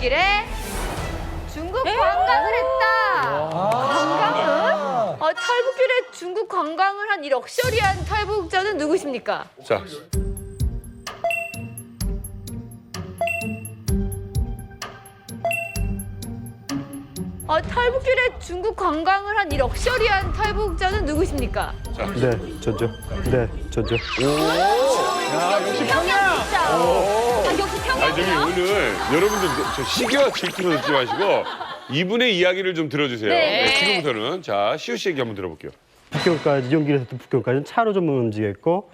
탈북길에 중국 관광을 했다. 관광을? 탈북길에 중국 관광을 한 이 럭셔리한 탈북자는 누구십니까? 자, 탈북길에 중국 관광을 한 이 럭셔리한 탈북자는 누구십니까? 네, 저죠. 네, 저죠. 역시 평양 진짜. 역시 아니 저기 평양이요? 오늘 여러분들 저 시기와 질투로 듣지 마시고 이분의 이야기를 좀 들어주세요. 네. 네, 지금부터는 자 시우 씨 얘기 한번 들어볼게요. 북경까지 용길에서부터 북경까지는 차로 전문 움직였고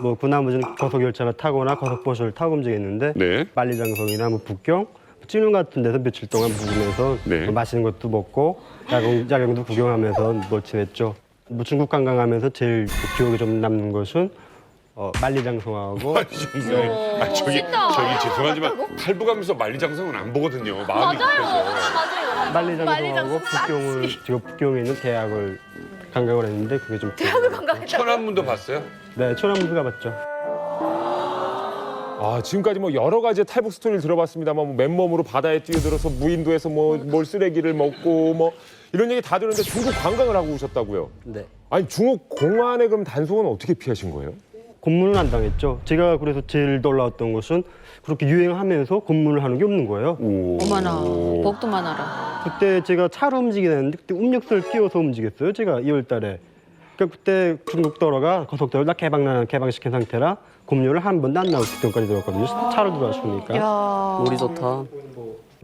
뭐 그나머지는 고속열차를 타거나 고속버스를 타고 움직였는데 네. 만리장성이나 뭐 북경, 찌눈 같은 데서 며칠 동안 묵으면서 네. 뭐 맛있는 것도 먹고 야경도 구경하면서 뭐 지냈죠. 뭐 중국 관광하면서 제일 기억에 좀 남는 것은 만리장성하고 저기 멋있다. 죄송하지만 탈북하면서 만리장성은 안 보거든요. 마음이 급해서. 맞아요. 만리장성하고 북경을 지금 북경에 있는 대학을 관광을 했는데 그게 좀 대학을 관광했다. 천안문도 봤어요? 네, 초남부도 가봤죠. 아, 지금까지 뭐 여러 가지 탈북 스토리를 들어봤습니다만 뭐 맨몸으로 바다에 뛰어들어서 무인도에서 뭐 뭘 쓰레기를 먹고 뭐 이런 얘기 다 들었는데 중국 관광을 하고 오셨다고요? 네. 아니 중국 공안의 그럼 단속은 어떻게 피하신 거예요? 고문은 안 당했죠. 제가 그래서 제일 놀라웠던 것은 그렇게 유행하면서 고문을 하는 게 없는 거예요. 어머나, 복도 많아라. 그때 제가 차로 움직이는데 그때 음력서를 띄워서 움직였어요. 제가 2월 달에. 그러니까 그때 중국 도로가 고속도로를 다 개방시킨 상태라 고문료를 한 번도 안 나올 때까지 들었거든요. 차로 들어왔으니까. 우리 좋다.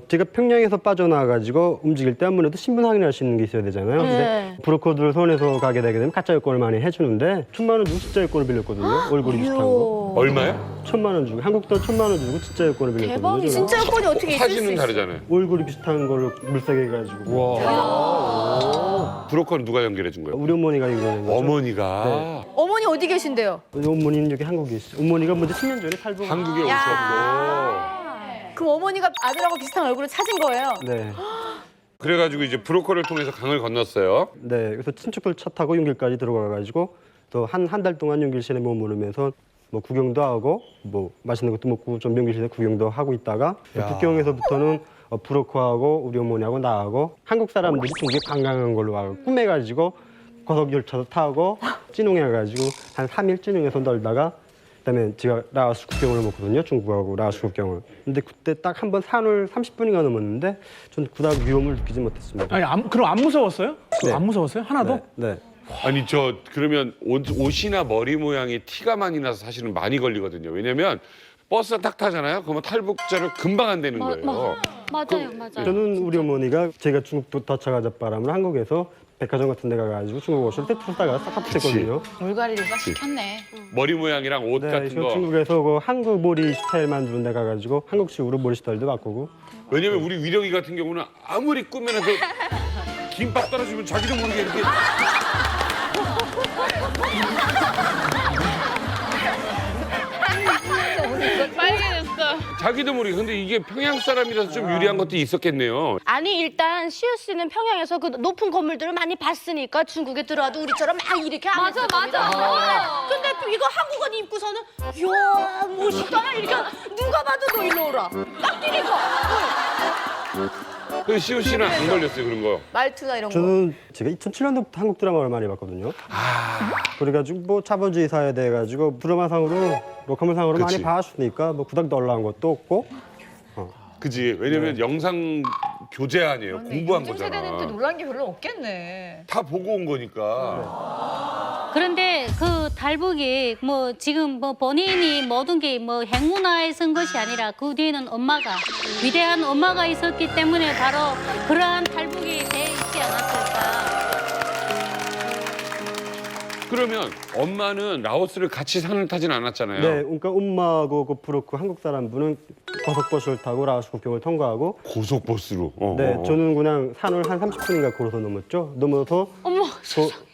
제가 평양에서 빠져나와가지고 움직일 때 아무래도 신분 확인할 수 있는 게 있어야 되잖아요. 근데 브로커들 손에서 가게 되게 되면 가짜 여권을 많이 해주는데 1,000만 원 주고 진짜 여권을 빌렸거든요. 얼굴이 비슷한 거. 얼마요? 1,000만 원 주고 한국 돈 1,000만 원 주고 진짜 여권을 빌렸거든요. 대박이 제가. 진짜 여권이 어떻게 있을 수 사진은 있어? 다르잖아요. 얼굴이 비슷한 거를 물색해 가지고 브로커는 누가 연결해 준 거예요? 우리 어머니가 이러는 거죠. 어머니가 어머니 어디 계신데요? 우리 어머니는 여기 한국에 있어요. 어머니가 먼저 10년 전에 탈북. 한국에 오셨고 그럼 어머니가 아들하고 비슷한 얼굴을 찾은 거예요? 네, 그래가지고 이제 브로커를 통해서 강을 건넜어요. 네. 그래서 친척들 차 타고 용길까지 들어가 가지고 또 한 달 동안 용길시내 머무르면서 뭐 구경도 하고 뭐 맛있는 것도 먹고 좀 용길시내 구경도 하고 있다가 북경에서부터는 브로커하고 우리 어머니하고 나하고 한국 사람들이 중국에 관광한 걸로 알고 꾸며가지고 고속열차도 타고 찌농해가지고 한 3일 찌농해서 놀다가 그다음에 제가 라오스 국경을 먹거든요. 중국하고 라오스 국경을. 근데 그때 딱 한 번 산을 30분인가 넘었는데 전 그다음 위험을 느끼지 못했습니다. 아니 그럼 안 무서웠어요? 네. 안 무서웠어요? 하나도? 네. 아니 저 그러면 옷이나 머리 모양이 티가 많이 나서 사실은 많이 걸리거든요. 왜냐면 버스 딱 타잖아요. 그러면 탈북자를 금방 안 되는 거예요. 맞아요. 저는 우리 어머니가 제가 중국 도착하자 바람을 한국에서 백화점 같은 데 가가지고 중국 옷을 세트로 싸가 싹 했거든요. 물갈이를 싹 시켰네. 머리 모양이랑 옷 네, 같은 이거 거. 중국에서 그 한국 머리 스타일 만드는 데 가가지고 한국식으로 머리 스타일도 바꾸고. 왜냐면 우리 위령이 같은 경우는 아무리 꾸며놔도 김밥 떨어지면 자기도 모르게 이렇게 빨개졌어. 자기도 모르게. 근데 이게 평양 사람이라서 좀 유리한 것도 있었겠네요. 아니 일단 시우 씨는 평양에서 그 높은 건물들을 많이 봤으니까 중국에 들어와도 우리처럼 막 이렇게 안 맞아. 근데 이거 한국어 입고서는 이야 멋있다 이렇게 누가 봐도 너 일로 오라 딱 뛰니까 근데 시우 씨는 안 걸렸어요 그런 거. 말투나 이런 거. 저는 제가 2007년도부터 한국 드라마를 많이 봤거든요. 그래가지고 뭐 자본주의 사회 돼가지고 드라마상으로 로컬상으로 그치. 많이 봐왔으니까 뭐 구닥도 올라온 것도 없고. 그지? 왜냐면 영상 교재 아니에요. 공부한 요즘 거잖아. 세대는 또 놀란 게 별로 없겠네. 다 보고 온 거니까. 그런데 그 탈북이 뭐 지금 뭐 본인이 모든 게 뭐 행운아에 쓴 것이 아니라 그 뒤에는 엄마가 위대한 엄마가 있었기 때문에 바로 그러한 탈북이 돼 있지 않았을까. 그러면 엄마는 라오스를 같이 산을 타진 않았잖아요. 네, 그러니까 엄마하고 그 브로크 한국 사람분은 고속버스를 타고 라오스 국경을 통과하고. 고속버스로. 네, 저는 그냥 산을 한 30분인가 걸어서 넘었죠. 넘어서 어머,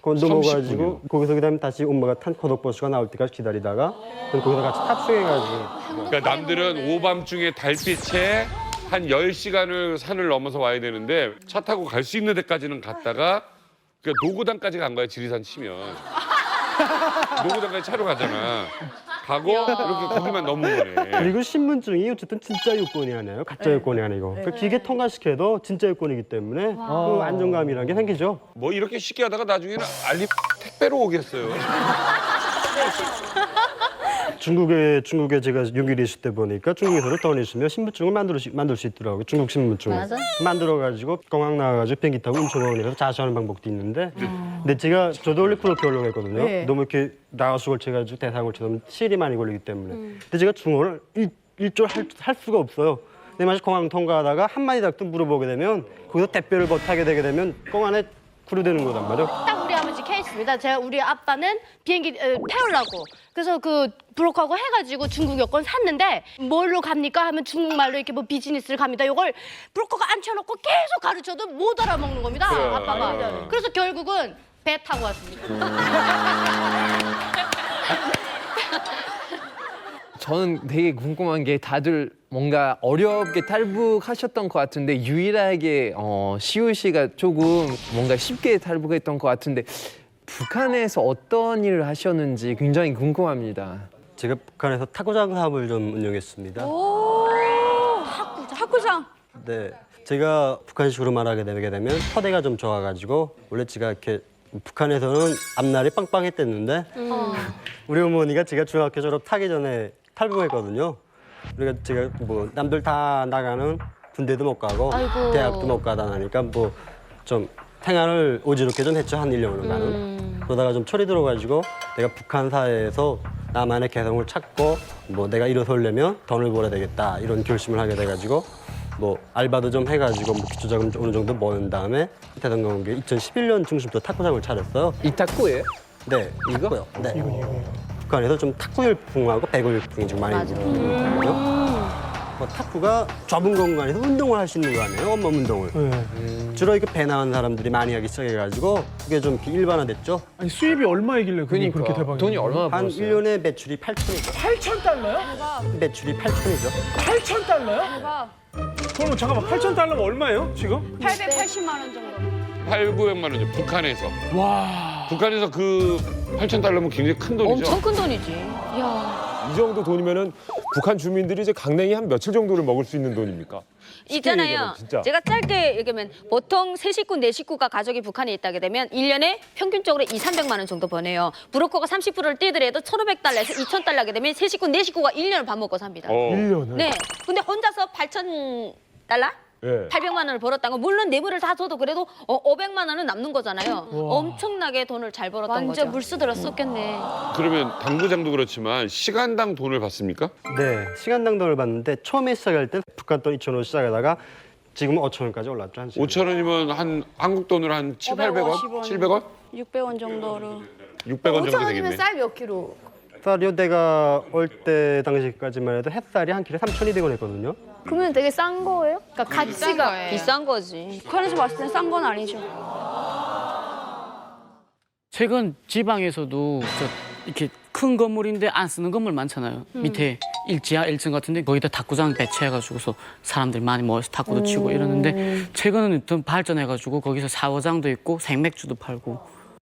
넘어가지고 거기서 그다음에 다시 엄마가 탄 고속버스가 나올 때까지 기다리다가 그럼 거기서 같이 탑승해가지고. 그러니까 남들은 오밤중에 달빛에 한 10시간을 산을 넘어서 와야 되는데 차 타고 갈 수 있는 데까지는 갔다가 그러니까 노고단까지 간 거야, 지리산 치면. 노고단까지 차로 가잖아. 가고 이렇게 거기만 넘은 거네. 그리고 신분증이 어쨌든 진짜 요건이 아니에요. 가짜 요건이 아니고. 그 기계 통과시켜도 진짜 요건이기 때문에 그 안정감이라는 게 생기죠. 뭐 이렇게 쉽게 하다가 나중에는 알리 택배로 오겠어요. 중국에 제가 용기를 있을 때 보니까 중국에서도 돈을 있으면 신분증을 만들 수 있더라고요. 중국 신분증을. 맞아. 만들어가지고 공항 나가가지고 비행기 타고 인천공항에서 자수하는 방법도 있는데 근데 저도 원래 그렇게 하려고 했거든요. 네. 너무 이렇게 나가수 걸쳐가지고 대상 걸쳐서 실이 많이 걸리기 때문에. 근데 제가 중국어를 일절 할 수가 없어요. 근데 만약 공항 통과하다가 한마디라도 물어보게 되면 거기서 대표를 못하게 되게 되면 공항에 구류되는 거단 말이에요. 딱 우리 아버지 케이스입니다. 우리 아빠는 비행기 태우려고 그래서 그 브로커하고 해가지고 중국 여권 샀는데 뭘로 갑니까 하면 중국말로 이렇게 뭐 비즈니스를 갑니다. 이걸 브로커가 앉혀놓고 계속 가르쳐도 못 알아먹는 겁니다. 그래. 아빠가. 그래서 결국은 배 타고 왔습니다. 저는 되게 궁금한 게 다들 뭔가 어렵게 탈북하셨던 것 같은데 유일하게 시우 씨가 조금 뭔가 쉽게 탈북했던 것 같은데 북한에서 어떤 일을 하셨는지 굉장히 궁금합니다. 제가 북한에서 탁구장 사업을 좀 운영했습니다. 탁구장. 네, 제가 북한식으로 말하게 되게 되면 터대가 좀 좋아가지고 원래 제가 이렇게 북한에서는 앞날이 빵빵했댔는데 우리 어머니가 제가 중학교 졸업하기 전에 탈북했거든요. 그러니까 제가 뭐 남들 다 나가는 군대도 못 가고 아이고. 대학도 못 가다 나니까 뭐 좀 생활을 오지럽게 좀 했죠. 한 1년간은. 그러다가 좀 철이 들어가지고 내가 북한 사회에서 나만의 개성을 찾고 뭐 내가 일어서려면 돈을 벌어야 되겠다 이런 결심을 하게 돼가지고 뭐 알바도 좀 해가지고 뭐 기초자금 어느 정도 모은 다음에 대성공개 2011년 중심부터 탁구장을 차렸어요. 이 탁구예요? 네, 이거요. 네. 북한에서 좀 탁구 열풍하고 배구 열풍이 좀 많이 있거든요. 뭐 탁구가 좁은 공간에서 운동을 할 수 있는 거 아니에요? 온몸 운동을. 주로 이거 배 나온 사람들이 많이 하기 시작해가지고 그게 좀 일반화됐죠. 아니 수입이 얼마이길래 그게 그러니까 그렇게 대박이 돈이 얼마나 한 벌었어요? 1년에 매출이 8천이죠. 8,000달러요? 매출이 8천이죠. 8,000달러요? 그럼 잠깐만 8,000달러면 얼마예요 지금? 880만 원 정도. 8,900만 원이죠. 북한에서. 와. 북한에서 그 8,000달러면 굉장히 큰 돈이죠. 엄청 큰 돈이지. 이 정도 돈이면은 북한 주민들이 이제 강냉이 한 며칠 정도를 먹을 수 있는 돈입니까? 쉽게 있잖아요. 얘기하면 진짜. 제가 짧게 얘기하면 보통 세 식구, 네 식구가 가족이 북한에 있다게 되면 1년에 평균적으로 200~300만 원 정도 버네요. 브로커가 30%를 떼더라도 1,500달러에서 2,000달러 하게 되면 세 식구, 네 식구가 1년을 밥 먹고 삽니다. 1년을? 네. 근데 혼자서 8,000달러? 예. 800만 원을 벌었다는 거 물론 내부를 다 줘도 그래도 500만 원은 남는 거잖아요. 엄청나게 돈을 잘 벌었던 거죠. 완전 물쓰들어 썼겠네. 그러면 당구장도 그렇지만 시간당 돈을 받습니까? 네, 시간당 돈을 받는데 처음에 시작할 때 북한 돈 2,000원 시작하다가 지금은 5,000원까지 올랐죠. 한 시간에. 5,000원이면 한 한국 돈으로 한 700~800원? 700원? 600원 정도로. 600원 정도 되겠네. 쌀 몇 킬로? 쌀이요, 내가 올 때 당시까지만 해도 햇살이 한 킬로에 3,200원 했거든요. 그러면 되게 싼 거예요? 그러니까 가치가 비싼 거지. 북한에서 봤을 땐 싼 건 아니죠. 최근 지방에서도 이렇게 큰 건물인데 안 쓰는 건물 많잖아요. 밑에 지하 1층 같은데 거기다 탁구장 배치해가지고서 사람들이 많이 모여서 탁구도 치고 이러는데 최근은 좀 발전해가지고 거기서 샤워장도 있고 생맥주도 팔고.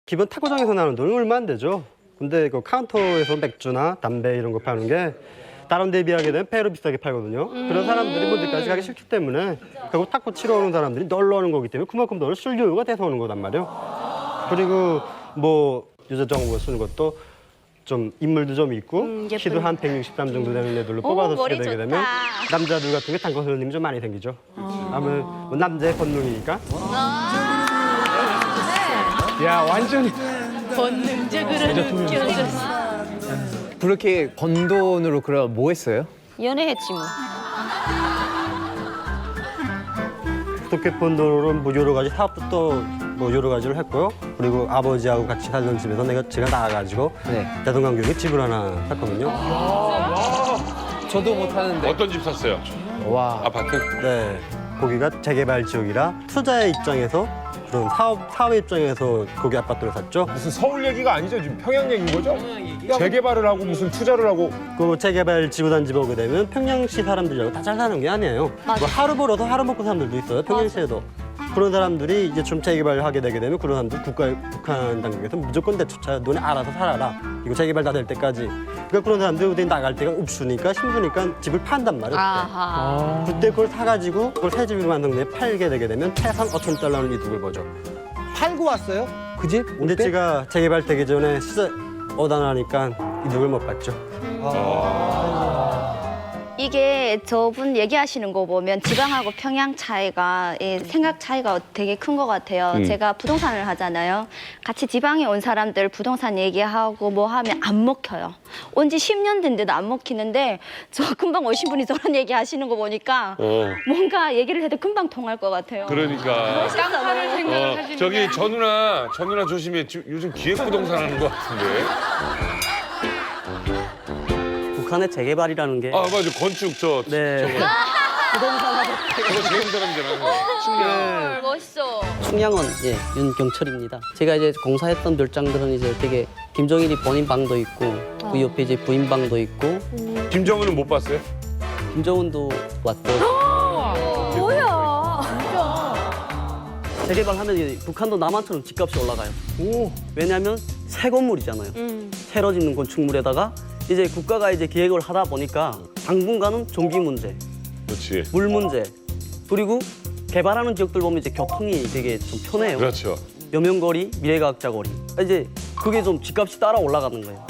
기본 탁구장에서 나오는 돈은 얼마 안 되죠. 근데 그 카운터에서 맥주나 담배 이런 거 파는 게 다른 데 비하게 되면 배로 비싸게 팔거든요. 그런 사람들이 먼데까지 가기 싫기 때문에 결국 탁구 치러 오는 사람들이 놀러 오는 거기 때문에 그만큼 돈을 쓸 여유가 돼서 오는 거단 말이에요. 그리고 뭐 유저 정보 쓰는 것도 좀 인물도 좀 있고 키도 한 163 정도 되는 애들로 뽑아서 쓰게 되게 되면 남자들 같은 게 단권 선생님이 좀 많이 생기죠. 아무래도 뭐 남자의 본능이니까. 야 완전히 본능적으로 느껴졌어. 그렇게 번 돈으로 그럼 뭐 했어요? 연애했지 뭐. 토끼폰 돈으로 뭐 여러 가지 사업도 뭐 여러 가지를 했고요. 그리고 아버지하고 같이 살던 집에서 제가 나와가지고 네. 대동강교육에 집을 하나 샀거든요. 저도 못 하는데. 어떤 집 샀어요? 와. 아파트? 네, 거기가 재개발 지역이라 투자의 입장에서 그런 사업의 입장에서 거기 아파트를 샀죠. 무슨 서울 얘기가 아니죠. 지금 평양 얘기인 거죠? 재개발을 하고 무슨 투자를 하고. 그 재개발 지구단지 보게 되면 평양시 사람들하고 다 잘 사는 게 아니에요. 뭐 하루 벌어서 하루 먹고 사는 사람들도 있어요. 평양시에도. 그런 사람들이 이제 좀 재개발을 하게 되게 되면 그런 사람들 북한 당국에서 무조건 내쫓아요. 너네 알아서 살아라. 이거 재개발 다 될 때까지. 그러니까 그런 사람들이 어디 나갈 때가 없으니까 힘드니까 집을 판단 말이에요. 아하. 그때 그걸 사가지고 그걸 새 집으로 만든 데 팔게 되게 되면 최소 5,000달러는 이득을 보죠. 팔고 왔어요? 그 집? 근데 제가 재개발되기 전에 시세 오단하니까 이득을 못 봤죠. 이게 저분 얘기하시는 거 보면 지방하고 평양 차이가 생각 차이가 되게 큰 것 같아요. 제가 부동산을 하잖아요. 같이 지방에 온 사람들 부동산 얘기하고 뭐 하면 안 먹혀요. 온 지 10년 됐는데도 안 먹히는데 저 금방 오신 분이 저런 얘기 하시는 거 보니까 뭔가 얘기를 해도 금방 통할 것 같아요. 그러니까. 깡파를 생각을 하시는 저기 전 누나 조심해. 요즘 기획부동산 하는 것 같은데. 북한의 재개발이라는 게 아 맞아 건축 저거. 부동산하고 저거 제일 사람이잖아. 헐, 멋있어. 충양원 윤경철입니다. 제가 이제 공사했던 별장들은 이제 되게 김정일이 본인 방도 있고 그 옆에 이제 부인 방도 있고 김정은은 못 봤어요? 김정은도 왔고 뭐야? 재개발하면 이제 북한도 남한처럼 집값이 올라가요. 왜냐하면 새 건물이잖아요. 새로 짓는 건축물에다가 이제 국가가 이제 기획을 하다 보니까 당분간은 전기 문제, 그렇지. 물 문제, 그리고 개발하는 지역들 보면 이제 교통이 되게 좀 편해요. 그렇죠. 여명거리, 미래과학자 거리. 이제 그게 좀 집값이 따라 올라가는 거예요.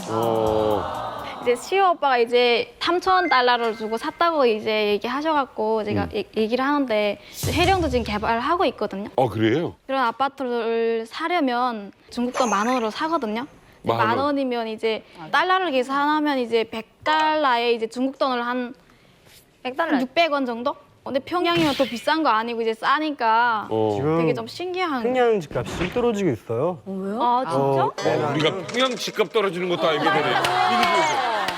이제 시호 오빠가 이제 3,000달러를 주고 샀다고 이제 얘기하셔갖고 제가 얘기를 하는데 해령도 지금 개발하고 있거든요. 그래요? 그런 아파트를 사려면 중국 돈 10,000원으로 사거든요. 10,000원이면 이제 달러를 계산하면 이제 100달러에 이제 중국 돈을 한 600원 정도? 근데 평양이면 더 비싼 거 아니고 이제 싸니까 되게 좀 신기한. 평양 집값이 떨어지고 있어요. 아 진짜? 우리가 평양 집값 떨어지는 것도 알게 되네.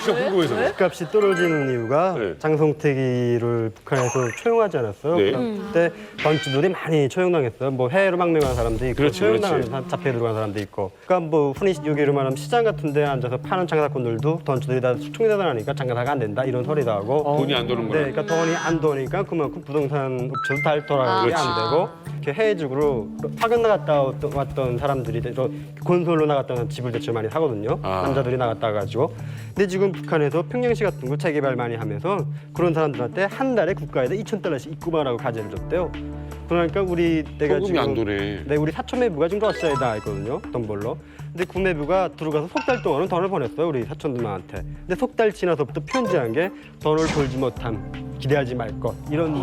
진짜 궁금해서. 집값이 떨어지는 이유가 네. 장성택이를 북한에서 처형하지 않았어요. 네. 그때 건주들이 많이 처형당했어요. 뭐 해외로 망명한 사람도 있고 그렇지, 처형당한 잡혀 들어간 사람도 있고. 그러니까 뭐 흔히 여기로 말하면 시장 같은 데 앉아서 파는 장사꾼들도 던주들이 다 총대단하니까 장사가 안 된다 이런 소리도 하고. 돈이 안 도는 거야. 네, 그러니까 돈이 안 도니까 그만큼 부동산 업체도 잘 돌아가게 안 되고 이렇게 해외적으로 파견 나갔다 왔던 사람들이 건설로 나갔던 집을 대체 많이 사거든요. 남자들이 나갔다 가지고. 근데 지금 북한에서 평양시 같은 거 재개발 많이 하면서 그런 사람들한테 한 달에 국가에다 2,000달러씩 입금하라고 과제를 줬대요. 그러니까 우리 내가 소금이 지금 안 도네. 네, 우리 사촌 매부가 지금 러시아에 나가 있거든요. 돈 벌러. 근데 그 매부가 들어가서 석 달 동안은 돈을 보냈어요. 우리 사촌들한테. 근데 석 달 지나서부터 편지한 게 돈을 벌지 못함, 기대하지 말 것. 이런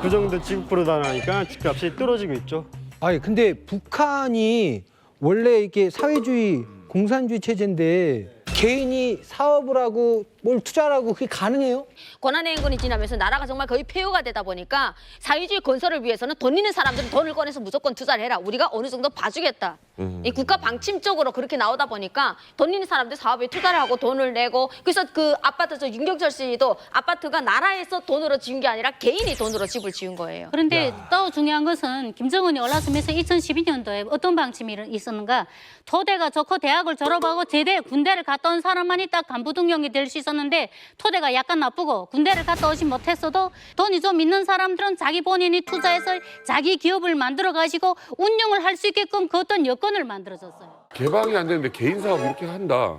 그 정도 지급으로 나가니까 집값이 떨어지고 있죠. 아니 근데 북한이 원래 이게 사회주의 공산주의 체제인데 개인이 사업을 하고 뭘 투자를 하고 그게 가능해요? 권한의 행군이 지나면서 나라가 정말 거의 폐허가 되다 보니까 사회주의 건설을 위해서는 돈 있는 사람들은 돈을 꺼내서 무조건 투자를 해라. 우리가 어느 정도 봐주겠다. 이 국가 방침적으로 그렇게 나오다 보니까 돈 있는 사람들 사업에 투자를 하고 돈을 내고 그래서 그 아파트 저 윤경철 씨도 아파트가 나라에서 돈으로 지은 게 아니라 개인이 돈으로 집을 지은 거예요. 그런데 또 중요한 것은 김정은이 올라서면서 2012년도에 어떤 방침이 있었는가? 토대가 좋고 대학을 졸업하고 제대 군대를 갔다 온 사람만이 딱 간부등용이 될 수 있었는데 토대가 약간 나쁘고 군대를 갔다 오지 못했어도 돈이 좀 있는 사람들은 자기 본인이 투자해서 자기 기업을 만들어 가지고 운영을 할 수 있게끔 그 어떤 여건을 만들어줬어요. 개방이 안 되는데 개인 사업 이렇게 한다.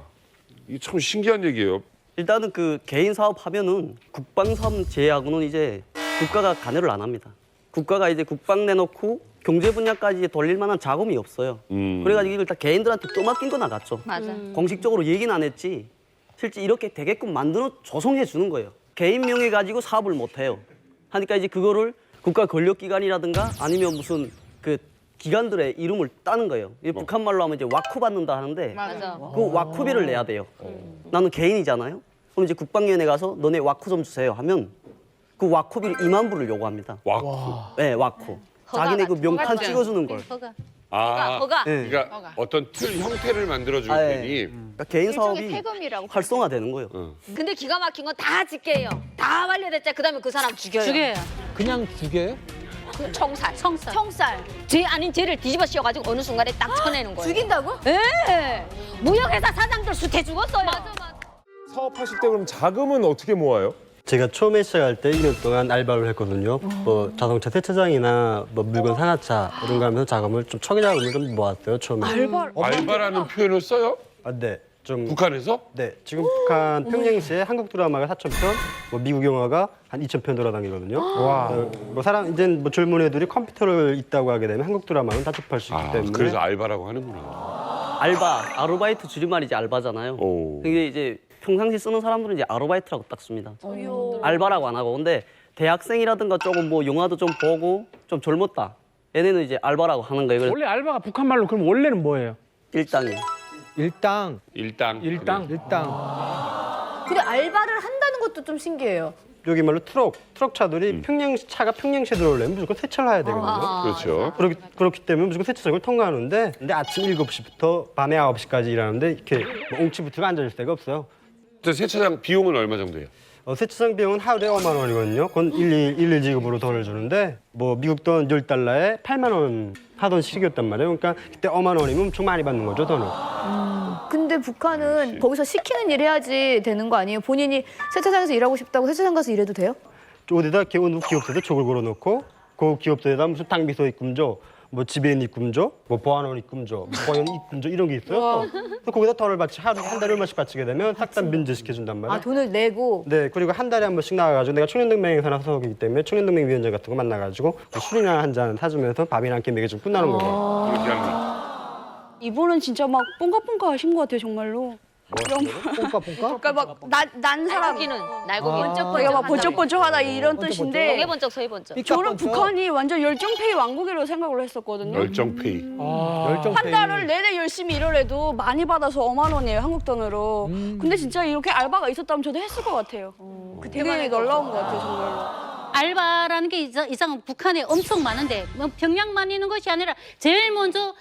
이게 참 신기한 얘기예요. 일단은 그 개인 사업 하면은 국방 사업 제외하고는 이제 국가가 관여를 안 합니다. 국가가 이제 국방 내놓고 경제 분야까지 돌릴 만한 자금이 없어요. 그래가지고 이걸 다 개인들한테 떠맡긴 거 나갔죠. 맞아. 공식적으로 얘기는 안 했지. 실제 이렇게 되게끔 만들어 조성해 주는 거예요. 개인 명의 가지고 사업을 못 해요. 하니까 이제 그거를 국가 권력기관이라든가 아니면 무슨 그 기관들의 이름을 따는 거예요. 북한 말로 하면 이제 와쿠 받는다 하는데 맞아. 그 와쿠비를 내야 돼요. 나는 개인이잖아요. 그럼 이제 국방위원회 가서 너네 와쿠 좀 주세요 하면 그 와쿠비를 2만 불을 요구합니다. 와쿠. 네, 와쿠. 자기네 그 명판 찍어주는 걸. 허가. 아, 허가. 네. 그러니까 어떤 틀 형태를 만들어줄 아, 예. 테니. 그러니까 개인 사업이 세금이라고. 활성화되는 거예요. 근데 기가 막힌 건 다 집게예요. 다 완료됐자 그다음에 그 사람 죽여요. 죽여요. 그냥 죽여요? 총살. 청살. 죄 아닌 죄를 뒤집어 씌워가지고 어느 순간에 딱 쳐내는 거예요. 죽인다고? 예. 무역회사 사장들 수태 죽었어요. 맞아. 사업하실 때 그럼 자금은 어떻게 모아요? 제가 처음에 시작할 때 2년 동안 알바를 했거든요. 뭐 자동차 세차장이나 뭐 물건 상하차 이런 거 하면서 자금을 좀 청자금을 좀 모았어요 처음에. 알바라는 표현을 써요? 아, 네. 좀 북한에서? 네, 지금 북한 평양시에 한국 드라마가 4,000편, 뭐 미국 영화가 한 2,000편 돌아다니거든요. 뭐 사람 이제 뭐 젊은 애들이 컴퓨터를 있다고 하게 되면 한국 드라마는 다 접할 수 있기 때문에. 그래서 알바라고 하는구나. 알바, 아르바이트 줄임말이 이제 알바잖아요. 오. 근데 이제 평상시 쓰는 사람들은 이제 아르바이트라고 딱 씁니다. 알바라고 안 하고. 근데 대학생이라든가 조금 뭐 영화도 좀 보고 좀 젊었다. 얘네는 이제 알바라고 하는 거예요. 그래서 원래 알바가 북한 말로 그럼 원래는 뭐예요? 일당이요. 일당. 일당. 일당. 근데 알바를 한다는 것도 좀 신기해요. 여기 말로 트럭 차들이 차가 평양시에 들어오려면 무조건 세차를 해야 되거든요. 그렇죠. 그렇기 때문에 무조건 세차장을 통과하는데 근데 아침 7시부터 밤에 9시까지 일하는데 이렇게 뭐 옹치부트가 앉아있을 데가 없어요. 세차장 비용은 얼마 정도예요? 세차장 비용은 하루에 5만 원이거든요. 그건 일일 지급으로 돈을 주는데 뭐 미국 돈 10달러에 8만 원 하던 시기였단 말이에요. 그러니까 그때 5만 원이면 엄청 많이 받는 거죠, 돈을. 근데 북한은 거기서 시키는 일 해야지 되는 거 아니에요? 본인이 세차장에서 일하고 싶다고 세차장 가서 일해도 돼요? 어디다 어느 기업소에 족을 걸어놓고 그 기업소에다 무슨 당비소 입금줘, 뭐 지배인 입금줘, 뭐 보안원 입금줘, 뭐 보연 입금줘 이런 게 있어요. 또 거기다 돈을 받치 하루 한 달에 얼마씩 바치게 되면 싹다 면제시켜준단 말이에요. 아, 돈을 내고. 네, 그리고 한 달에 한 번씩 나가가지고 내가 청년동맹에 사는 소속이기 때문에 청년동맹 위원장 같은 거 만나가지고 술이나 한 잔 사주면서 밥이나 한 끼 먹여주고 끝나는 거고. 그렇게 하는 거. 이분은 진짜 막 뽕까뽕까 하신 것 같아요, 정말로. 뽕까? 그러니까 막 난 사람. 날고기는 날고기 내가 막 번쩍번쩍하다 이런 뜻인데 동해 번쩍 서해 번쩍. 저는 북한이 완전 열정페이 왕국이라고 생각을 했었거든요. 열정페이. 한 달을 내내 열심히 일을 해도 많이 받아서 5만 원이에요, 한국 돈으로. 근데 진짜 이렇게 알바가 있었다면 저도 했을 것 같아요. 되게 놀라운 것 같아요, 정말로. 알바라는 게 이상 북한에 엄청 많은데 뭐 평양만 있는 것이 아니라 제일 먼저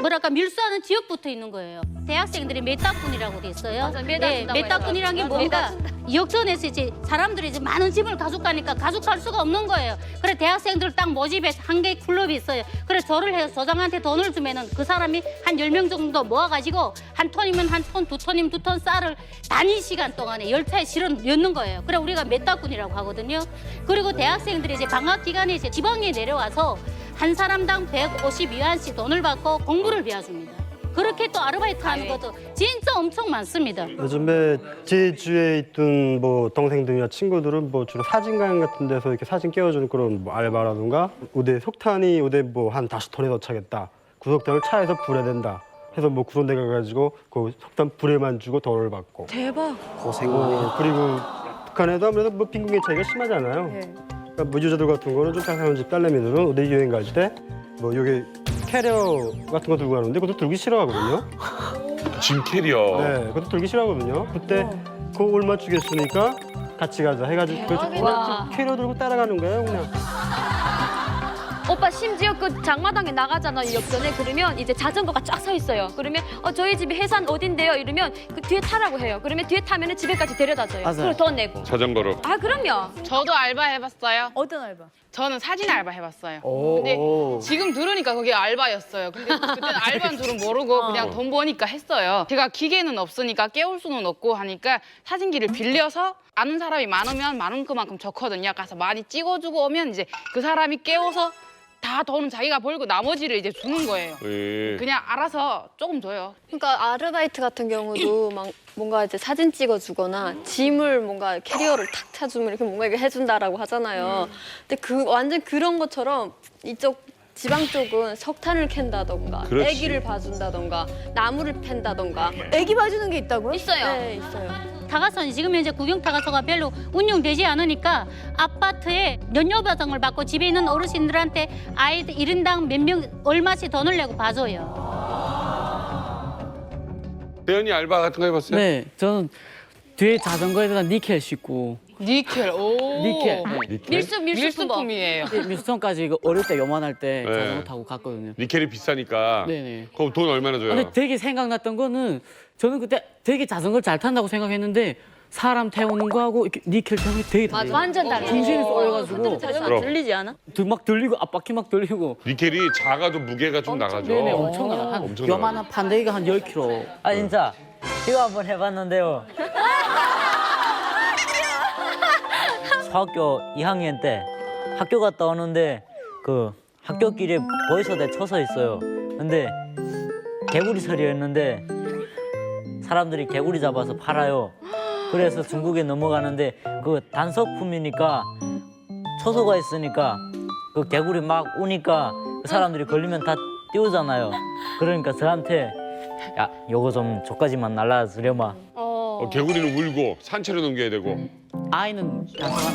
뭐랄까 밀수하는 지역부터 있는 거예요. 대학생들이 메타군이라고 돼 있어요. 맞아, 메타군이라고 메타군이라는 게 해요. 뭔가 역전해서 이제 사람들이 이제 많은 집을 가져가니까 가족할 수가 없는 거예요. 그래 대학생들 딱 모집해 한 개의 클럽이 있어요. 그래 저를 해서 저장한테 돈을 주면은 그 사람이 한 10명 정도 모아가지고 한 톤이면 한 톤, 2톤이면 2톤 쌀을 단위 시간 동안에 열차에 실어 넣는 거예요. 그래 우리가 메타군이라고 하거든요. 그리고 대학생들이 이제 방학 기간에 이제 지방에 내려와서 한 사람당 152원씩 돈을 받고 공부를 배워줍니다. 그렇게 또 아르바이트 하는 것도 진짜 엄청 많습니다. 요즘에 제 주위에 있던 뭐 동생들이나 친구들은 뭐 주로 사진관 같은 데서 이렇게 사진 깨워주는 그런 뭐 알바라든가 어디 석탄이 어디 뭐 한 5톤에 도착했다. 그 석탄을 차에서 불어야 된다. 해서 뭐 그런 데 가가지고 그 석탄 불에만 주고 돈을 받고. 대박. 그리고 북한에도 아무래도 뭐 빈곤의 차이가 심하잖아요. 그러니까 무주자들 같은 거는 좀 잘 사는 집 딸내미들은 어디 여행 갈 때 뭐 여기 캐리어 같은 거 들고 가는데 그것도 들기 싫어하거든요. 짐 캐리어. 네, 그것도 들기 싫어하거든요. 그때 그거 얼마 주겠으니까 같이 가자 해가지고 그냥 캐리어 들고 따라가는 거예요, 그냥. 오빠 심지어 그 장마당에 나가잖아요, 역전에. 그러면 이제 자전거가 쫙 서 있어요. 그러면 저희 집이 해산 어딘데요? 이러면 그 뒤에 타라고 해요. 그러면 뒤에 타면 집에까지 데려다줘요. 그리고 돈 내고. 자전거로. 아 그럼요. 저도 알바 해봤어요. 어떤 알바? 저는 사진 알바 해봤어요. 근데 지금 들으니까 그게 알바였어요. 근데 그때는 알바인 줄은 모르고 그냥 돈 버니까 했어요. 제가 기계는 없으니까 깨울 수는 없고 하니까 사진기를 빌려서 아는 사람이 많으면 많은 그만큼 좋거든요. 가서 많이 찍어주고 오면 이제 그 사람이 깨워서 다 돈은 자기가 벌고 나머지를 이제 주는 거예요. 예. 그냥 알아서 조금 줘요. 그러니까 아르바이트 같은 경우도 막 뭔가 이제 사진 찍어주거나 짐을 뭔가 캐리어를 탁 차주면 이렇게 뭔가 이렇게 해준다라고 하잖아요. 근데 그 완전 그런 것처럼 이쪽 지방 쪽은 석탄을 캔다던가, 그렇지. 애기를 봐준다던가, 나무를 팬다던가. 애기 봐주는 게 있다고요? 있어요. 네, 있어요. 타가선 지금 현재 구경 타가소가 별로 운영되지 않으니까 아파트에 연료보장을 받고 집에 있는 어르신들한테 아이들 1인당 몇 명 얼마씩 돈을 내고 봐줘요. 대현이 알바 같은 거 해봤어요? 네, 저는 뒤에 자전거에다가 니켈 싣고 니켈, 오. 니켈. 밀수품이에요. 밀수통까지 이거 어릴 때 요만할 때 네. 자전거 타고 갔거든요. 니켈이 비싸니까. 네네. 그럼 돈 얼마나 줘요? 근데 되게 생각났던 거는 저는 그때 되게 자전거를 잘 탄다고 생각했는데 사람 태우는 거하고 이렇게 니켈 태우는 게 되게 달라요. 완전 달라요. 중심이 쏠려가지고 그럼. 들리지 않아? 막 들리고 앞바퀴 막 들리고. 니켈이 작아도 무게가 좀 나가죠. 네네 엄청 나가. 한 엄청 요만한 판대기가 한 10kg. 아 진짜 이거 한번 해봤는데요. 초학교 2학년 때 학교 갔다 오는데 그 학교길에 보이서대 쳐서 있어요. 근데 개구리 설이었는데 사람들이 개구리 잡아서 팔아요. 그래서 중국에 넘어가는데 그 단속품이니까 초소가 있으니까 그 개구리 막 오니까 그 사람들이 걸리면 다 띄우잖아요. 그러니까 저한테 야 요거 좀 저까지만 날라주려마. 개구리는 울고 산채로 넘겨야 되고. 아이는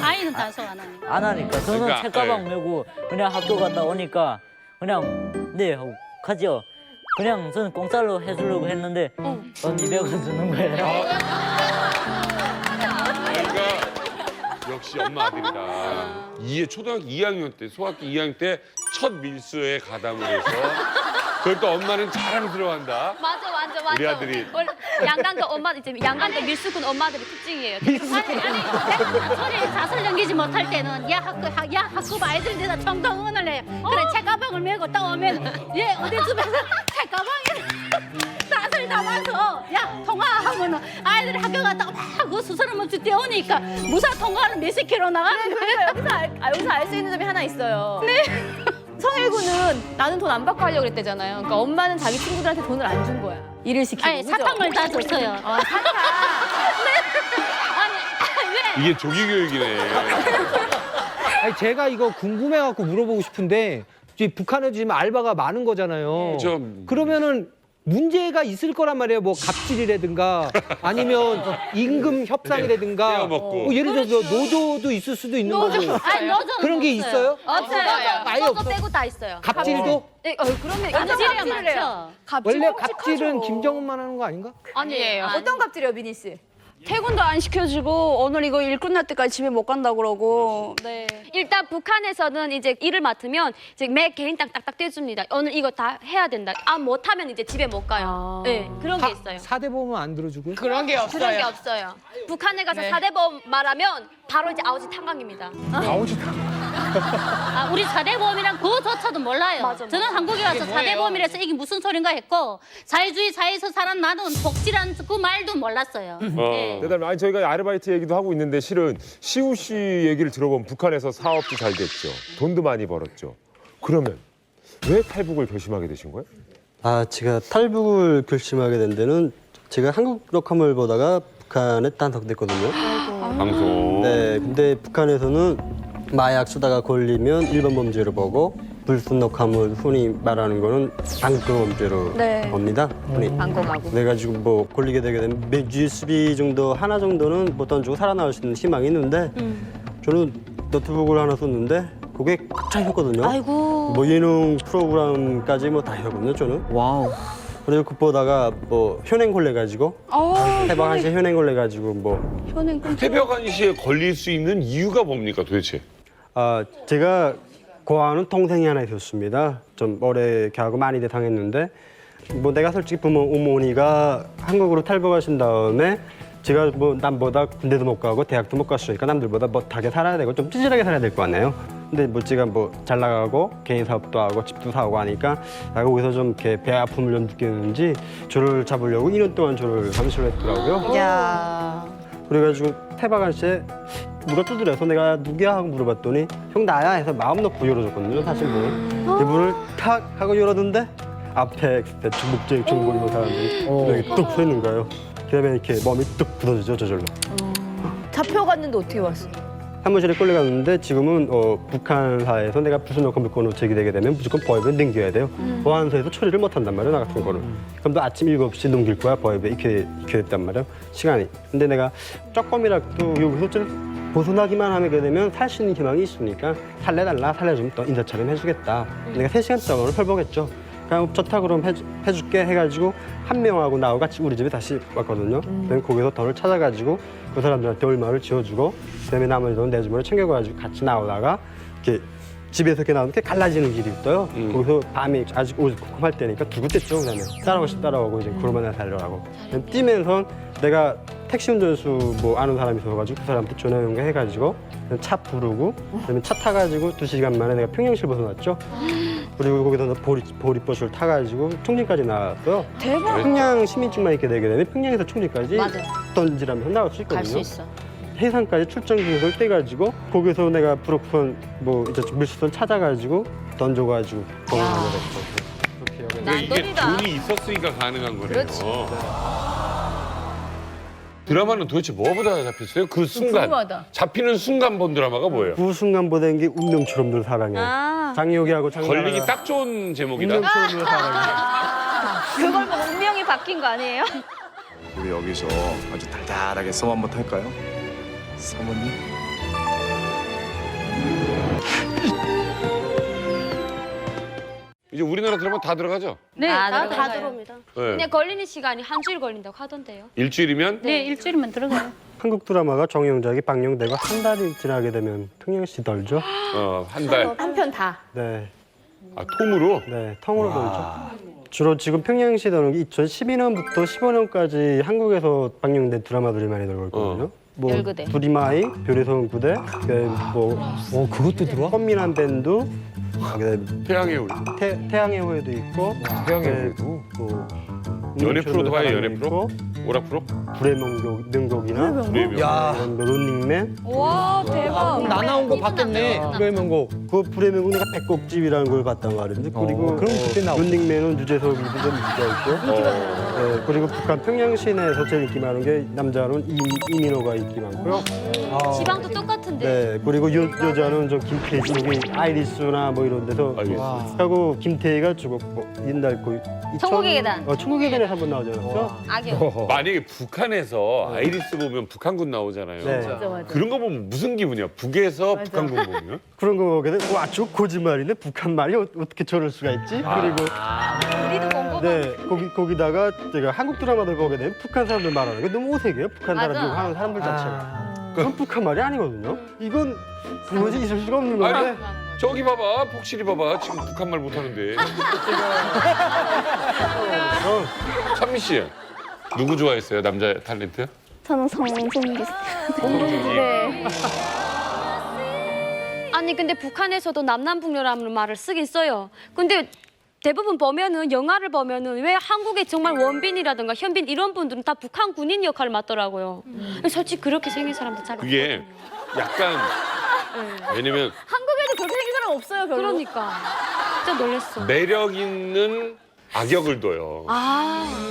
아이는 단속 안 하니. 안 하니까 저는 그러니까, 책가방 메고 그냥 학교 갔다 오니까 그냥 네 하고 가죠. 그냥 저는 공짜로 해주려고 했는데 돈 200원 주는 거예요. 그러니까 역시 엄마 아들이다. 초등학교 2학년 때, 소학교 2학년 때 첫 밀수에 가담을 해서 그걸 또 엄마는 자랑스러워한다. 맞아. 우리 아들이. 원래 양강도 엄마 이제 양강도 밀수꾼 엄마들의 특징이에요. 소리 자살 넘기지 못할 때는 야 학급 아이들 내다 정당원을 해. 그래 책가방을 메고 떠오면 얘 어디 집에서 책가방에 낫을 담아서 야 통화하면은 아이들이 학교 갔다가 막그 수사람 없이 뛰어오니까 무사 통과하는 몇십 킬로 나가는 거예요. 여기서 알 수 있는 점이 하나 있어요. 네. 성일군은 나는 돈 안 받고 하려고 그랬대잖아요. 그러니까 엄마는 자기 친구들한테 돈을 안 준 거야. 일을 시키고. 아니 그죠? 사탕을 다 줬어요. 사탕. 이게 조기 교육이네. 아니, 제가 이거 궁금해갖고 물어보고 싶은데 이제 북한에 지금 알바가 많은 거잖아요. 그러면은 문제가 있을 거란 말이에요. 뭐 갑질이라든가 아니면 임금 협상이라든가 떼어먹고. 뭐 예를 들어서 노조도 있을 수도 있는 거고 아니 노조는 그런 게 없어요. 있어요? 없어요. 아예 없어. 빼고 다 있어요. 갑질도? 네, 그러면 갑질이야 많죠. 원래 갑질은 김정은만 하는 거 아닌가? 아니에요. 어떤 갑질이요, 미니 씨? 퇴근도 안 시켜주고 오늘 이거 일 끝날 때까지 집에 못 간다 그러고. 네. 일단 북한에서는 이제 일을 맡으면 이제 매 개인당 딱딱 떼줍니다. 오늘 이거 다 해야 된다. 못하면 이제 집에 못 가요. 네, 그런 게 있어요. 사대보험은 안 들어주고요? 그런 게 없어요. 그런 게 없어요. 북한에 가서 사대보험 말하면 바로 이제 아우지 탄광입니다. 아우지 우리 사대보험이란 그조차도 몰라요. 맞아. 저는 한국에 와서 이게 뭐예요? 사대보험이라서 이게 무슨 소린가 했고 사회주의 사회에서 살아 나는 복지라는 그 말도 몰랐어요. 네. 대단히 아니 저희가 아르바이트 얘기도 하고 있는데 실은 시우 씨 얘기를 들어보면 북한에서 사업도 잘 됐죠. 돈도 많이 벌었죠. 그러면 왜 탈북을 결심하게 되신 거예요? 제가 탈북을 결심하게 된 데는 제가 한국 럭커물 보다가 북한에 단속됐거든요. 방송. 네, 근데 북한에서는 마약 쓰다가 걸리면 일반 범죄로 보고 불순 녹화물 흔히 말하는 거는 방조 범죄로 봅니다. 흔히. 방공하고. 그래가지고 뭐 걸리게 되게 되면 매주 USB 정도 하나 정도는 못 던지고 살아나올 수 있는 희망이 있는데 저는 노트북을 하나 썼는데 그게 꽉 차 있었거든요. 아이고. 뭐 예능 프로그램까지 뭐 다 했거든요, 저는. 와우. 그래서 그 보다가 뭐 현행 걸려 가지고 해방 한시 현행 걸려 가지고 뭐 새벽 1시에 걸릴 수 있는 이유가 뭡니까 도대체? 제가 고아하는 동생이 하나 있었습니다. 좀 오래 교육을 많이 당했는데 뭐 내가 솔직히 어머니가 한국으로 탈북하신 다음에 제가 뭐 남보다 군대도 못 가고 대학도 못 갔으니까 남들보다 못하게 살아야 되고 좀 찌질하게 살아야 될 거 아니에요. 근데 뭐 제가 뭐 잘 나가고 개인 사업도 하고 집도 사고 하니까 내가 거기서 좀 이렇게 배 아픔을 좀 느꼈는지 저를 잡으려고 2년 동안 저를 감시를 했더라고요. 야. 그래가지고 태박한 씨에 누가 두드려서 내가 누구야 하고 물어봤더니 형 나야 해서 마음 놓고 열어줬거든요. 사실 문을. 문을 탁 하고 열었는데 앞에 중국제 중국인 사람들이 여기 뚝 서 있는 거예요. 그다음에 이렇게 몸이 뚝 굳어지죠 저절로. 잡혀갔는데 어떻게 왔어? 사무실에 끌려갔는데 지금은 북한사에서 내가 무슨 녹화물건으로 제기되게 되면 무조건 보협에 넘겨야 돼요. 보안소에서 처리를 못한단 말이에요, 나 같은 거는. 그럼 너 아침 7시 넘길 거야, 보협에 익혀 됐단 말이에요, 시간이. 근데 내가 조금이라도 여기서 좀 벗어나기만 하게 되면 살 수 있는 희망이 있으니까 살려달라, 살려주면 또 인사처럼 해주겠다. 내가 3시간 동안을 설복했죠. 그냥 좋다 그럼 해줄게 해가지고 한 명하고 나하고 같이 우리 집에 다시 왔거든요. 그다음에 거기서 돈을 찾아가지고 그 사람들한테 얼마를 지어주고 그다음에 나머지 돈 내 주머니에 챙겨가지고 같이 나오다가 이렇게 집에서 이렇게 나오면 이렇게 갈라지는 길이 있어요. 거기서 밤이 아직 오직 컴컴할 때니까 두고댔죠. 그다음에 따라오고 이제 그러면 살려라고. 뛰면서 내가 택시 운전수 뭐 아는 사람이 있어가지고 그 사람한테 전화 연결해가지고 차 부르고 그다음에 차 타가지고 2시간 만에 내가 평양시를 벗어났죠. 그리고 거기서 보리버스를 타가지고 총진까지 나왔어요. 대박. 평양 시민증만 있게 되게 되면 평양에서 총진까지 던지라면서 나올 수 있거든요. 갈 수 있어. 해상까지 출정 기획을 떼가지고 거기서 내가 브로큰 뭐 이제 밀수선 찾아가지고 던져가지고 공항을 했고. 그러니까 이게 돈이 있었으니까 가능한 거네요. 그렇지. 드라마는 도대체 뭐보다 잡혔어요? 그 순간. 궁금하다. 잡히는 순간 본 드라마가 뭐예요? 그 순간 보던 게 운명처럼 늘 사랑해. 장혁이하고 걸리기 딱 좋은 제목이다. 운명처럼 늘 사랑해. 그걸 보고 운명이 바뀐 거 아니에요? 우리 여기서 아주 달달하게 썸 한번 탈까요? 사모님? 이제 우리나라 드라마 다 들어가죠? 네, 다 들어가요. 들어옵니다. 네. 그냥 걸리는 시간이 한 주일 걸린다고 하던데요. 일주일이면 네, 일주일만 들어가요. 한국 드라마가 정영작이 방영되고 한 달이 지나게 되면 평양시 돌죠. 한 달. 한 편 다. 네. 아, 통으로? 네, 통으로 돌죠. 주로 지금 평양시 도는 게 2012년부터 15년까지 한국에서 방영된 드라마들이 많이 들어올 거거든요. 뭐 열그대. 두리마이, 별의 서은 부대, 뭐 그것도 들어와? 헌민한 밴드, 태양의 울. 태양의 후예도 있고, 태양의 네, 후예도? 뭐 연애 프로도 봐요, 연애 있고, 프로? 오락 프로? 불의 명곡이나 불의 명곡. 이런 런닝맨. 와 대박. 나 나온 거 봤겠네. 불의 명곡. 그 불의 명곡 내가 백곡집이라는 걸 봤단 말인데 그리고 그럼 그때 나오고. 런닝맨은 유재석이 좀 인기가 있고 네, 그리고 북한 평양 시내에서 제일 인기 많은 게 남자는 이민호가 인기 많고요. 지방도 똑같은데. 네 그리고 여자는 저 김태희 여기 아이리스나 뭐 이런 데서 하고 김태희가 죽었고 옛날 그 천국의 계단. 천국의 계단에서 한번 나오지 않았어? 악역. 만약에 북한에서 아이리스 보면 북한군 나오잖아요. 네. 맞아. 그런 거 보면 무슨 기분이야? 북에서 북한군 보면? 그런 거 보게 돼. 와, 저 거짓말이네. 북한 말이 어떻게 저럴 수가 있지? 그리고 우리도 본 네, 거기다가 제가 한국 드라마들 보게 되면 북한 사람들 말하는 게 너무 어색해요. 북한 사람들 맞아. 하는 사람들 자체가. 그건 북한 말이 아니거든요. 이건 도무지 있을 수가 없는 건데. 아니, 저기 봐봐. 폭실이 봐봐. 지금 북한 말 못하는데. 찬미 씨, 누구 좋아했어요? 남자 탤런트? 저는 성송기. 네. 아니 근데 북한에서도 남남북녀라는 말을 쓰긴 써요. 근데 대부분 보면은 영화를 보면은 왜 한국에 정말 원빈이라든가 현빈 이런 분들은 다 북한 군인 역할을 맡더라고요. 솔직히 그렇게 생긴 사람들 잘 없어요. 그게 약간 왜냐면 한국에도 그렇게 생긴 사람 없어요 별로. 그러니까 진짜 놀랬어. 매력 있는 악역을 둬요.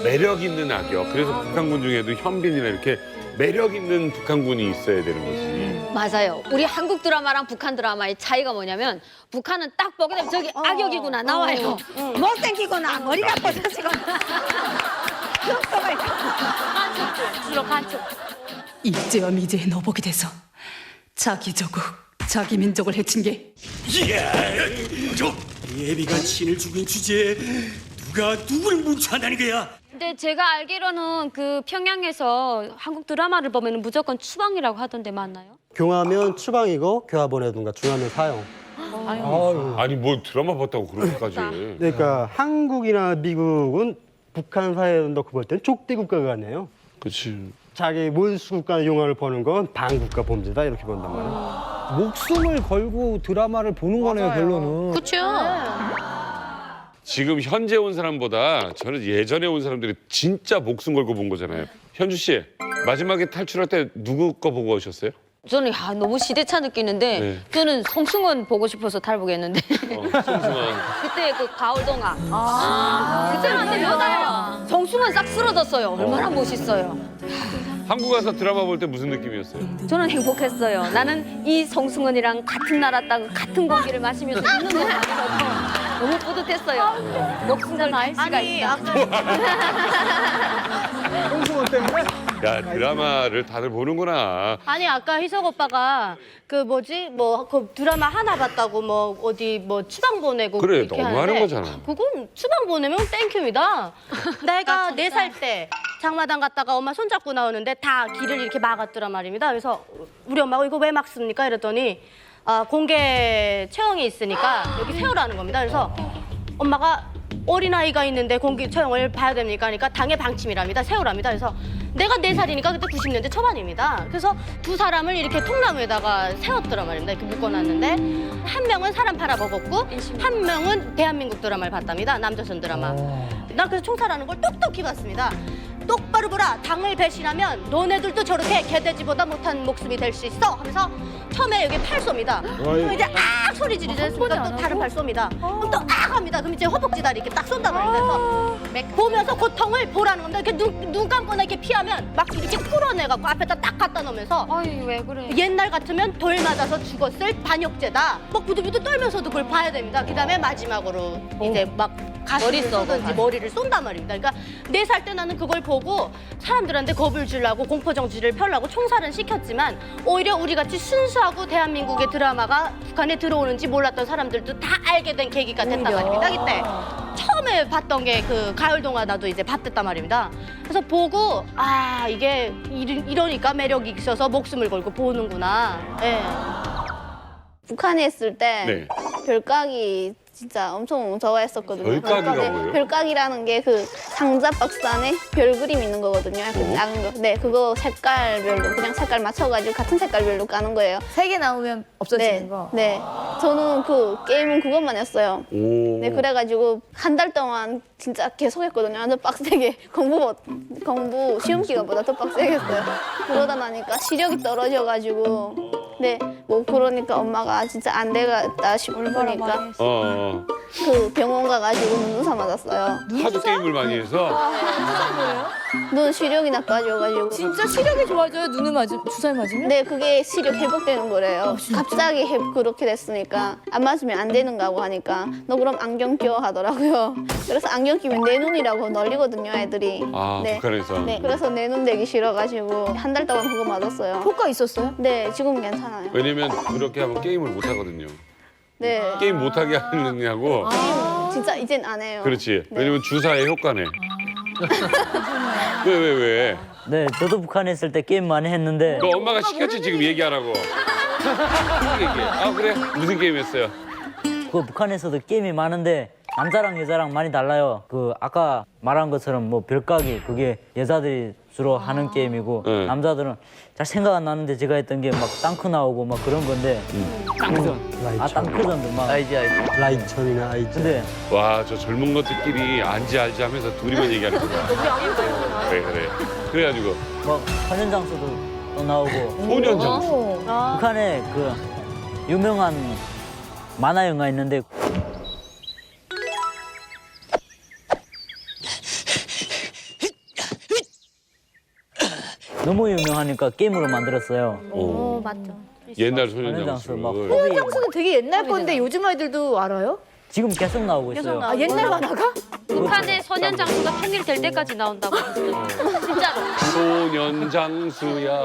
매력 있는 악역. 그래서 북한군 중에도 현빈이나 이렇게 매력 있는 북한군이 있어야 되는 거지. 맞아요. 우리 한국 드라마랑 북한 드라마의 차이가 뭐냐면 북한은 딱 보게 되면 저기 악역이구나 나와요. 못생기거나 머리가 벗어지거나. 주로 간첩. 이제와 미제에 넣어보게 돼서 자기 조국, 자기 민족을 해친 게 이야, 저 예비가 친을 죽인 주제에 누가 누구를 문초한다는 거야? 근데 제가 알기로는 그 평양에서 한국 드라마를 보면 무조건 추방이라고 하던데 맞나요? 교하면 추방이고 교화보내든가 중하면 사형. 아니 뭐 드라마 봤다고 그렇게까지. 그러니까 한국이나 미국은 북한 사회에 놓고 볼 때는 족대 국가가 아니에요. 그렇지. 자기 원수국가 용어를 보는 건 반국가 범죄다 이렇게 본단 말이에요. 목숨을 걸고 드라마를 보는 거네요, 결론은. 그렇죠. 지금 현재 온 사람보다 저는 예전에 온 사람들이 진짜 목숨 걸고 본 거잖아요. 현주 씨 마지막에 탈출할 때 누구 거 보고 오셨어요? 저는 너무 시대차 느끼는데 네. 저는 송승헌 보고 싶어서 탈북했는데 송승헌. 그때 그 가을동화 그때는 여자 정승헌 싹 쓰러졌어요. 얼마나 멋있어요. 한국 가서 드라마 볼 때 무슨 느낌이었어요? 저는 행복했어요. 나는 이 성승헌이랑 같은 나라 땅 같은 공기를 마시면서 있는 거 너무 뿌듯했어요. 목숨 걸 날씨가 있다. 송승헌 때문에? 야 드라마를 다들 보는구나. 아니 아까 희석 오빠가 그 뭐지 뭐 그 드라마 하나 봤다고 뭐 어디 뭐 추방 보내고 그래, 이렇게 너무 하는데 하는 거잖아. 그건 추방 보내면 땡큐입니다. 내가 4살 때 장마당 갔다가 엄마 손잡고 나오는데 다 길을 이렇게 막았더란 말입니다. 그래서 우리 엄마가 이거 왜 막습니까? 이랬더니 공개 처형이 있으니까 여기 세우라는 겁니다. 그래서 엄마가 어린아이가 있는데 공개 처형을 봐야 됩니까? 그러니까 당의 방침이랍니다. 세우랍니다. 그래서 내가 4살이니까 그때 90년대 초반입니다. 그래서 두 사람을 이렇게 통나무에다가 세웠더란 말입니다. 이렇게 묶어놨는데 한 명은 사람 팔아먹었고 한 명은 대한민국 드라마를 봤답니다. 남조선 드라마. 난 그래서 총살하는 걸 똑똑히 봤습니다. 똑바로 보라. 당을 배신하면 너네들도 저렇게 개돼지보다 못한 목숨이 될 수 있어 하면서 처음에 여기 팔 쏩니다. 그럼 이제 악 소리 지르자 순간 또 다른 팔 쏩니다. 그럼 또 악 합니다. 그럼 이제 허벅지다리 이렇게 딱 쏜단 말이에요. 그래서 보면서 고통을 보라는 겁니다. 이렇게 눈 감거나 이렇게 피하면 막 이렇게 끌어내갖고 앞에다 딱 갖다 놓으면서 왜 그래? 옛날 같으면 돌 맞아서 죽었을 반역죄다. 막 부들부들 떨면서도 그걸 봐야 됩니다. 그다음에 마지막으로 이제 막 가슴을 쏘든지 머리를 쏜단 말입니다. 그러니까 4살 때 나는 그걸 보고 사람들한테 겁을 주려고 공포정치를 펴려고 총살은 시켰지만 오히려 우리같이 순수하고 대한민국의 드라마가 북한에 들어오는지 몰랐던 사람들도 다 알게 된 계기가 됐단 말입니다. 그때 처음에 봤던 게 그 가을동화 나도 이제 봤단 말입니다. 그래서 보고 아 이게 이러니까 매력이 있어서 목숨을 걸고 보는구나. 예. 북한에 있을 때 네. 별각이 진짜 엄청 좋아했었거든요. 별각이가 네, 뭐예요? 별각이라는 게 그 상자 박스 안에 별 그림 있는 거거든요. 그 작은 거. 네, 그거 색깔별로 그냥 색깔 맞춰가지고 같은 색깔별로 까는 거예요. 3개 나오면 없어지는 거. 네, 저는 그 게임은 그것만 했어요. 오. 네, 그래가지고 한 달 동안 진짜 계속 했거든요. 완전 빡세게 공부 시험 기간보다 더 빡세게 했어요. 그러다 나니까 시력이 떨어져가지고 네, 뭐 그러니까 엄마가 진짜 안 되겠다 싶으니까 그 병원 가가지고 눈주사 맞았어요. 하도 게임을 많이 해서 눈 시력이 나빠져가지고. 진짜 시력이 좋아져요? 눈을 주사를 맞으면? 네, 그게 시력 회복되는 거래요. 갑자기 그렇게 됐으니까 안 맞으면 안 되는가고 하니까 너 그럼 안경 껴 하더라고요. 그래서 안경 끼면 내 눈이라고 널리거든요, 애들이. 아, 네. 북한에서. 네, 그래서 내 눈 되기 싫어가지고 한 달 동안 그거 맞았어요. 효과 있었어요? 네, 지금 괜찮아요. 왜냐면 그렇게 하면 게임을 못 하거든요. 네. 게임 못 하게 하느냐고. 진짜 이젠 안 해요. 그렇지. 왜냐면 주사의 효과네. 왜? 네, 저도 북한에 있을 때 게임 많이 했는데 너 엄마가 시켰지 지금 얘기하라고. 얘기해. 아 그래? 무슨 게임 했어요? 그 북한에서도 게임이 많은데 남자랑 여자랑 많이 달라요. 그 아까 말한 것처럼 뭐 별가기 그게 여자들이 주로 하는 게임이고 남자들은 잘 생각 안 나는데 제가 했던 게 막 땅크 나오고 막 그런 건데 땅크전. 아 땅크전도 막 알지. 라이천이나 아이천. 근데 와 저 젊은 것들끼리 알지 하면서 둘이만 얘기하는 거야. 그래. 그래가지고 막 소년장수도 또 나오고 소년장수. 북한에 그 유명한 만화 영화 있는데 너무 유명하니까 게임으로 만들었어요. 오, 맞죠. 옛날 소년장수 막 소년장수. 소년장수는 되게 옛날 건데 요즘 아이들도 알아요? 지금 계속 나오고 있어요. 아, 옛날 만화가? 북한의 소년장수가 통일 될 때까지 나온다고 했어요. 진짜로. 소년장수야.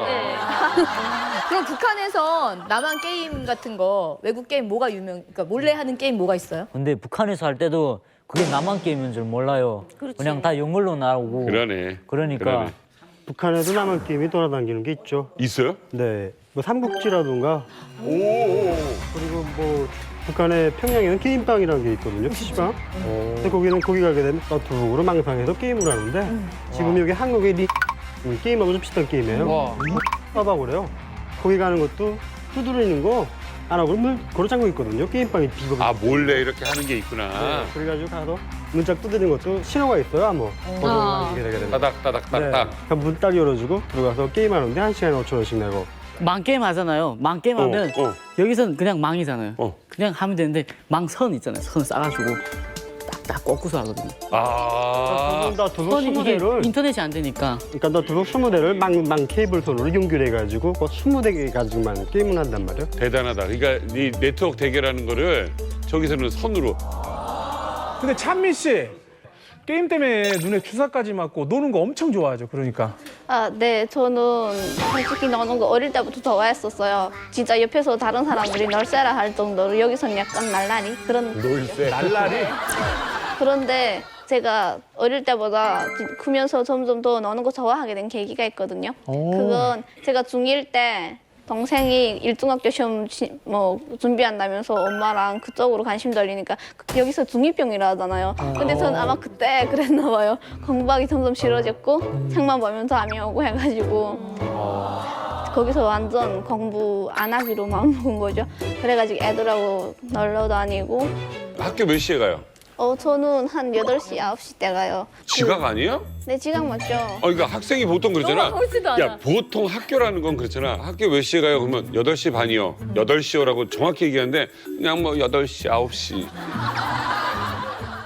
그럼 북한에선 남한 게임 같은 거, 외국 게임 뭐가 그러니까 몰래 하는 게임 뭐가 있어요? 근데 북한에서 할 때도 그게 남한 게임인 줄 몰라요. 그냥 다 영물로 나오고. 그러네. 그러니까 북한에도 남한 게임이 돌아다니는 게 있죠. 있어요? 네, 뭐 삼국지라든가. 오. 그리고 뭐 북한의 평양에는 게임방이라는 게 있거든요. PC방. 근데 거기는 거기 가게 되면 노트북으로 망상해서 게임을 하는데 지금 여기 한국의 게임하고 좀 비슷한 게임이에요. 빠바고 그래요. 거기 가는 것도 두드리는 거 안 하고 물 걸어 잠고 있거든요. 게임방이 비거. 아 몰래 이렇게 하는 게 있구나. 네, 그래가지고 가서 문짝 두드리는 것도 신호가 있어요. 뭐 이렇게 되게 되면. 따닥따닥따닥. 네. 문 딱 열어주고 들어가서 게임하는데 1시간에 5,000원씩 내고. 망게임 하잖아요. 망게임 하면 여기서는 그냥 망이잖아요. 그냥 하면 되는데 망선 있잖아요. 선 싸가지고 딱딱 꺾고서 하거든요. 아. 노트북 선이 이게 20대를 인터넷이 안 되니까. 그러니까 노트북 20대를 망 케이블 선으로 연결해가지고 그 20대 가지고만 게임을 한단 말이에요. 대단하다. 그러니까 이 네트워크 대결하는 거를 저기서는 선으로. 근데 찬미 씨 게임 때문에 눈에 주사까지 맞고 노는 거 엄청 좋아하죠. 그러니까. 아, 네, 저는 솔직히 노는 거 어릴 때부터 좋아했었어요. 진짜 옆에서 다른 사람들이 널세라 할 정도로 여기서는 약간 날라리 그런. 놀세. 날라리. 그런데 제가 어릴 때보다 크면서 점점 더 노는 거 좋아하게 된 계기가 있거든요. 그건 제가 중1 때 동생이 1등학교 시험 준비한다면서 엄마랑 그쪽으로 관심 돌리니까 여기서 중2병이라 하잖아요. 근데 저는 아마 그때 그랬나 봐요. 공부하기 점점 싫어졌고 책만 보면 잠이 오고 해가지고 거기서 완전 공부 안 하기로 마음먹은 거죠. 그래가지고 애들하고 놀러 다니고. 학교 몇 시에 가요? 저는 한 8시, 9시 때 가요. 지각 아니야? 네, 지각 맞죠? 그러니까 학생이 보통 그러잖아. 너무 멀지도 않아. 야, 보통 학교라는 건 그렇잖아. 학교 몇 시에 가요? 그러면 8시 반이요. 8시 오라고 정확히 얘기하는데 그냥 뭐 8시, 9시.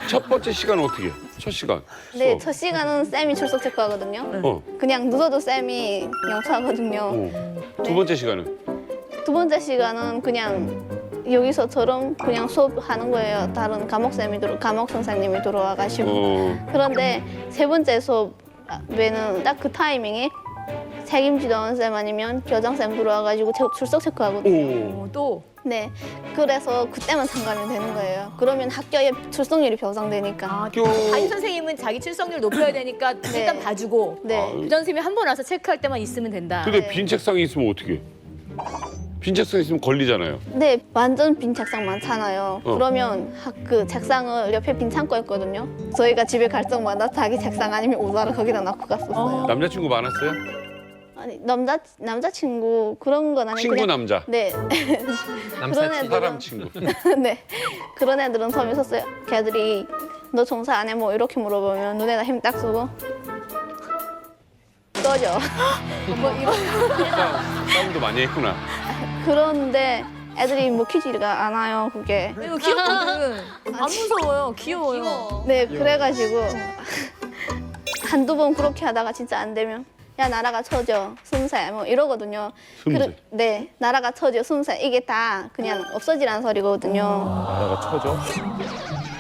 첫 번째 시간은 어떻게 해? 첫 시간. 네, 수업. 첫 시간은 쌤이 출석 체크하거든요. 어. 그냥 늦어도 쌤이 영수하거든요. 두 번째 시간은? 두 번째 시간은 그냥 여기서처럼 그냥 수업하는 거예요. 다른 과목 선생님이 들어와가지고. 그런데 세 번째 수업에는 딱 그 타이밍에 책임지던 쌤 아니면 교장쌤 들어와가지고 출석 체크하거든요. 또? 네, 그래서 그때만 참가하면 되는 거예요. 그러면 학교에 출석률이 보상되니까. 담임 선생님은 자기 출석률 높여야 되니까 일단 봐주고 교장 선생님이 한 번 와서 체크할 때만 있으면 된다. 근데 빈 책상이 있으면 어떻게 해? 빈 책상 있으면 걸리잖아요. 네, 완전 빈 책상 많잖아요. 어. 그러면 그 책상을 옆에 빈 창고 있거든요. 저희가 집에 갈 적마다 자기 책상 아니면 오다를 거기다 놓고 갔었어요. 남자친구 많았어요? 아니, 남자친구 그런 건 아니고 친구 그냥- 남자? 네. 그런 애들은 사람 친구. 네. 그런 애들은 좀 있었어요. 걔들이 너 종사 안 해? 뭐 이렇게 물어보면 눈에다 힘 딱 쓰고 꺼져. 뭐 이런. 싸움도 많이 했구나. 그런데 애들이 먹히지가 않아요, 그게. 이거 귀엽거든. 안 무서워요. 귀여워요. 네, 그래가지고 한두 번 그렇게 하다가 진짜 안 되면 야, 나라가 쳐져, 숨새 뭐 이러거든요. 숨새? 네, 나라가 쳐져, 숨새 이게 다 그냥 없어지라는 소리거든요. 나라가 쳐져?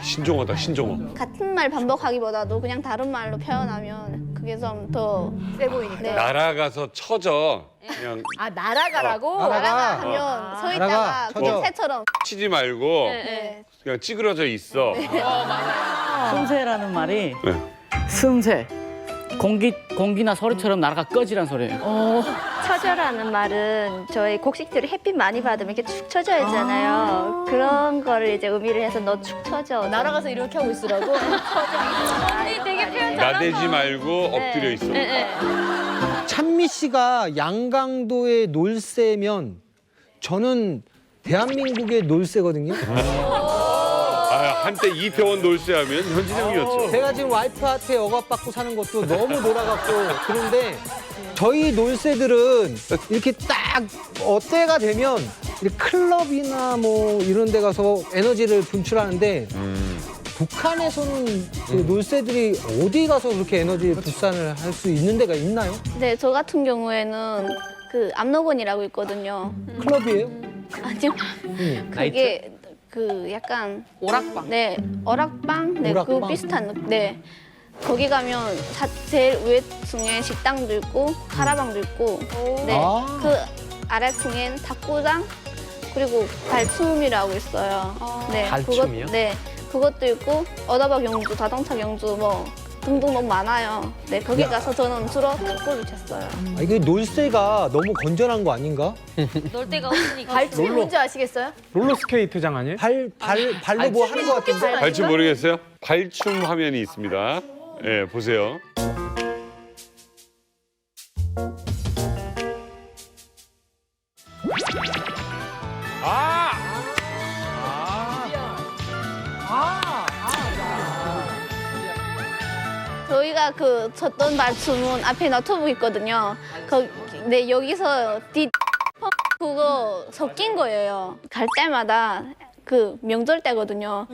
신종어다, 신종어. 같은 말 반복하기보다도 그냥 다른 말로 표현하면 그게 좀 더 세 보이니까. 네. 날아가서 쳐져. 그냥 아, 날아가라고? 나라가 하면 서 있다가 날아가, 그냥 쳐져. 새처럼. 치지 말고 네. 그냥 찌그러져 있어. 숨새라는 말이 네. 숨새. 공기나 소리처럼 나라가 꺼지란 소리예요. 처져라는 말은 저희 곡식들이 햇빛 많이 받으면 이렇게 축 처져 있잖아요. 그런 거를 이제 의미를 해서 너 축 처져. 날아가서 이렇게 하고 있으라고? 언니 되게 표현 나대지 말고 엎드려 있어. 찬미 씨가 양강도의 놀새면 저는 대한민국의 놀새거든요. 아, 한때 이태원 놀쇠하면 현진영이었죠. 제가 지금 와이프한테 억압받고 사는 것도 너무 놀아갖고 그런데 저희 놀새들은 이렇게 딱 때가 되면 이렇게 클럽이나 뭐 이런 데 가서 에너지를 분출하는데 북한에서는 그 놀새들이 어디 가서 그렇게 에너지 분산을 할 수 있는 데가 있나요? 네, 저 같은 경우에는 그 압록원이라고 있거든요. 클럽이에요? 아니요. 그게 그 약간 오락방. 네, 어락방. 네, 오락방. 그 비슷한. 네. 거기 가면 제일 위층에 식당도 있고 가라방도 있고. 네. 아. 그 아래층엔 탁구장 그리고 발춤이라고 있어요. 네. 발춤이요? 네. 그것도 있고 어다박 경주, 자동차 경주 뭐 등등 너무 많아요. 네, 거기 가서 저는 주로 탁구를 쳤어요. 아, 이게 놀새가 너무 건전한 거 아닌가? 놀 데가 없으니까. 발춤이 뭔지 아시겠어요? 롤러스케이트장 아니에요? 발로 뭐 하는 거 같은데? 발춤 모르겠어요? 발춤 화면이 있습니다. 예, 보세요. 저희가 그 쳤던 발춤은 앞에 너트북 있거든요. 네, 여기서 그거 섞인 거예요. 갈 때마다 그 명절 때거든요.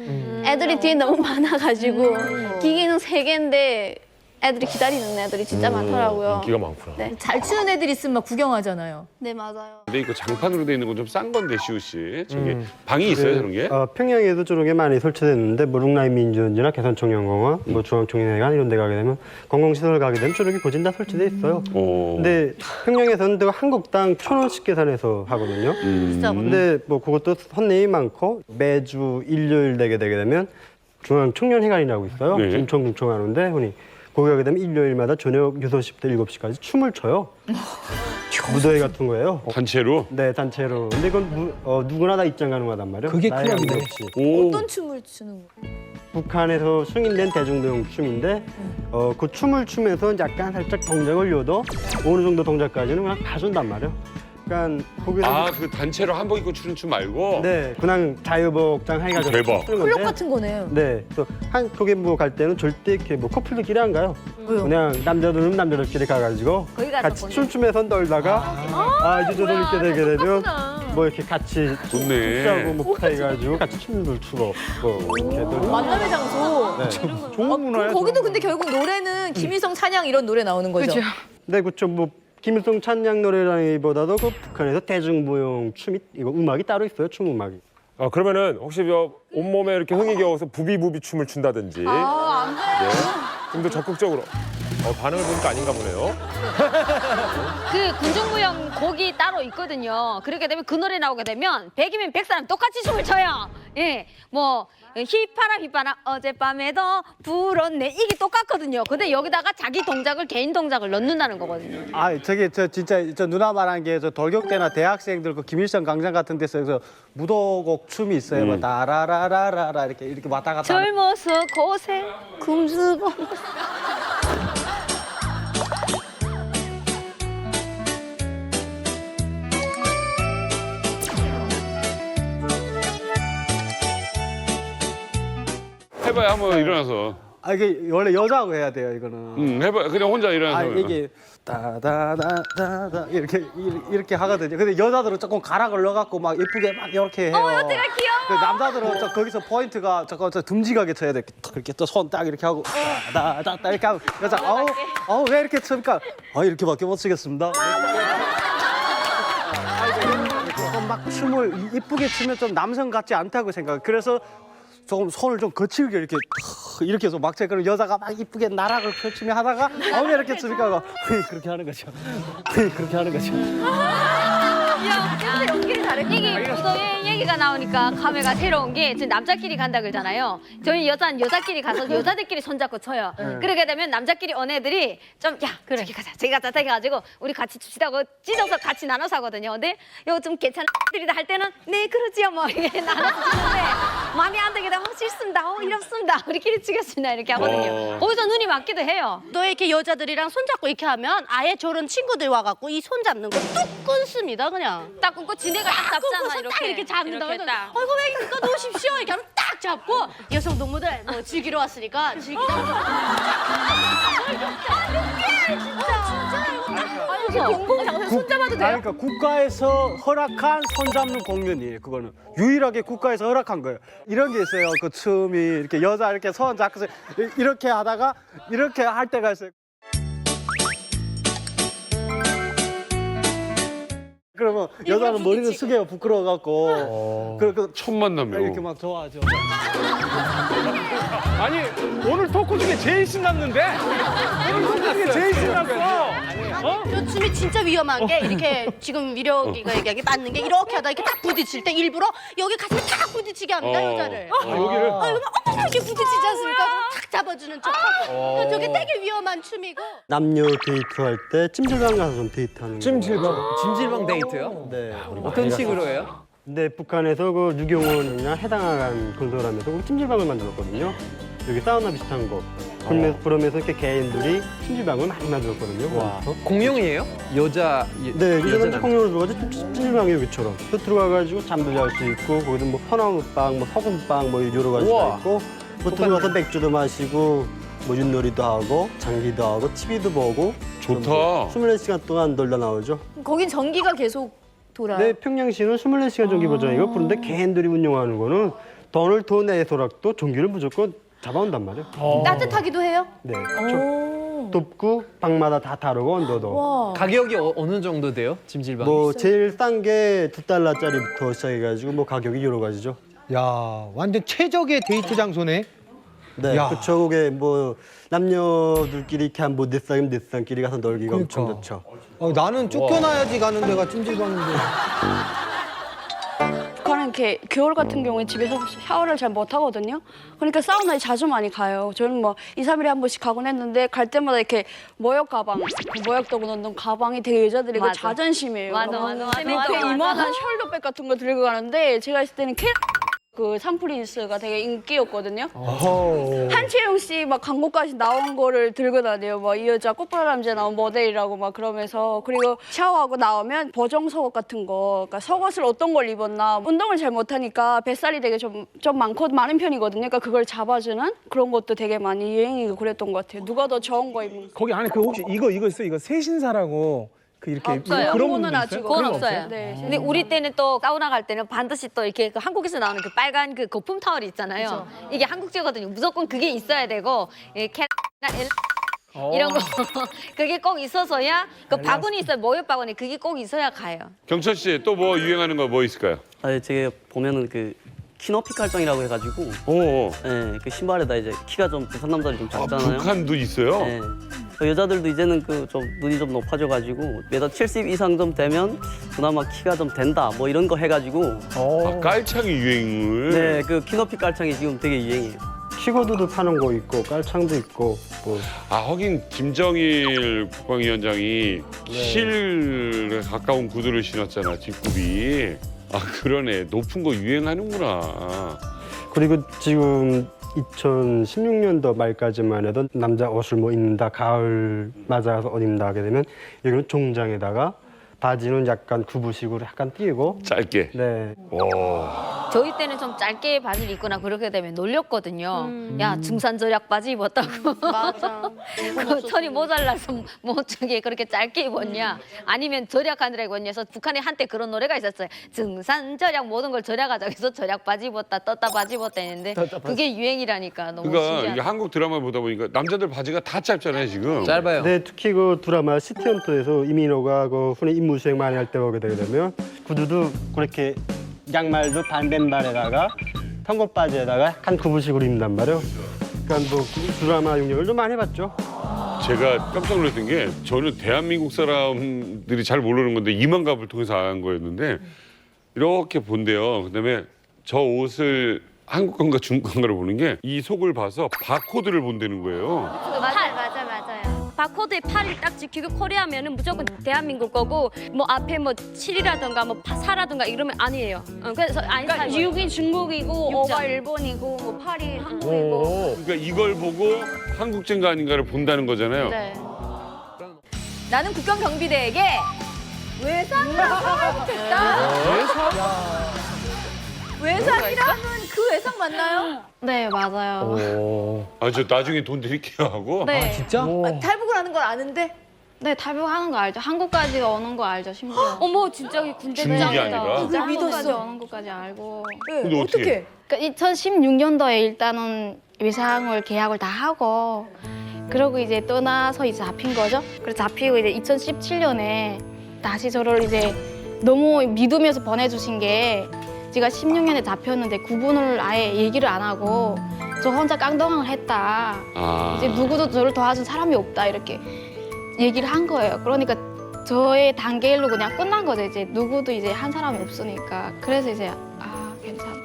애들이 뒤에 너무 많아가지고 기계는 3개인데 애들이 기다리는 애들이 진짜 많더라고요. 인기가 많구나. 네. 잘 추는 애들 있으면 막 구경하잖아요. 네, 맞아요. 근데 이거 장판으로 돼 있는 건 좀 싼 건데, 시우 씨. 저게 방이 있어요, 저런 게? 평양에도 저런 게 많이 설치됐는데 뭐 룽라이 민주원지나 개선청년공원, 뭐 중앙청년회관 이런 데 가게 되면 관광시설 가게 되면 저렇게 고진 다 설치돼 있어요. 근데 평양에서는 또 한국당 1,000원씩 계산해서 하거든요. 근데 뭐 그것도 선내이 많고 매주 일요일 되게 되면 중앙청년회관이라고 있어요. 네. 김천궁청 하는데 흔히 거기 가게 되면 일요일마다 저녁 6시부터 7시까지 춤을 춰요. 무더위 같은 거예요. 단체로? 네, 단체로. 근데 그건 누구나 다 입장 가능하단 말이에요. 그게 나이 클럽이네. 관계없이. 어떤 춤을 추는 거예요? 북한에서 승인된 대중대용 춤인데 그 춤을 추면서 약간 살짝 동작을 요도 어느 정도 동작까지는 그냥 봐준단 말이에요. 그러니까 거기서 아, 그 단체로 한복 입고 추는 춤 말고? 네, 그냥 자유복장 해가지고 대박. 추는 클럽 건데 같은 거네요. 네, 또 한국에 뭐 갈 때는 절대 이렇게 뭐 커플들끼리 안 가요. 왜요? 그냥 남자들은 남자들끼리 가가지고 거기 가서 같이 보내. 춤추면서 놀다가 이제 저도 이렇게 되게 되면 뭐 이렇게 같이 좋네. 춤추고 뭐 해가지고 같이 춤을 추고 뭐 이렇게 놀고. 만남의 장소. 네. 좋은 문화야. 거기도 근데 결국 노래는 김일성 찬양 이런 노래 나오는 거죠. 그죠. 네, 그렇죠. 뭐 김일성 찬양 노래라기보다도 그 북한에서 대중무용 춤이 이거 음악이 따로 있어요. 춤 음악이. 그러면은 혹시 온몸에 이렇게 흥이 겨워서 부비부비 춤을 춘다든지 안 돼. 네. 좀 더 적극적으로 반응을 보니까 아닌가 보네요. 그 군중무용 곡이 따로 있거든요. 그렇게 되면 그 노래 나오게 되면 100이면 100사람 똑같이 춤을 춰요. 예, 뭐 휘파람 어젯밤에도 불었네 이게 똑같거든요. 근데 여기다가 자기 동작을 개인 동작을 넣는다는 거거든요. 저게 진짜 누나 말한 게 저 돌격대나 대학생들 그 김일성 광장 같은 데서 무도곡 춤이 있어요. 뭐 따라라라라라 이렇게 왔다 갔다. 젊어서 고생 금수고. 해봐요, 한번 일어나서. 이게 원래 여자하고 해야 돼요, 이거는. 해봐요. 그냥 혼자 일어나서. 이게 따다다다다 이렇게 하거든요. 근데 여자들은 조금 가락을 넣어갖고 막 예쁘게 막 이렇게 해요. 여태가 귀여워. 남자들은 거기서 포인트가 저 듬직하게 쳐야 돼. 이렇게 또 손 딱 이렇게 하고 따다다다 이렇게 하고 여자 왜 이렇게 칩니까? 이렇게밖에 못 치겠습니다. 조금 막 춤을 이쁘게 추면 좀 남성 같지 않다고 생각해요. 그래서 조금 손을 좀 거칠게 이렇게 해서 막 그런 여자가 막 이쁘게 나락을 펼치며 하다가 왜 이렇게 치니까 그렇게 하는 거죠. 그렇게 하는 거죠. 야, 연기를 잘해. 이게 무도의 얘기가 나오니까 감회가 새로운 게 지금 남자끼리 간다 그러잖아요. 저희 여자끼리 가서 여자들끼리 손잡고 쳐요. 그러게 되면 남자끼리 온 애들이 좀 그래 저기 가자 저기 가자 해가지고 우리 같이 춥시다 하고 찢어서 같이 나눠서 하거든요. 근데 이거 좀 괜찮은 애들이다 할 때는 네 그러지요 뭐 이렇게 나눠서 치는데 마음에 안 들게 되면 싫습니다. 이렇습니다. 우리끼리 치겠습니다. 이렇게 하거든요. 거기서 눈이 맞기도 해요. 또 이렇게 여자들이랑 손잡고 이렇게 하면 아예 저런 친구들 와갖고 이 손 잡는 거 뚝 끊습니다 그냥. 딱 끊고 지네가 딱 잡잖아 이렇게 잡는다. 이렇게 딱. 아이고 왜 이거 놓으십시오 이렇게 하면 딱 잡고 여성 동무들 뭐 즐기러 왔으니까 즐기자. 공공 장소에 손잡아도 돼요? 그러니까 국가에서 허락한 손잡는 공연이에요. 그거는 유일하게 국가에서 허락한 거예요. 이런 게 있어요. 그 춤이 이렇게 여자 이렇게 손 잡고서 이렇게 하다가 이렇게 할 때가 있어요. 그러면 여자는 머리를 숙여요. 부끄러워갖고. 첫 만남이요. 이렇게 막 좋아하죠. 아니 오늘 토크 중에 제일 신났는데? 오늘 토크 중에 제일 신났어. 저 춤이 진짜 위험한 게 이렇게 지금 위력이가 얘기하기 맞는 게 이렇게 하다 이렇게 딱 부딪힐 때 일부러 여기 가슴에 딱 부딪히게 합니다 여자를. 여기를? 이러면 어떻게 부딪히지 않습니까? 탁 잡아주는 척하고. 저게 되게 위험한 춤이고. 남녀 데이트할 때 찜질방 가서 좀 데이트하는 거. 찜질방 데이트요? 네. 어떤 식으로 해요? 네, 북한에서 그 유경원이나 해당한 건설하면서 그 찜질방을 만들었거든요. 여기 사우나 비슷한 거. 그러면서 이렇게 개인들이 찜질방을 많이 만들었거든요. 거기서. 공용이에요? 여자 네, 여자 여자 공용으로 들어가서 찜질방이 여기처럼. 또 들어가가지고 잠도 잘 수 있고 거기서 뭐 소나무빵, 뭐 소금빵 뭐 여러 가지가 우와. 있고 뭐 들어가서 맥주도 마시고 뭐 윷놀이도 하고 장기도 하고 TV도 보고. 좋다. 24시간 동안 놀다 나오죠. 거긴 전기가 계속 돌아요. 네, 평양시는 24시간 전기 보장이고 그런데 개인들이 운영하는 거는 돈을 더 내서라도 전기를 무조건 잡아온단 말이에요. 따뜻하기도 해요? 네, 덥고 방마다 다 다르고 온도도. 와. 가격이 어느 정도 돼요? 찜질방? 뭐 제일 싼 게 $2짜리부터 시작해가지고 뭐 가격이 여러 가지죠. 야, 완전 최적의 데이트 장소네. 네, 야. 그쵸. 그게 뭐 남녀들끼리 이렇게 한뭐 넷쌍끼리 가서 놀기가 엄청 좋죠. 나는 쫓겨나야지 가는 데가 찜질방인데. 북한은 이렇게 겨울 같은 경우에 집에서 샤워를 잘 못 하거든요. 그러니까 사우나에 자주 많이 가요. 저는 뭐 2, 3일에 한 번씩 가곤 했는데 갈 때마다 이렇게 모욕 가방, 그 모욕도구 넣는 가방이 되게 여자들이 그 자존심이에요. 맞아. 밑에 이만한 숄더백 같은 거 들고 가는데 제가 있을 때는 그 산프린스가 되게 인기였거든요. 한채영 씨 막 광고까지 나온 거를 들고 다녀요. 막 이 여자 꽃바람쥐에 나온 모델이라고 막 그러면서. 그리고 샤워하고 나오면 보정 속옷 같은 거, 그러니까 속옷을 어떤 걸 입었나. 운동을 잘 못하니까 뱃살이 되게 좀 많은 편이거든요. 그러니까 그걸 잡아주는 그런 것도 되게 많이 유행이고 그랬던 것 같아요. 누가 더 좋은 거 입는. 거기 안에 그 혹시 이거 있어요? 이거 세신사라고 그 이렇게 없어요. 그런 그거는 분들 아직 있어요? 그건 그런 거 없어요. 네. 근데 우리 때는 또 사우나 갈 때는 반드시 또 이렇게 그 한국에서 나오는 그 빨간 그 거품 타월이 있잖아요. 이게 한국제거든요. 무조건 그게 있어야 되고 이런 거 그게 꼭 있어서야 그 바구니 있어요. 모욕 바구니 그게 꼭 있어야 가요. 경철 씨 또 뭐 유행하는 거 뭐 있을까요? 아, 제가 보면은 그 키높이 깔정이라고 해가지고, 그 신발에다 이제 키가 좀 부산 남자들이 좀 작잖아요. 북한도 있어요? 네. 여자들도 이제는 그 좀 눈이 좀 높아져가지고 메다 70 이상 좀 되면 그나마 키가 좀 된다 뭐 이런 거 해가지고. 깔창이 유행을. 네, 그 키높이 깔창이 지금 되게 유행이에요. 키보드도 파는 거 있고 깔창도 있고 뭐. 하긴 김정일 국방위원장이 힐에 가까운 구두를 신었잖아, 뒷굽이. 그러네. 높은 거 유행하는구나. 그리고 지금 2016년도 말까지만 해도 남자 옷을 뭐 입는다, 가을 맞아서 옷 입는다 하게 되면 여기는 종장에다가 바지는 약간 구부식으로 약간 띄고 짧게. 네. 저희 때는 좀 짧게 바지를 입거나 그렇게 되면 놀렸거든요. 야 중산절약 바지 입었다고. 맞아. 그 털이 모자라서 뭐 저게 그렇게 짧게 입었냐. 아니면 절약하느라 입었냐 해서 북한에 한때 그런 노래가 있었어요. 중산절약 모든 걸 절약하자고 해서 절약 바지 입었다 떴다 바지 입었다 했는데 그게 유행이라니까 너무 그러니까 신기하다. 이게 한국 드라마 보다 보니까 남자들 바지가 다 짧잖아요, 지금. 짧아요. 네, 특히 그 드라마 시티헌터에서 이민호가 그 훈의 임무 수행 많이 할 때 보게 되게 되면 구두도 그렇게 양말도 반맨발에다가 텅옷 바지에다가 약간 구부식으로 입는단 말이에요. 그러니까 뭐 드라마 용역을 좀 많이 해봤죠. 제가 깜짝 놀랐던 게 저는 대한민국 사람들이 잘 모르는 건데 이만갑을 통해서 안 거였는데 이렇게 본대요. 그다음에 저 옷을 한국 건가 중국 건가를 보는 게 이 속을 봐서 바코드를 본다는 거예요. 맞아요. 바코드에 팔을 딱 지키고 코리아면은 무조건 대한민국 거고 뭐 앞에 뭐 7이라든가 뭐 4라든가 이러면 아니에요. 그래서 안 그러니까 사요. 6이 중국이고 5가 일본이고 뭐 8이 한국이고. 그러니까 이걸 보고 한국제인가 아닌가를 본다는 거잖아요. 네. 나는 국경 경비대에게 외상을 하겠다. 외상이라면 그 외상 맞나요? 네, 맞아요. 저 나중에 돈 드릴게요 하고. 네. 진짜? 탈북을 하는 걸 아는데 네, 탈북하는 거 알죠. 한국까지 오는 거 알죠, 심지어. 어머 진짜 군대 중국이 아니라? 진짜 그걸 한국까지 믿었어. 오는 것까지 알고. 근데 어떻게? 그러니까 2016년도에 일단은 외상을 계약을 다 하고 그러고 이제 떠나서 이제 잡힌 거죠. 그래서 잡히고 이제 2017년에 다시 저를 이제 너무 믿으면서 보내주신 게 제가 16년에 잡혔는데 구분을 아예 얘기를 안 하고 저 혼자 깡동항을 했다. 이제 누구도 저를 도와준 사람이 없다 이렇게 얘기를 한 거예요. 그러니까 저의 단계 일로 그냥 끝난 거죠. 이제 누구도 이제 한 사람이 없으니까. 그래서 이제 괜찮다.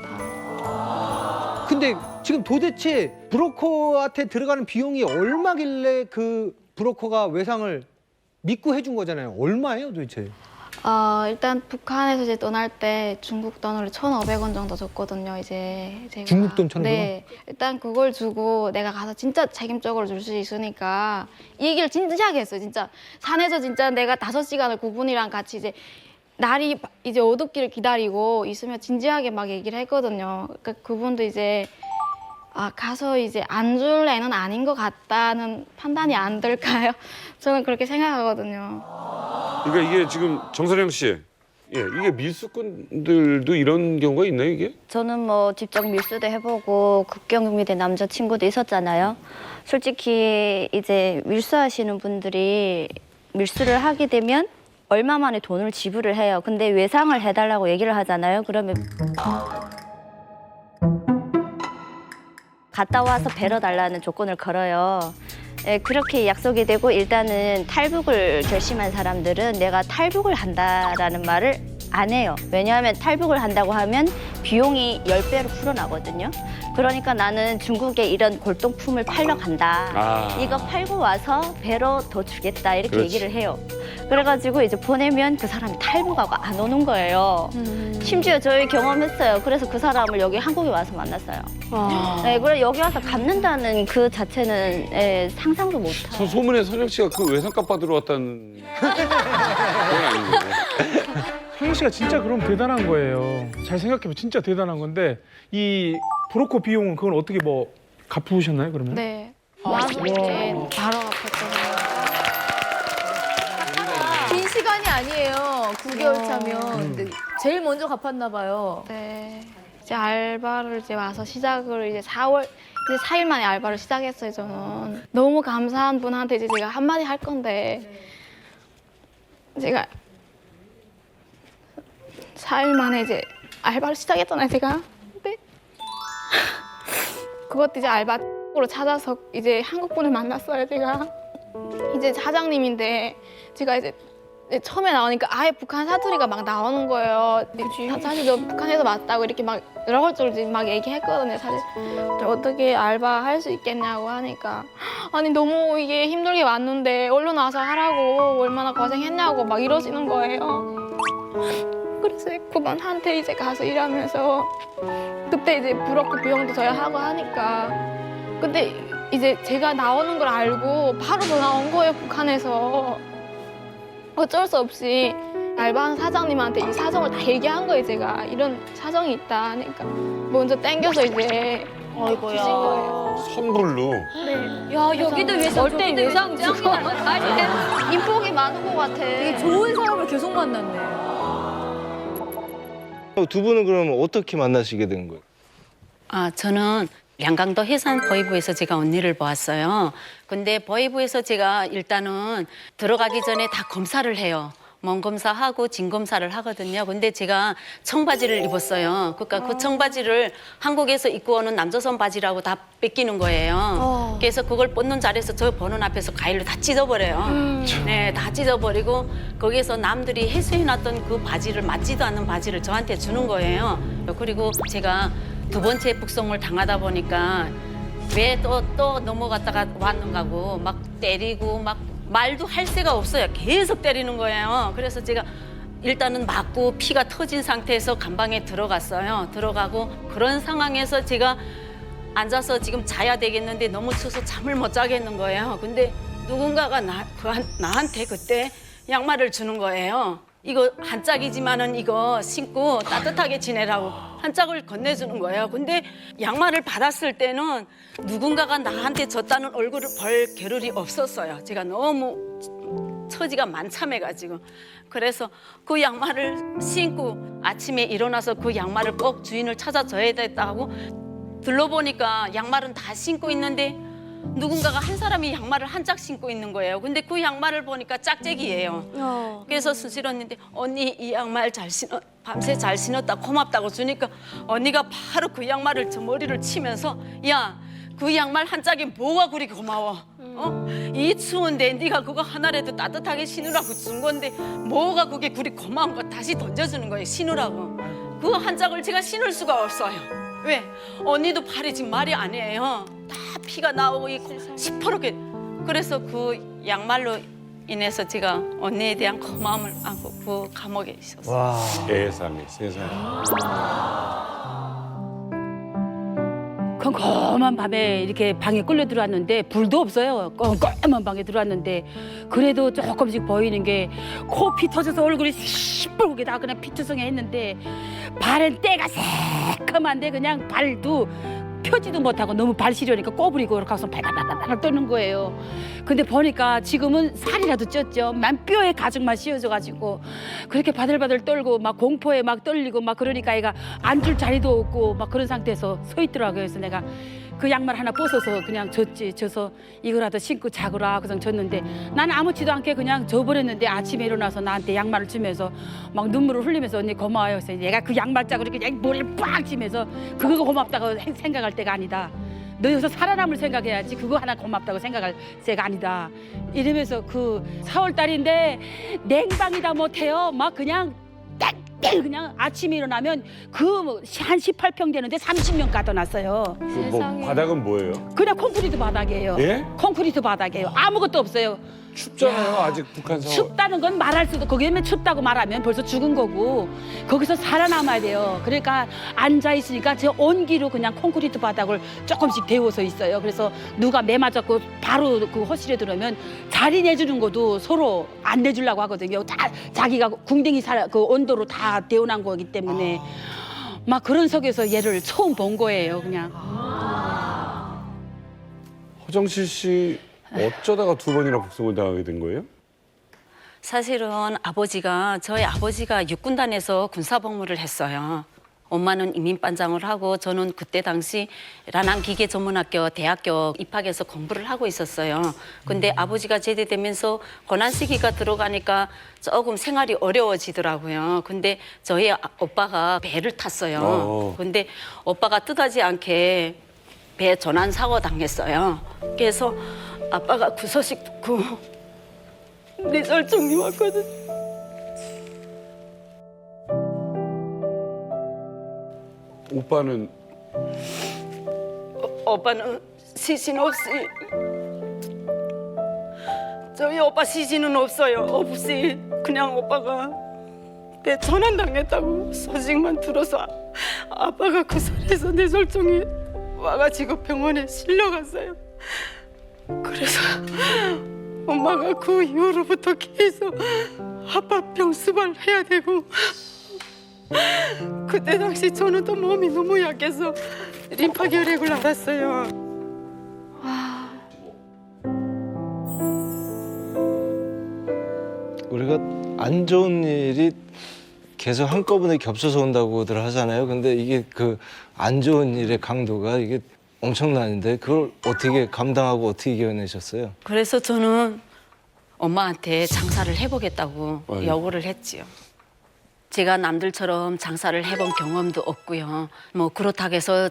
근데 지금 도대체 브로커한테 들어가는 비용이 얼마길래 그 브로커가 외상을 믿고 해준 거잖아요. 얼마예요 도대체? 일단 북한에서 이제 떠날 때 중국 돈으로 1,500원 정도 줬거든요. 이제 제가. 중국 돈 1,500원? 네. 일단 그걸 주고 내가 가서 진짜 책임적으로 줄 수 있으니까 이 얘기를 진지하게 했어요. 진짜 산에서 진짜 내가 5시간을 그분이랑 같이 이제 날이 이제 어둡기를 기다리고 있으면 진지하게 막 얘기를 했거든요. 그러니까 그분도 이제 가서 이제 안 줄 애는 아닌 것 같다는 판단이 안 들까요? 저는 그렇게 생각하거든요. 그러니까 이게 지금 정선영 씨, 이게 밀수꾼들도 이런 경우가 있나요, 이게? 저는 뭐 직접 밀수도 해보고 국경경비대 남자친구도 있었잖아요. 솔직히 이제 밀수하시는 분들이 밀수를 하게 되면 얼마 만에 돈을 지불을 해요. 근데 외상을 해달라고 얘기를 하잖아요. 그러면 갔다 와서 뵈러 달라는 조건을 걸어요. 그렇게 약속이 되고 일단은 탈북을 결심한 사람들은 내가 탈북을 한다라는 말을 안 해요. 왜냐하면 탈북을 한다고 하면 비용이 10배로 풀어나거든요. 그러니까 나는 중국에 이런 골동품을 팔러 간다. 이거 팔고 와서 배로 더 주겠다 이렇게 그렇지. 얘기를 해요. 그래가지고 이제 보내면 그 사람이 탈북하고 안 오는 거예요. 심지어 저희 경험했어요. 그래서 그 사람을 여기 한국에 와서 만났어요. 네, 그래 여기 와서 갚는다는 그 자체는 상상도 못해요. 소문에 선영 씨가 그 외상값 받으러 왔다는 건 아니고. 성희 씨가 진짜 그럼 대단한 거예요. 잘 생각해보면 진짜 대단한 건데 이 브로커 비용은 그건 어떻게 뭐 갚으셨나요 그러면? 네. 와서 이제 바로 갚았거든요. 긴 시간이 아니에요. 9개월 차면. 근데 제일 먼저 갚았나 봐요. 네. 이제 알바를 이제 와서 시작을 이제 4일 만에 알바를 시작했어요, 저는. 너무 감사한 분한테 이제 제가 한마디 할 건데 제가 4일 만에 이제 알바를 시작했잖아요, 제가. 근데 그것도 이제 알바로 찾아서 이제 한국 분을 만났어요, 제가. 이제 사장님인데 제가 이제 처음에 나오니까 아예 북한 사투리가 막 나오는 거예요. 사실 저 북한에서 왔다고 이렇게 막 여러 가지 막 얘기했거든요. 사실 어떻게 알바 할 수 있겠냐고 하니까 아니 너무 이게 힘들게 왔는데 얼른 와서 하라고 얼마나 고생했냐고 막 이러시는 거예요. 그래서 그분한테 이제 가서 일하면서 그때 이제 브로커 비용도 저희 하고 하니까 근데 이제 제가 나오는 걸 알고 바로 전화 온 거예요, 북한에서. 어쩔 수 없이 알바한 사장님한테 이 사정을 다 얘기한 거예요, 제가. 이런 사정이 있다 하니까 먼저 땡겨서 이제 어이구야. 주신 거예요. 선불로. 네. 야, 여기도 외상, 절대 저기도 외상이야. 인복이 많은 것 같아. 되게 좋은 사람을 계속 만났네. 두 분은 그럼 어떻게 만나시게 된 거예요? 아, 저는 양강도 해산 보이부에서 제가 언니를 보았어요. 근데 보이부에서 제가 일단은 들어가기 전에 다 검사를 해요. 몸 검사하고 진 검사를 하거든요. 근데 제가 청바지를 입었어요. 그러니까 그 청바지를 한국에서 입고 오는 남조선 바지라고 다 뺏기는 거예요. 그래서 그걸 벗는 자리에서 저 보는 앞에서 가위로 다 찢어버려요. 네, 다 찢어버리고 거기에서 남들이 해수해놨던 그 바지를 맞지도 않는 바지를 저한테 주는 거예요. 그리고 제가 두 번째 북송을 당하다 보니까 왜 또 넘어갔다가 왔는가고 막 때리고 막 말도 할 새가 없어요. 계속 때리는 거예요. 그래서 제가 일단은 맞고 피가 터진 상태에서 감방에 들어갔어요. 들어가고 그런 상황에서 제가 앉아서 지금 자야 되겠는데 너무 추워서 잠을 못 자겠는 거예요. 근데 누군가가 나한테 그때 양말을 주는 거예요. 이거 한 짝이지만은 이거 신고 따뜻하게 지내라고 한 짝을 건네주는 거예요. 근데 양말을 받았을 때는 누군가가 나한테 줬다는 얼굴을 볼 겨를이 없었어요. 제가 너무 처지가 만참해가지고. 그래서 그 양말을 신고 아침에 일어나서 그 양말을 꼭 주인을 찾아줘야 됐다고 둘러보니까 양말은 다 신고 있는데 누군가가 한 사람이 양말을 한 짝 신고 있는 거예요. 근데 그 양말을 보니까 짝짝이에요. 그래서 순실 언니한테 언니 이 양말 잘 신어 밤새 잘 신었다 고맙다고 주니까 언니가 바로 그 양말을 저 머리를 치면서 야 그 양말 한 짝이 뭐가 그리 고마워. 이 추운데 네가 그거 하나라도 따뜻하게 신으라고 준 건데 뭐가 그게 그리 고마운 거 다시 던져주는 거예요. 신으라고. 그 한 짝을 제가 신을 수가 없어요. 왜? 언니도 발이 지금 말이 아니에요. 다 피가 나오고 있고 시퍼렇게. 그래서 그 양말로 인해서 제가 언니에 대한 고마움을 안고 그 감옥에 있었어요. 와. 세상에. 컴컴한 밤에 이렇게 방에 끌려 들어왔는데 불도 없어요. 껌껌한 방에 들어왔는데 그래도 조금씩 보이는 게 코피 터져서 얼굴이 시뻘게 다 그냥 피투성해 했는데 발은 때가 새까만데 그냥 발도 펴지도 못하고 너무 발 시려니까 꼬부리고 이렇게 해서 발발발발 떠는 거예요. 근데 보니까 지금은 살이라도 쪘죠. 만뼈의 가죽만 씌워져가지고 그렇게 바들바들 떨고 막 공포에 막 떨리고 막 그러니까 애가 앉을 자리도 없고 막 그런 상태에서 서 있더라고요. 그래서 내가 그 양말 하나 벗어서 그냥 줬어 이거라도 신고 자거라 그냥 줬는데 나는 아무렇지도 않게 그냥 줘버렸는데 아침에 일어나서 나한테 양말을 주면서 막 눈물을 흘리면서 언니 고마워요. 그래서 얘가 그 양말짝으로 이렇게 머리를 빡 치면서 그거 고맙다고 생각할 때가 아니다. 너 여기서 살아남을 생각해야지 그거 하나 고맙다고 생각할 때가 아니다. 이러면서 그 4월 달인데 냉방이다 못해요. 막 그냥 그냥 아침에 일어나면 그 한 18평 되는데 30명 가둬놨어요. 뭐 바닥은 뭐예요? 그냥 콘크리트 바닥이에요. 예? 콘크리트 바닥이에요. 아무것도 없어요. 춥잖아요. 아직 북한 상황. 춥다는 건 말할 수도 거기에 춥다고 말하면 벌써 죽은 거고 거기서 살아남아야 돼요. 그러니까 앉아 있으니까 저 온기로 그냥 콘크리트 바닥을 조금씩 데워서 있어요. 그래서 누가 매 맞았고 바로 그 허실에 들어오면 자리 내주는 것도 서로 안 내주려고 하거든요. 다 자기가 궁뎅이 그 온도로 다 데워난 거기 때문에 막 그런 속에서 얘를 처음 본 거예요. 그냥. 허정실 씨 어쩌다가 2번이나 북송을 당하게 된 거예요? 사실은 저희 아버지가 육군단에서 군사복무를 했어요. 엄마는 이민반장을 하고 저는 그때 당시 라난기계전문학교 대학교 입학해서 공부를 하고 있었어요. 근데 아버지가 제대되면서 고난 시기가 들어가니까 조금 생활이 어려워지더라고요. 근데 저희 오빠가 배를 탔어요. 근데 오빠가 뜻하지 않게 배 전환 사고 당했어요. 그래서 아빠가 그 소식 듣고 뇌졸중이 왔거든. 오빠는 오빠는 시신 없이 저희 오빠 시신은 없어요. 없이 그냥 오빠가 배 전환 당했다고 소식만 들어서 아빠가 그 자리에서 뇌졸중이 와가지고 병원에 실려갔어요. 그래서 엄마가 그 이후로부터 계속 아빠 병수발 해야 되고 그때 당시 저는 또 몸이 너무 약해서 림파결핵을 앓았어요. 우리가 안 좋은 일이 계속 한꺼번에 겹쳐서 온다고들 하잖아요. 근데 이게 그 안 좋은 일의 강도가 이게 엄청나는데 그걸 어떻게 감당하고 어떻게 이겨내셨어요? 그래서 저는 엄마한테 장사를 해보겠다고 요구를 했지요. 제가 남들처럼 장사를 해본 경험도 없고요. 뭐 그렇다고 해서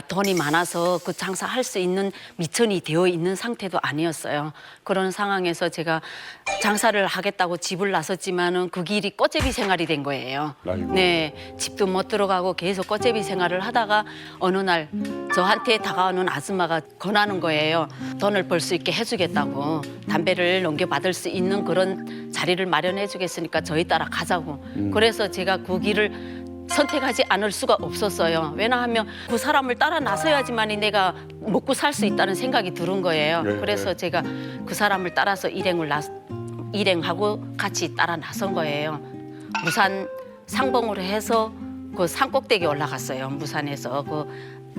돈이 많아서 그 장사할 수 있는 미천이 되어 있는 상태도 아니었어요. 그런 상황에서 제가 장사를 하겠다고 집을 나섰지만은 그 길이 꽃제비 생활이 된 거예요. 네, 집도 못 들어가고 계속 꽃제비 생활을 하다가 어느 날 저한테 다가오는 아줌마가 권하는 거예요. 돈을 벌 수 있게 해주겠다고 담배를 넘겨받을 수 있는 그런 자리를 마련해 주겠으니까 저희 따라 가자고. 그래서 제가 그 길을 선택하지 않을 수가 없었어요. 왜냐하면 그 사람을 따라 나서야지만이 내가 먹고 살 수 있다는 생각이 들은 거예요. 그래서 제가 그 사람을 따라서 일행하고 같이 따라 나선 거예요. 무산 상봉을 해서 그 산꼭대기 올라갔어요. 무산에서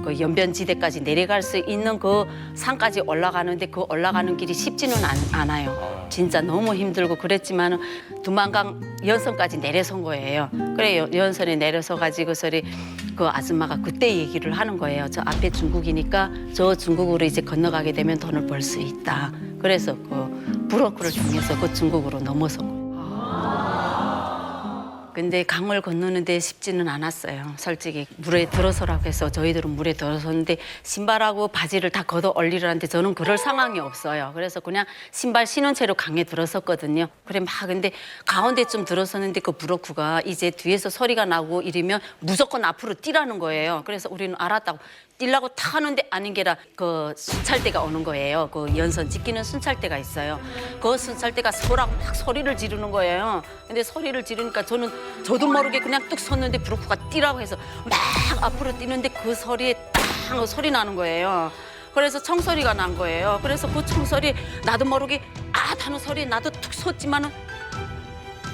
그 연변지대까지 내려갈 수 있는 그 산까지 올라가는데 그 올라가는 길이 쉽지는 않아요. 진짜 너무 힘들고 그랬지만 두만강 연선까지 내려선 거예요. 그래 연선에 내려서 가지고서리 그 아줌마가 그때 얘기를 하는 거예요. 저 앞에 중국이니까 저 중국으로 이제 건너가게 되면 돈을 벌 수 있다. 그래서 그 브로커를 통해서 그 중국으로 넘어선 거예요. 근데 강을 건너는데 쉽지는 않았어요. 솔직히 물에 들어서라고 해서 저희들은 물에 들어섰는데 신발하고 바지를 다 걷어 올리려는데 저는 그럴 상황이 없어요. 그래서 그냥 신발 신은 채로 강에 들어섰거든요. 그래 막 근데 가운데쯤 들어섰는데 그 브로커가 이제 뒤에서 소리가 나고 이러면 무조건 앞으로 뛰라는 거예요. 그래서 우리는 알았다고 뛰려고 탁 하는데 아닌 게라 그 순찰대가 오는 거예요. 그 연선 지키는 순찰대가 있어요. 그 순찰대가 서라고 막 소리를 지르는 거예요. 근데 소리를 지르니까 저도 모르게 그냥 뚝 섰는데 브로커가 뛰라고 해서 막 앞으로 뛰는데 그 소리에 땅 소리 나는 거예요. 그래서 총소리가 난 거예요. 그래서 그 총소리 나도 모르게 아 하는 소리에 나도 툭 섰지만은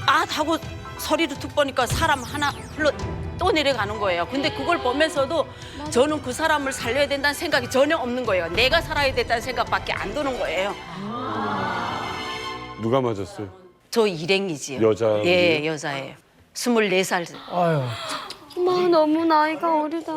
아 하고 소리를 툭 보니까 사람 하나 흘러 또 내려가는 거예요. 근데 그걸 보면서도 저는 그 사람을 살려야 된다는 생각이 전혀 없는 거예요. 내가 살아야 된다는 생각밖에 안 드는 거예요. 누가 맞았어요? 저 일행이지요. 여자? 예, 여자예요. 24살. 아유. 엄마 너무 나이가 어리다.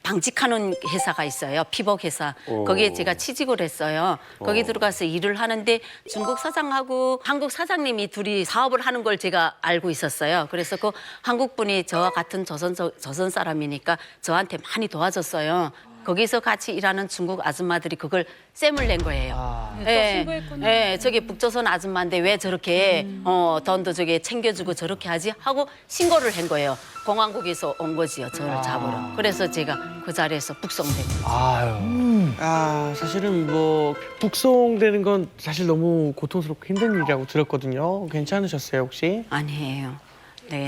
방직하는 회사가 있어요. 피복 회사. 거기에 제가 취직을 했어요. 거기 들어가서 일을 하는데 중국 사장하고 한국 사장님이 둘이 사업을 하는 걸 제가 알고 있었어요. 그래서 그 한국 분이 저와 같은 조선 사람이니까 저한테 많이 도와줬어요. 거기서 같이 일하는 중국 아줌마들이 그걸 쌤을 낸 거예요. 예, 저기 북조선 아줌마인데 왜 저렇게 돈도 저기 챙겨주고 저렇게 하지? 하고 신고를 한 거예요. 공항국에서 온 거지요. 저를 잡으러. 그래서 제가 그 자리에서 북송되고. 사실은 뭐 북송되는 건 사실 너무 고통스럽고 힘든 일이라고 들었거든요. 괜찮으셨어요 혹시? 아니에요. 네.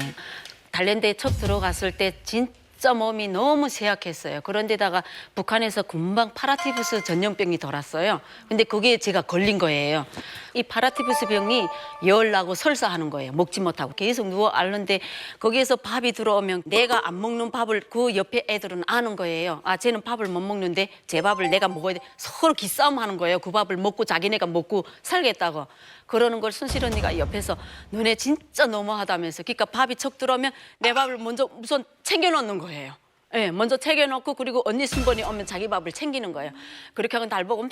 단련대에 첫 들어갔을 때 진짜 몸이 너무 쇠약했어요. 그런데다가 북한에서 금방 파라티푸스 전염병이 돌았어요. 근데 거기에 제가 걸린 거예요. 이 파라티푸스 병이 열 나고 설사하는 거예요. 먹지 못하고 계속 누워 앓는데 거기에서 밥이 들어오면 내가 안 먹는 밥을 그 옆에 애들은 아는 거예요. 아, 쟤는 밥을 못 먹는데 제 밥을 내가 먹어야 돼. 서로 기싸움 하는 거예요. 그 밥을 먹고 자기네가 먹고 살겠다고. 그러는 걸 순실 언니가 옆에서 눈에 진짜 너무하다면서. 그러니까 밥이 척 들어오면 내 밥을 먼저 우선 챙겨놓는 거예요. 예, 먼저 챙겨놓고 그리고 언니 순번이 오면 자기 밥을 챙기는 거예요. 그렇게 하고 날 보고 막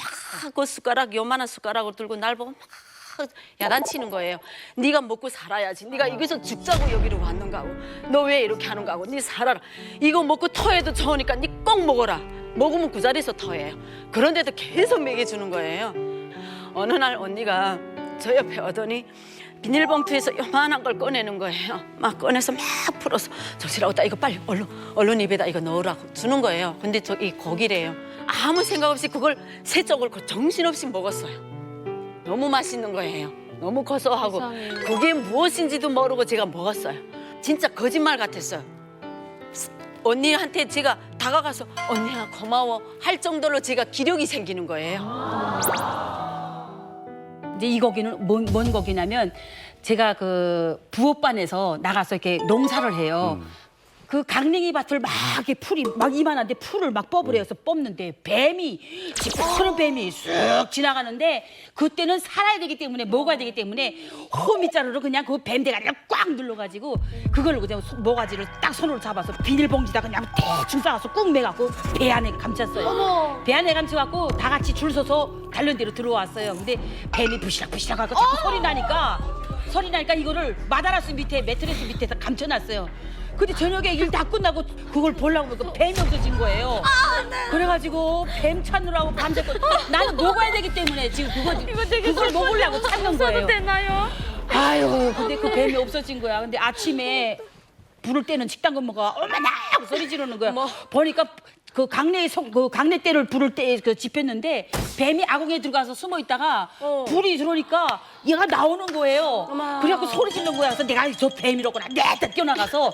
그 숟가락, 요만한 숟가락을 들고 날 보고 막 야단치는 거예요. 네가 먹고 살아야지. 네가 여기서 죽자고 여기로 왔는가 하고. 너 왜 이렇게 하는가 하고. 네 살아라. 이거 먹고 토해도 좋으니까 네 꼭 먹어라. 먹으면 그 자리에서 토해요. 그런데도 계속 먹여주는 거예요. 어느 날 언니가 저 옆에 오더니 비닐봉투에서 요만한 걸 꺼내는 거예요. 막 꺼내서 막 풀어서 정신아, 이거 빨리 얼른 입에다 이거 넣으라고 주는 거예요. 근데 저기 고기래요. 아무 생각 없이 그걸 세 쪽을 정신없이 먹었어요. 너무 맛있는 거예요. 너무 고소하고 그게 무엇인지도 모르고 제가 먹었어요. 진짜 거짓말 같았어요. 언니한테 제가 다가가서 언니야 고마워 할 정도로 제가 기력이 생기는 거예요. 이제 이 고기는 뭔 고기냐면 제가 그 부업반에서 나가서 이렇게 농사를 해요. 그 강냉이 밭을 막 이렇게 풀이 막 이만한데 풀을 막 뽑으래서 뽑는데 뱀이 시퍼런 뱀이 쑥 지나가는데 그때는 살아야 되기 때문에 먹어야 되기 때문에 호미자루로 그냥 그 뱀 대가리를 꽉 눌러가지고 그걸 그냥 모가지를 딱 손으로 잡아서 비닐봉지다 그냥 대충 싸서 꾹 매갖고 배 안에 감췄어요. 배 안에 감춰갖고 다 같이 줄 서서 단련대로 들어왔어요. 근데 뱀이 부시락부시락하고 자꾸 소리 나니까 이거를 마다라스 밑에 매트리스 밑에서 감춰놨어요. 근데 저녁에 일 다 끝나고 그걸 보려고 보니까 뱀이 없어진 거예요. 그래가지고 뱀 찾느라고 밤새고 나는 먹어야 되기 때문에 지금 그걸 먹으려고 찾는 거예요. 되나요? 아유, 근데 그 뱀이 없어진 거야. 근데 아침에 부를 때는 식당 근무가 어머나 하고 소리 지르는 거야. 보니까 그 강내대를 부를 때 그 집혔는데 뱀이 아궁이에 들어가서 숨어 있다가 불이 들어오니까 얘가 나오는 거예요. 그래갖고 소리 지르는 거야. 그래서 내가 저 뱀이라구나 내다 뛰어나가서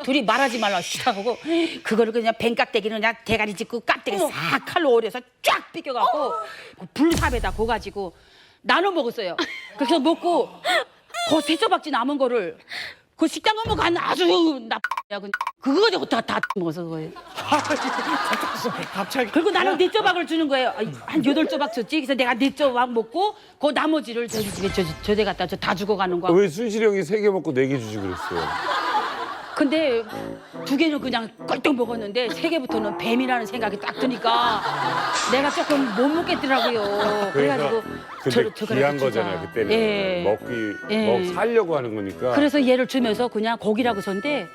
둘이 말하지 말라 시작하고 그거를 그냥 뱀 깍대기는 그냥 대가리 짚고 깍대기 싹 칼로 오려서 쫙 삐껴갖고 그 불삽에다 고 가지고 나눠 먹었어요. 그래서 먹고 그 세 조각지 남은 거를 그 식당 가면 간 아주 나쁘냐. 그거 가지고 다 먹어서 거예요. 갑자기. 그리고 나는 4조각을 주는 거예요. 한 8조각 줬지. 그래서 내가 4조각 먹고 그 나머지를 저희 집에 저대 갖다 다 주고 가는 거야. 왜 순실이 형이 3개 먹고 4개 주지 그랬어요? 근데 2개는 그냥 꼴떡 먹었는데 3개부터는 뱀이라는 생각이 딱 드니까 내가 조금 못 먹겠더라고요. 그래가지고 근데 귀한 주자. 거잖아요 그때는. 예. 살려고 하는 거니까. 그래서 얘를 주면서 그냥 고기라고 줬는데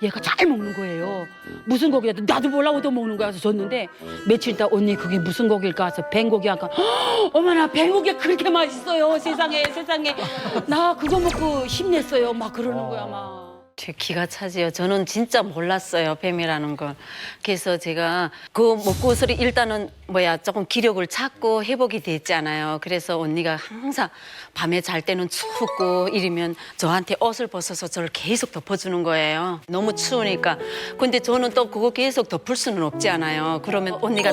얘가 잘 먹는 거예요. 무슨 고기라도 나도 몰라 얻어먹는 거야. 그래서 줬는데 며칠 있다 언니 그게 무슨 고기일까 해서 뱀고기 아까 어머나 뱀고기가 그렇게 맛있어요. 세상에 나 그거 먹고 힘냈어요. 막 그러는 거야 막. 제 기가 차지요. 저는 진짜 몰랐어요, 뱀이라는 걸. 그래서 제가 그 먹고서 일단은 조금 기력을 찾고 회복이 됐잖아요. 그래서 언니가 항상 밤에 잘 때는 춥고 이러면 저한테 옷을 벗어서 저를 계속 덮어주는 거예요. 너무 추우니까. 근데 저는 또 그거 계속 덮을 수는 없지 않아요. 그러면 언니가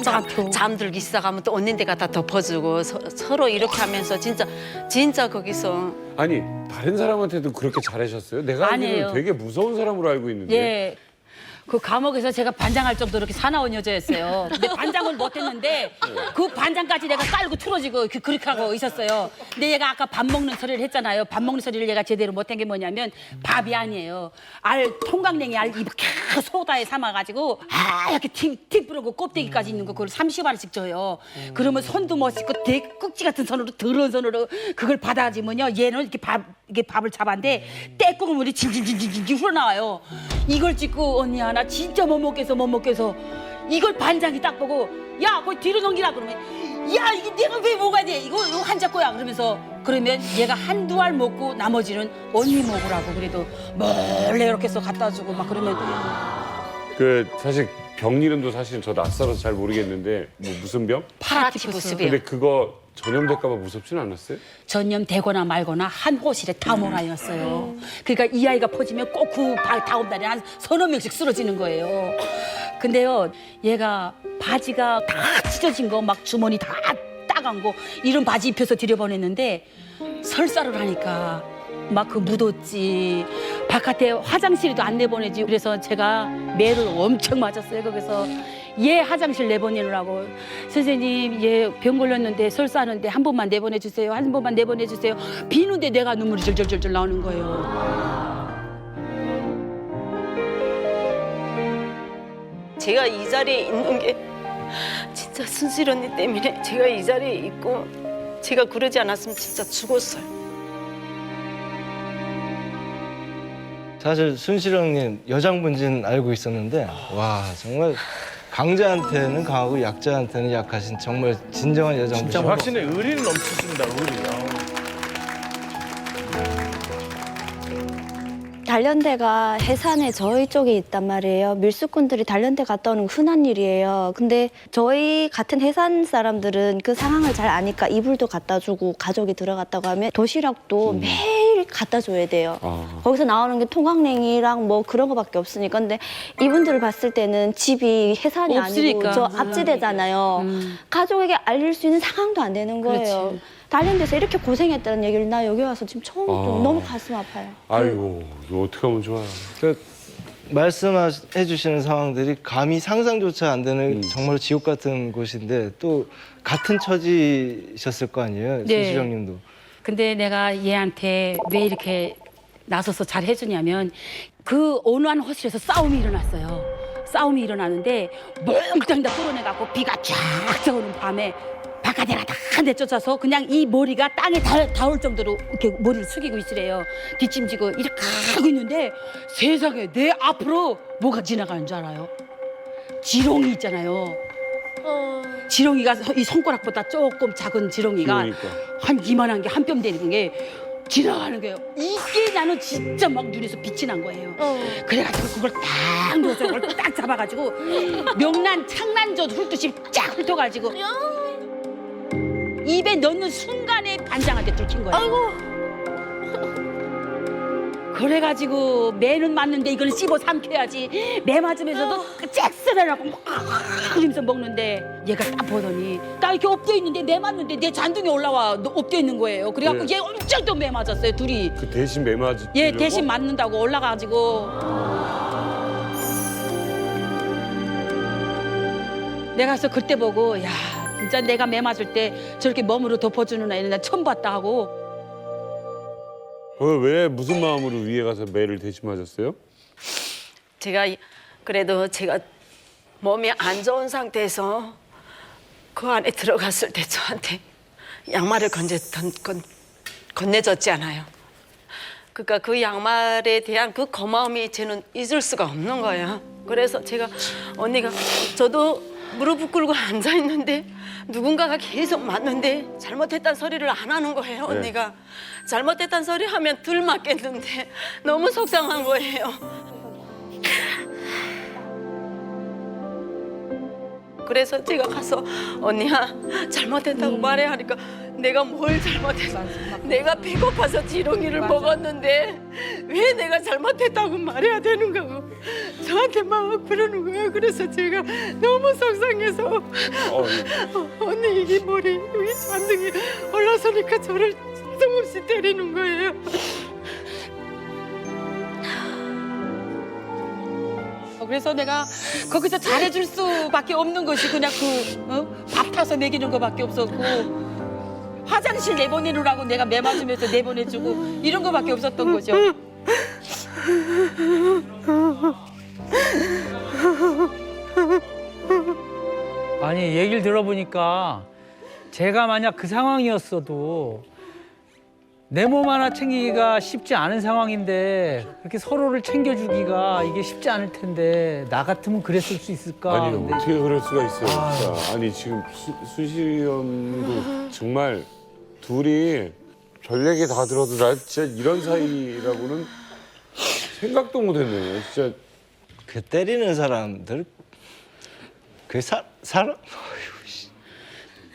잠들기 시작하면 또 언니한테가 다 덮어주고 서로 이렇게 하면서 진짜 거기서. 아니 다른 사람한테도 그렇게 잘하셨어요? 내가 아니에요. 알기로는 되게 무서운 사람으로 알고 있는데. 예. 그 감옥에서 제가 반장할 정도로 이렇게 사나운 여자였어요. 근데 반장을 못했는데 그 반장까지 내가 깔고 틀어지고 그렇게 하고 있었어요. 근데 얘가 아까 밥 먹는 소리를 했잖아요. 밥 먹는 소리를 얘가 제대로 못한 게 뭐냐면 밥이 아니에요. 통강냉이 알 입을 캬 소다에 삶아가지고 이렇게 틱 부르고 껍데기까지 있는 거 그걸 30알씩 줘요. 그러면 손도 못 씻고 되게 꾹지 같은 손으로 더러운 손으로 그걸 받아주면요. 얘는 이렇게 밥을 잡았는데 떼꾸고 물이 질질질질 흘러나와요. 이걸 찍고 언니 하나 진짜 못 먹겠어 이걸 반장이 딱 보고 야 거기 뒤로 넘기라 그러면 야 이게 내가 왜 먹어야 돼 이거 한 잡고야 그러면 얘가 한두 알 먹고 나머지는 언니 먹으라고 그래도 몰래 이렇게 해서 갖다 주고 막 그러면 그 사실 병 이름도 사실 저 낯설어서 잘 모르겠는데 뭐 무슨 병? 파라티푸스요. 근데 그거 전염될까 봐 무섭진 않았어요? 전염되거나 말거나 한 호실에 다 몰아였어요. 그러니까 이 아이가 퍼지면 꼭 그 다음 달에 한 서너 명씩 쓰러지는 거예요. 근데요, 얘가 바지가 다 찢어진 거 막 주머니 다 따간 거 이런 바지 입혀서 들여보냈는데 설사를 하니까 막 그 묻었지. 바깥에 화장실에도 안 내보내지. 그래서 제가 매를 엄청 맞았어요. 거기서 얘 화장실 내보내느라고 선생님 얘 병 걸렸는데 설사하는데 한 번만 내보내주세요. 한 번만 내보내주세요. 비는데 내가 눈물이 절절절절 나오는 거예요. 제가 이 자리에 있는 게 진짜 순실 언니 때문에 제가 이 자리에 있고 제가 그러지 않았으면 진짜 죽었어요. 사실 순실형님 여장분지는 알고 있었는데 와 정말 강자한테는 강하고 약자한테는 약하신 정말 진정한 여장분지. 진짜 확실히 의리는 넘치십니다. 의리. 단련대가 해산에 저희 쪽에 있단 말이에요. 밀수꾼들이 단련대 갔다 오는 건 흔한 일이에요. 근데 저희 같은 해산 사람들은 그 상황을 잘 아니까 이불도 갖다 주고 가족이 들어갔다고 하면 도시락도 매일 갖다 줘야 돼요. 거기서 나오는 게 통강냉이랑 뭐 그런 거밖에 없으니까. 근데 이분들을 봤을 때는 집이 해산이 없으니까. 아니고 저 앞지대잖아요. 가족에게 알릴 수 있는 상황도 안 되는 거예요. 그렇지. 단련대에서 이렇게 고생했다는 얘기를 나 여기 와서 지금 처음 듣고 너무 가슴 아파요. 아이고 이거 어떻게 하면 좋아. 말씀해 주시는 상황들이 감히 상상조차 안 되는 정말 지옥 같은 곳인데 또 같은 처지셨을 거 아니에요, 네. 순실형님도. 근데 내가 얘한테 왜 이렇게 나서서 잘 해주냐면 그 어느 한 호실에서 싸움이 일어났어요. 싸움이 일어나는데 몽땅 다 끌어내갖고 비가 쫙 오는 밤에 바깥에가 다 내쫓아서 그냥 이 머리가 땅에 닿을 정도로 이렇게 머리를 숙이고 있으래요. 뒷짐지고 이렇게 하고 있는데 세상에 내 앞으로 뭐가 지나가는 줄 알아요? 지렁이 있잖아요. 지렁이가 이 손가락보다 조금 작은 지렁이가 그러니까. 한 이만한 게 한 뼘 되는 게 지나가는 거예요. 이게 나는 진짜 막 눈에서 빛이 난 거예요. 그래가지고 그걸 딱 넣어서 그걸 딱 잡아가지고 명란 창란젓 훑듯이 쫙 훑어가지고 입에 넣는 순간에 반장한테 들킨 거예요. 아이고. 그래가지고 매는 맞는데 이걸 씹어 삼켜야지. 매 맞으면서도 잭스라고 막 그러면서 먹는데 얘가 딱 보더니 나 이렇게 엎드려 있는데 매 맞는데 내 잔등에 올라와 엎드려 있는 거예요. 그래갖고 네. 얘 엄청 또 매 맞았어요, 둘이. 그 대신 매 맞으려고? 얘 대신 맞는다고 올라가가지고 내가 그래서 그때 보고 야 진짜 내가 매 맞을 때 저렇게 몸으로 덮어주는 아이는 나 처음 봤다 하고. 왜 무슨 마음으로 위에 가서 매를 대신 맞았어요? 제가 그래도 제가 몸이 안 좋은 상태에서 그 안에 들어갔을 때 저한테 양말을 건네줬잖아요. 그러니까 그 양말에 대한 그 고마움이 저는 잊을 수가 없는 거예요. 그래서 제가 언니가 저도 무릎 꿇고 앉아 있는데 누군가가 계속 맞는데 잘못했다는 소리를 안 하는 거예요. 네. 언니가 잘못했다는 소리 하면 덜 맞겠는데 너무 속상한 거예요. 그래서 제가 가서 언니야 잘못했다고 말해야 하니까 내가 뭘 잘못했어. 내가 배고파서 지렁이를 먹었는데 왜 내가 잘못했다고 말해야 되는가. 저한테 막 그러는 거예요. 그래서 제가 너무 속상해서 언니 이 머리 위 잔등이 올라서니까 저를 뜬금없이 때리는 거예요. 그래서 내가 거기서 잘해줄 수밖에 없는 것이 그냥 밥 타서 먹이는 거밖에 없었고 화장실 내보내느라고 내가 매 맞으면서 내보내주고 이런 거밖에 없었던 거죠. 아니 얘기를 들어보니까 제가 만약 그 상황이었어도 내 몸 하나 챙기기가 쉽지 않은 상황인데 그렇게 서로를 챙겨주기가 이게 쉽지 않을 텐데 나 같으면 그랬을 수 있을까? 아니 근데 어떻게 그럴 수가 있어요. 진짜. 아니 지금 순실형도 정말 둘이 별 얘기 다 들어도 나 진짜 이런 사이라고는 생각도 못했네요. 진짜 그 때리는 사람들 그 사람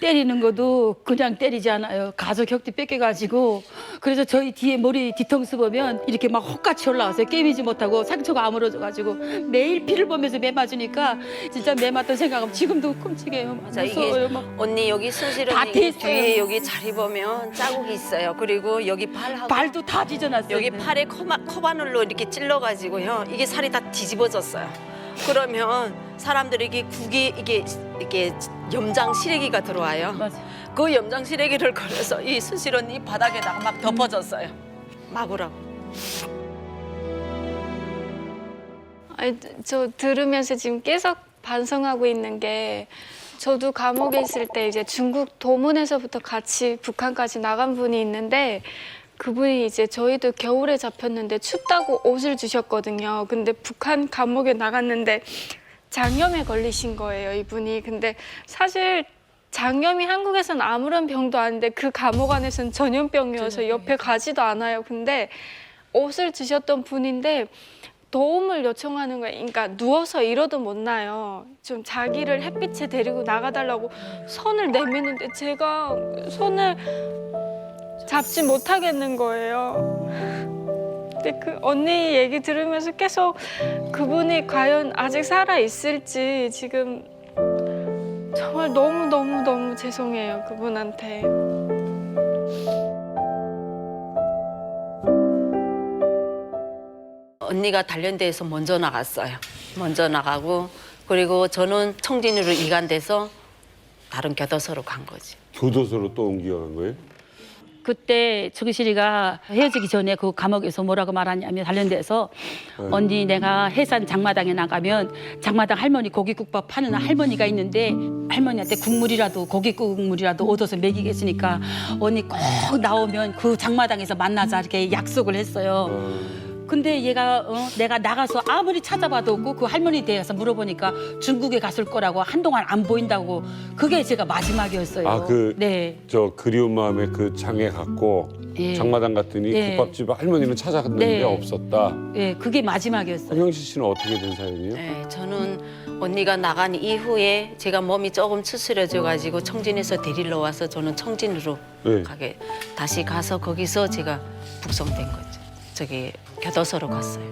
때리는 것도 그냥 때리지 않아요. 가족 격투 뺏겨가지고 그래서 저희 뒤에 머리 뒤통수 보면 이렇게 막 혹같이 올라왔어요. 깨미지 못하고 상처가 아물어져가지고 매일 피를 보면서 매 맞으니까 진짜 매 맞던 생각하면 지금도 끔찍해요. 맞아, 무서워요. 이게 언니 여기 순실은 다 이게 됐어요. 뒤에 여기 자리 보면 자국이 있어요. 그리고 여기 발하고 발도 다 찢어놨어요. 여기 팔에 코바늘로 이렇게 찔러가지고요. 이게 살이 다 뒤집어졌어요. 그러면 사람들이 이게 염장 시래기가 들어와요. 맞아. 그 염장 시래기를 걸어서 이 순실 언니 바닥에다가 막 덮어졌어요. 막으라고. 아니, 저 들으면서 지금 계속 반성하고 있는 게 저도 감옥에 있을 때 이제 중국 도문에서부터 같이 북한까지 나간 분이 있는데 그분이 이제 저희도 겨울에 잡혔는데 춥다고 옷을 주셨거든요. 근데 북한 감옥에 나갔는데 장염에 걸리신 거예요, 이분이. 근데 사실 장염이 한국에선 아무런 병도 아닌데 그 감옥 안에서는 전염병이어서 옆에 가지도 않아요. 근데 옷을 주셨던 분인데 도움을 요청하는 거예요. 그러니까 누워서 이러도 못 나요. 좀 자기를 햇빛에 데리고 나가달라고 손을 내미는데 제가 손을 잡지 못하겠는 거예요. 근데 그 언니 얘기 들으면서 계속 그분이 과연 아직 살아 있을지 지금 정말 너무 죄송해요, 그분한테. 언니가 단련대에서 먼저 나갔어요. 먼저 나가고 그리고 저는 청진으로 이관돼서 다른 교도소로 간 거지. 교도소로 또 옮겨간 거예요? 그때 정실이가 헤어지기 전에 그 감옥에서 뭐라고 말하냐면 단련대에서 언니 내가 해산 장마당에 나가면 장마당 할머니 고깃국밥 파는 할머니가 있는데 할머니한테 국물이라도 고깃국물이라도 얻어서 먹이겠으니까 언니 꼭 나오면 그 장마당에서 만나자 이렇게 약속을 했어요. 근데 얘가 내가 나가서 아무리 찾아봐도 없고 그 할머니에 대해서 물어보니까 중국에 갔을 거라고 한동안 안 보인다고 그게 제가 마지막이었어요. 아, 저 그리운 마음에 그 장에 갔고 예. 장마당 갔더니 예. 국밥집 할머니는 찾아갔는데 네. 없었다. 예, 그게 마지막이었어요. 황영실 씨는 어떻게 된 사연이에요? 네, 저는 언니가 나간 이후에 제가 몸이 조금 추스려져가지고 청진에서 데리러 와서 저는 청진으로 네. 다시 가서 거기서 제가 북송된 거죠. 저기 교도소로 갔어요.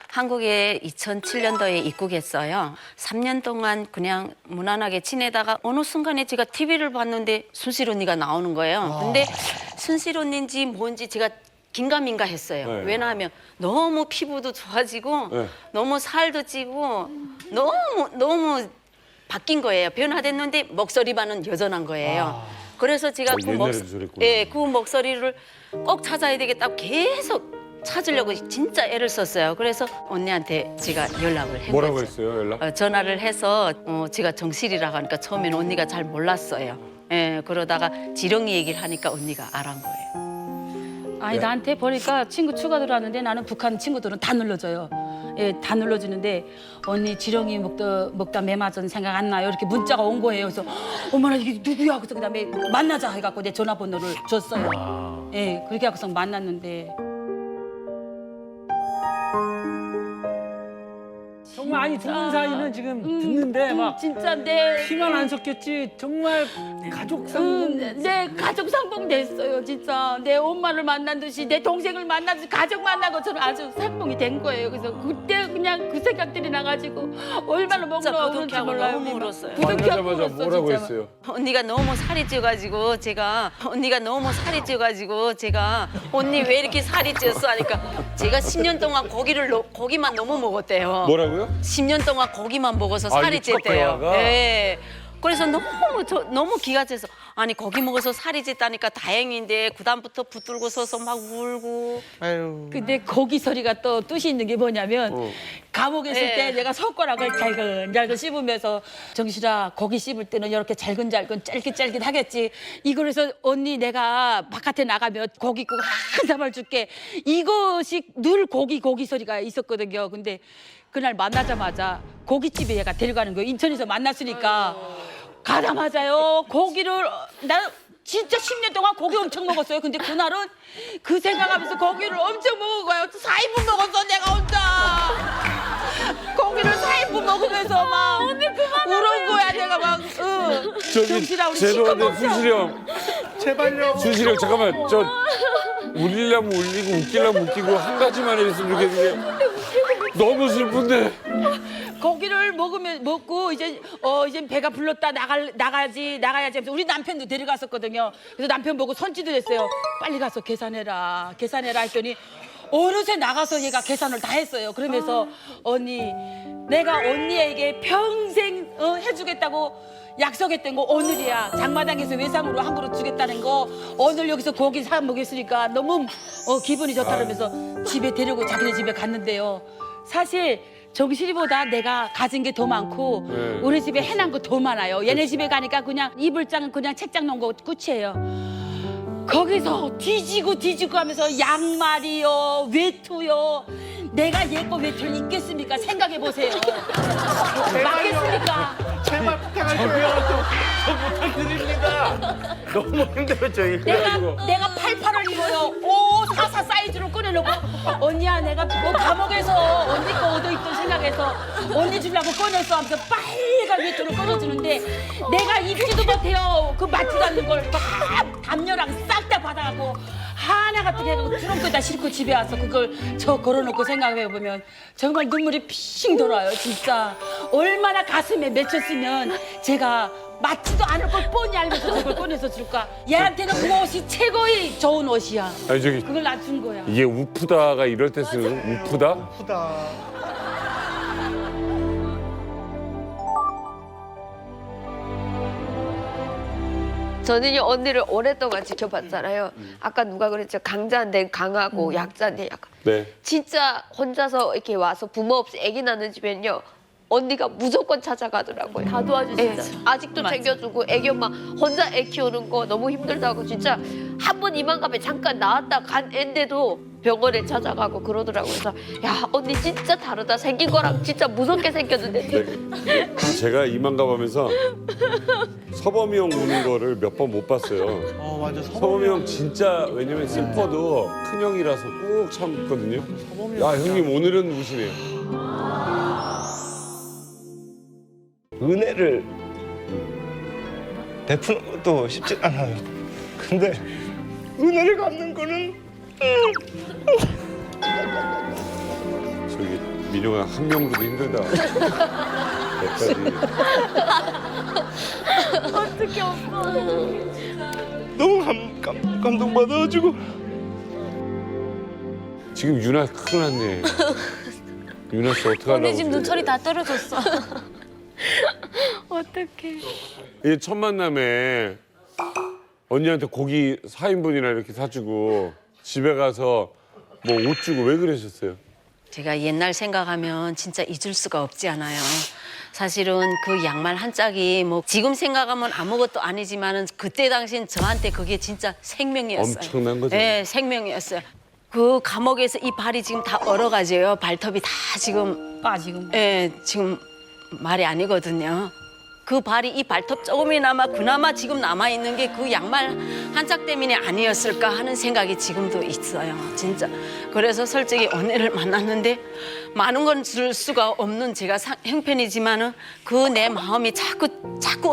한국에 2007년도에 입국했어요. 3년 동안 그냥 무난하게 지내다가 어느 순간에 제가 TV를 봤는데 순실 언니가 나오는 거예요. 근데 순실 언니인지 뭔지 제가 긴가민가 했어요. 네. 왜냐하면 너무 피부도 좋아지고 네. 너무 살도 찌고 너무 바뀐 거예요. 변화됐는데 목소리만은 여전한 거예요. 그래서 제가 옛날에도 저랬구나. 그 목소리를 꼭 찾아야 되겠다고 계속 찾으려고 진짜 애를 썼어요. 그래서 언니한테 제가 연락을 했어요. 뭐라고 했어요, 연락? 전화를 해서 제가 정실이라고 하니까 처음에는 언니가 잘 몰랐어요. 예, 그러다가 지렁이 얘기를 하니까 언니가 알은 거예요. 아니 나한테 보니까 친구 추가 들어왔는데 나는 북한 친구들은 다 눌러줘요. 예, 다 눌러주는데 언니 지렁이 먹다 매 맞은 생각 안 나요? 이렇게 문자가 온 거예요. 그래서 어머나 이게 누구야? 그래서 그다음에 만나자 해갖고 내 전화번호를 줬어요. 예, 그렇게 하고서 만났는데. 정말 아니 듣는 사이는 지금 듣는데 막 진짜 내 피만 안 섞였지 정말 가족 상봉 내 가족 상봉 됐어요. 진짜 내 엄마를 만난 듯이 내 동생을 만난 듯이 가족 만난 것처럼 아주 상봉이 된 거예요. 그래서 그때 그냥 그 생각들이 나가지고 얼마나 먹으러 오는지 몰라요. 너무 울었어요. 만나자마자 뭐라고 했어요? 언니가 너무 살이 찌가지고 제가 언니 왜 이렇게 살이 찌었어 하니까 제가 10년 동안 고기만 너무 먹었대요. 뭐라고요? 10년 동안 고기만 먹어서 아, 살이 이게 첫 쪘대요. 대화가? 네. 그래서 너무 기가 차서 아니 고기 먹어서 살이 쪘다니까 다행인데 그다음부터 붙들고 서서 막 울고. 아유. 근데 고기 소리가 또 뜻이 있는 게 뭐냐면 감옥에 있을 때 내가 손가락을 잘근잘근 씹으면서 정실아 고기 씹을 때는 이렇게 잘근잘근 짤깃짤깃 하겠지. 이거래서 언니 내가 바깥에 나가면 고기국 한 사발 줄게. 이것이 늘 고기 소리가 있었거든요. 근데 그날 만나자마자 고깃집에 얘가 데려가는 거예요. 인천에서 만났으니까. 가자마자요 고기를 나 진짜 10년 동안 고기 엄청 먹었어요. 근데 그날은 그 생각하면서 고기를 엄청 먹은 거예요. 4인분 먹었어 내가 혼자. 고기를 4인분 먹으면서 막 울은 거야 내가 막. 저기 정신아 우리 죄송한데 수실이 형. 제발요. 수실이 형 잠깐만 저 울리려면 울리고 웃기려면 웃기고 한 가지만 해줬으면 좋겠는데 너무 슬픈데. 고기를 먹고 이제 배가 불렀다 나가야지 하면서 우리 남편도 데려갔었거든요. 그래서 남편 보고 손짓을 했어요. 빨리 가서 계산해라 했더니 어느새 나가서 얘가 계산을 다 했어요. 그러면서 언니 내가 언니에게 평생 해주겠다고 약속했던 거 오늘이야. 장마당에서 외상으로 한 그릇 주겠다는 거 오늘 여기서 고기 사 먹였으니까 너무 기분이 좋다 그러면서 집에 데리고 자기네 집에 갔는데요. 사실 정실이보다 내가 가진 게 더 많고 우리 집에 해놓은 거 더 많아요. 얘네 집에 가니까 그냥 이불장은 그냥 책장 놓은 거 끝이에요. 거기서 뒤지고 하면서 양말이요 외투요. 내가 얘 거 외투를 입겠습니까? 생각해 보세요. 맞겠습니까? 제발 부탁할게요. 저 부탁드립니다. 너무 힘들어 저희. 내가 88을 입어요. 544 사이즈로 꺼내놓고 언니야 내가 뭐 감옥에서 언니 거 얻어입던 생각해서 언니 주려고 꺼냈어 하면서 빨간 외투를 꺼내주는데 내가 입지도 못해요. 그 맞지도 않는 걸 막 담요랑 싹 다 받아갖고 하나 같은 게 트렁크에다 싣고 집에 와서 그걸 걸어놓고 생각해보면 정말 눈물이 핑 돌아요. 진짜 얼마나 가슴에 맺혔으면 제가 맞지도 않을 걸 뻔히 알면서 저걸 꺼내서 줄까. 얘한테는 그 옷이 최고의 좋은 옷이야. 아니 저기 그걸 나 준 거야. 이게 우프다가 이럴 때 쓰는 우프다? 저는요 언니를 오랫동안 지켜봤잖아요. 아까 누가 그랬죠? 강자인데 강하고 약자인데 약간. 네. 진짜 혼자서 이렇게 와서 부모 없이 아기 낳는 집엔요. 언니가 무조건 찾아가더라고요. 다 도와주시죠. 아직도 챙겨주고 애기 엄마 혼자 애 키우는 거 너무 힘들다고 진짜 한 번 이만감에 잠깐 나왔다 간 애인데도 병원에 찾아가고 그러더라고요. 그래서 야 언니 진짜 다르다. 생긴 거랑 진짜 무섭게 생겼는데. 제가 이만감 하면서 서범이 형 우는 거를 몇 번 못 봤어요. 맞아. 서범이 형 진짜 왜냐면 슬퍼도 큰 형이라서 꾹 참거든요. 야 형님 오늘은 우시네요. 은혜를 베푸는 것도 쉽지 않아요. 근데 은혜를 갚는 거는 저기 민호가 한 명도 힘들다. 몇까지. 어떻게 오빠. 너무 감동받아가지고. 지금 유나 큰일 났네. 유나 씨 어떡하려고. 언니 지금 눈철이 다 떨어졌어. 어떡해. 이 첫 만남에 언니한테 고기 4인분이나 이렇게 사주고 집에 가서 뭐 옷 주고 왜 그러셨어요? 제가 옛날 생각하면 진짜 잊을 수가 없지 않아요. 사실은 그 양말 한 짝이 뭐 지금 생각하면 아무것도 아니지만은 그때 당시엔 저한테 그게 진짜 생명이었어요. 엄청난 거죠. 네, 생명이었어요. 그 감옥에서 이 발이 지금 다 얼어가지고요. 발톱이 다 지금 빠지고. 네, 지금 말이 아니거든요. 그 발이 이 발톱 조금이나마 그나마 지금 남아 있는 게 그 양말 한 짝 때문에 아니었을까 하는 생각이 지금도 있어요. 진짜. 그래서 솔직히 언니를 만났는데 많은 건 줄 수가 없는 제가 형편이지만은 그 내 마음이 자꾸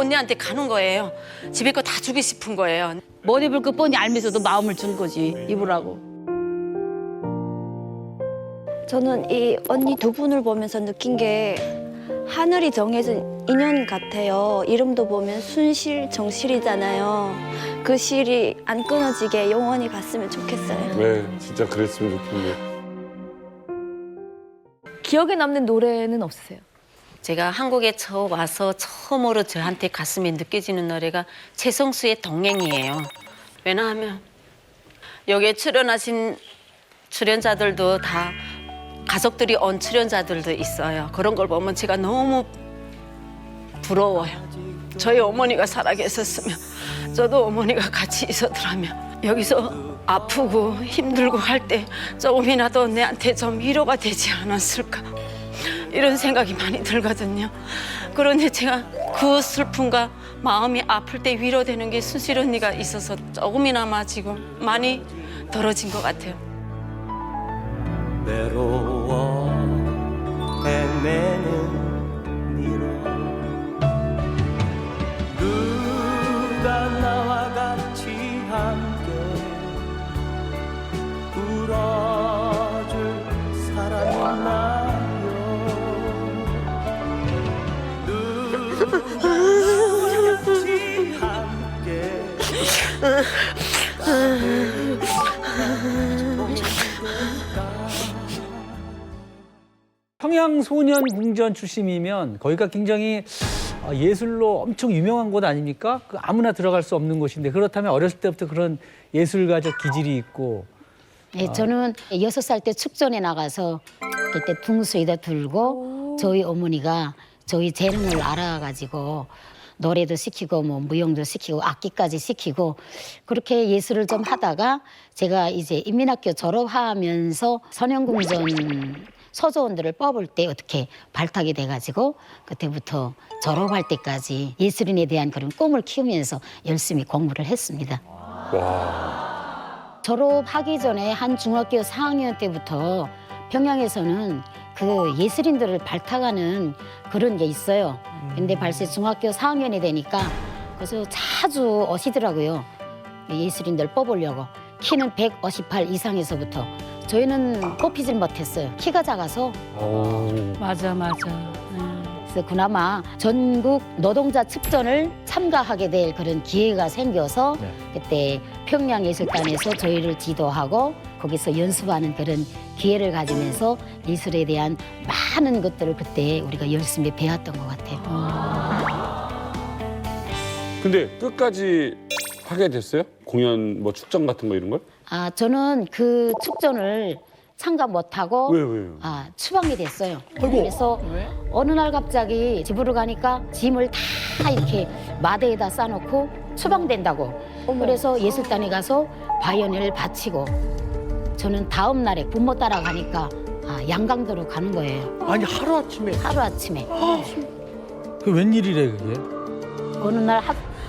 언니한테 가는 거예요. 집에 거 다 주고 싶은 거예요. 못 입을 거 뻔히 알면서도 마음을 준 거지. 입으라고. 저는 이 언니 두 분을 보면서 느낀 게 하늘이 정해진 인연 같아요. 이름도 보면 순실, 정실이잖아요. 그 실이 안 끊어지게 영원히 갔으면 좋겠어요. 네, 진짜 그랬으면 좋겠네요. 기억에 남는 노래는 없으세요? 제가 한국에 처음 와서 처음으로 저한테 가슴에 느껴지는 노래가 최성수의 동행이에요. 왜냐하면 여기에 출연하신 출연자들도 다 가족들이 온 출연자들도 있어요. 그런 걸 보면 제가 너무 부러워요. 저희 어머니가 살아계셨으면 저도 어머니가 같이 있었더라면 여기서 아프고 힘들고 할 때 조금이라도 내한테 좀 위로가 되지 않았을까 이런 생각이 많이 들거든요. 그런데 제가 그 슬픔과 마음이 아플 때 위로되는 게 순실 언니가 있어서 조금이나마 지금 많이 덜어진 것 같아요. 외로워 내는 밀어 누가 나와 같이 함께 울어줄 사람 있나요 누가 나와 같이 함께 평양소년궁전 출신이면 거기가 굉장히 예술로 엄청 유명한 곳 아닙니까? 그 아무나 들어갈 수 없는 곳인데 그렇다면 어렸을 때부터 그런 예술가적 기질이 있고. 네, 저는 6살 때 축전에 나가서 그때 붕수에다 들고 저희 어머니가 저희 재능을 알아가지고 노래도 시키고 뭐 무용도 시키고 악기까지 시키고 그렇게 예술을 좀 하다가 제가 이제 인민학교 졸업하면서 선영궁전 서조원들을 뽑을 때 어떻게 발탁이 돼가지고 그때부터 졸업할 때까지 예술인에 대한 그런 꿈을 키우면서 열심히 공부를 했습니다. 졸업하기 전에 한 중학교 4학년 때부터 평양에서는 그 예술인들을 발탁하는 그런 게 있어요. 근데 벌써 중학교 4학년이 되니까 그래서 자주 오시더라고요. 예술인들 뽑으려고. 키는 158 이상에서부터. 저희는 뽑히질 못했어요. 키가 작아서. 맞아. 그래서 그나마 전국 노동자 축전을 참가하게 될 그런 기회가 생겨서 그때 평양예술단에서 저희를 지도하고 거기서 연습하는 그런 기회를 가지면서 예술에 대한 많은 것들을 그때 우리가 열심히 배웠던 것 같아요. 근데 끝까지 하게 됐어요? 공연 뭐 축전 같은 거 이런 걸? 아, 저는 그 축전을 참가 못하고 왜요? 추방이 됐어요. 그래서 어느 날 갑자기 집으로 가니까 짐을 다 이렇게 마대에다 싸놓고 추방된다고. 그래서 예술단에 가서 바이올린을 바치고 저는 다음 날에 부모 따라가니까 양강도로 가는 거예요. 아니 하루아침에? 하루아침에. 그 웬일이래 그게? 어느 날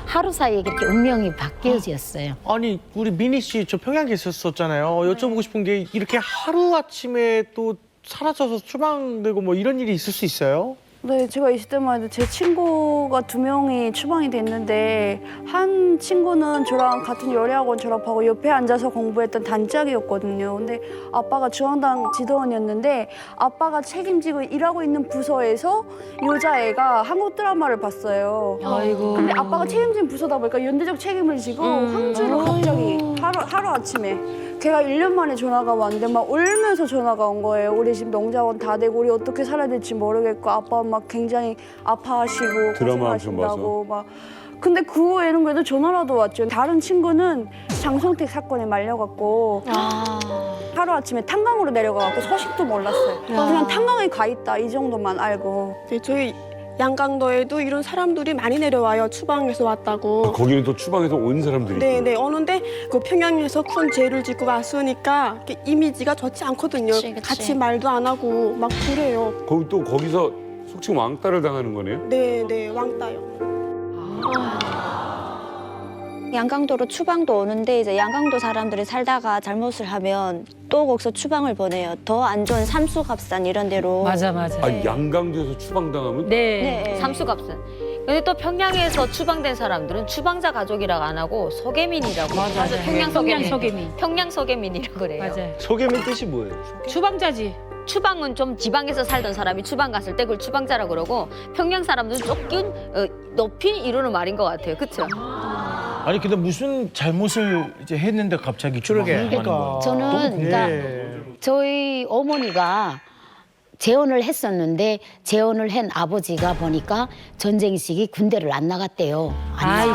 하루 사이에 그렇게 운명이 바뀌어졌어요. 아니 우리 미니 씨 저 평양 계셨었잖아요. 여쭤보고 싶은 게 이렇게 하루 아침에 또 사라져서 추방되고 뭐 이런 일이 있을 수 있어요? 네, 제가 있을 때만 해도 제 친구가 2명이 추방이 됐는데 한 친구는 저랑 같은 여래학원 졸업하고 옆에 앉아서 공부했던 단짝이었거든요. 근데 아빠가 중앙당 지도원이었는데 아빠가 책임지고 일하고 있는 부서에서 여자애가 한국 드라마를 봤어요. 아이고. 근데 아빠가 책임진 부서다 보니까 연대적 책임을 지고 황주를 갑자기 하루아침에 걔가 1년 만에 전화가 왔는데 막 울면서 전화가 온 거예요. 우리 집 농자원 다 되고 우리 어떻게 살아야 될지 모르겠고 아빠 막 굉장히 아파하시고 드라마 한 편 봐서. 고생하신다고 막. 근데 그 후에는 그래도 전화라도 왔죠. 다른 친구는 장성택 사건에 말려갖고 하루아침에 탄강으로 내려가갖고 소식도 몰랐어요. 그냥 탄강에 가 있다 이 정도만 알고. 네, 저희 양강도에도 이런 사람들이 많이 내려와요. 추방에서 왔다고. 거기는 또 추방에서 온 사람들이 네. 오는데 그 평양에서 큰 죄를 짓고 왔으니까 이미지가 좋지 않거든요. 그치. 같이 말도 안 하고 막 그래요. 거기서 속칭 왕따를 당하는 거네요? 네, 왕따요. 양강도로 추방도 오는데 이제 양강도 사람들이 살다가 잘못을 하면 또 거기서 추방을 보내요. 더 안 좋은 삼수갑산 이런 데로. 맞아. 양강도에서 추방당하면? 네. 삼수갑산. 근데 또 평양에서 추방된 사람들은 추방자 가족이라고 안 하고 소개민이라고. 맞아. 평양 소개민. 평양 소개민이라고 그래요. 맞아요. 소개민 뜻이 뭐예요? 추방자지. 추방은 좀 지방에서 살던 사람이 추방 갔을 때 그걸 추방자라고 그러고 평양 사람들은 쫓긴 높이 이루는 말인 것 같아요. 그렇죠? 아니 근데 무슨 잘못을 이제 했는데 갑자기 추방을 하는 거예요? 저는 저희 어머니가 재혼을 했었는데 재혼을 한 아버지가 보니까 전쟁 시기 군대를 안 나갔대요. 안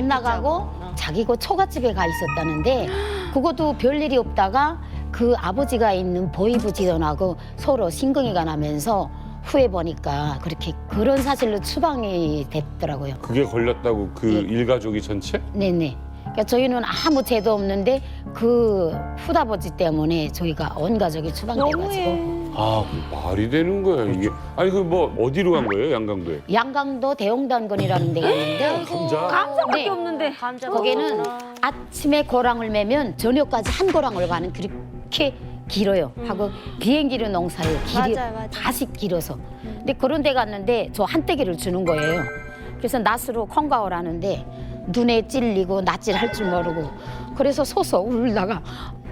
나가고 자기가 초가집에 가 있었다는데 그것도 별일이 없다가 그 아버지가 있는 보이부 지don하고 서로 신경이가 나면서 후에 보니까 그렇게 그런 사실로 추방이 됐더라고요. 그게 걸렸다고 그 일가족이 전체? 네네. 그러니까 저희는 아무 죄도 없는데 그 후다버지 때문에 저희가 온 가족이 추방돼가지고. 말이 되는 거야 이게. 아니 그 뭐 어디로 간 거예요 양강도에? 양강도 대홍단군이라는 데가 있는데 감자밖에 없는데. 거기는 아침에 고랑을 매면 저녁까지 한 고랑을 가는 그렇게 길어요. 하고 비행기로 농사예요. 길이 맞아요. 다시 길어서. 근데 그런 데 갔는데 저 한때기를 주는 거예요. 그래서 낫으로 콩가을 하는데 눈에 찔리고 낫질 할 줄 모르고 그래서 서서 울다가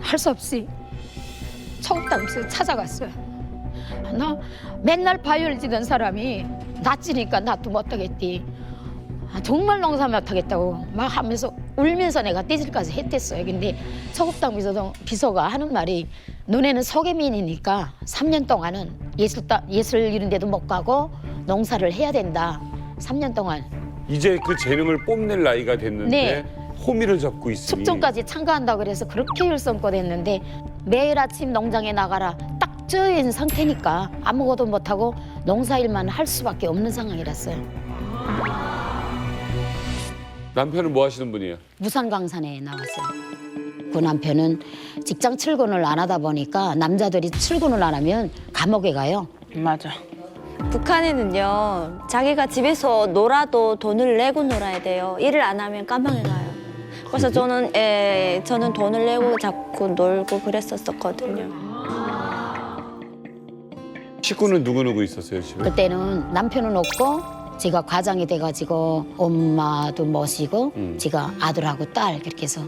할 수 없이 청담에서 찾아갔어요. 나 맨날 바이올 지던 사람이 낫지니까 나도 못하겠디. 정말 농사 못하겠다고 막 하면서 울면서 내가 떼질까지 했댔어요. 근데 서국당 비서가 하는 말이 너네는 서계민이니까 3년 동안은 예술 이런 데도 못 가고 농사를 해야 된다. 3년 동안. 이제 그 재능을 뽐낼 나이가 됐는데 네. 호미를 잡고 있으니 숙종까지 참가한다고 그래서 그렇게 열성껏 했는데 매일 아침 농장에 나가라. 딱 쪄인 상태니까 아무것도 못하고 농사일만 할 수밖에 없는 상황이랐어요. 남편은 뭐 하시는 분이에요? 무산광산에 나왔어요. 그 남편은 직장 출근을 안 하다 보니까 남자들이 출근을 안 하면 감옥에 가요. 맞아. 북한에는요, 자기가 집에서 놀아도 돈을 내고 놀아야 돼요. 일을 안 하면 깜방에 가요. 그래서 저는 돈을 내고 자꾸 놀고 그랬었거든요. 식구는 누구 있었어요 집에? 그때는 남편은 없고 제가 과장이 돼가지고 엄마도 모시고 제가 아들하고 딸 그렇게 해서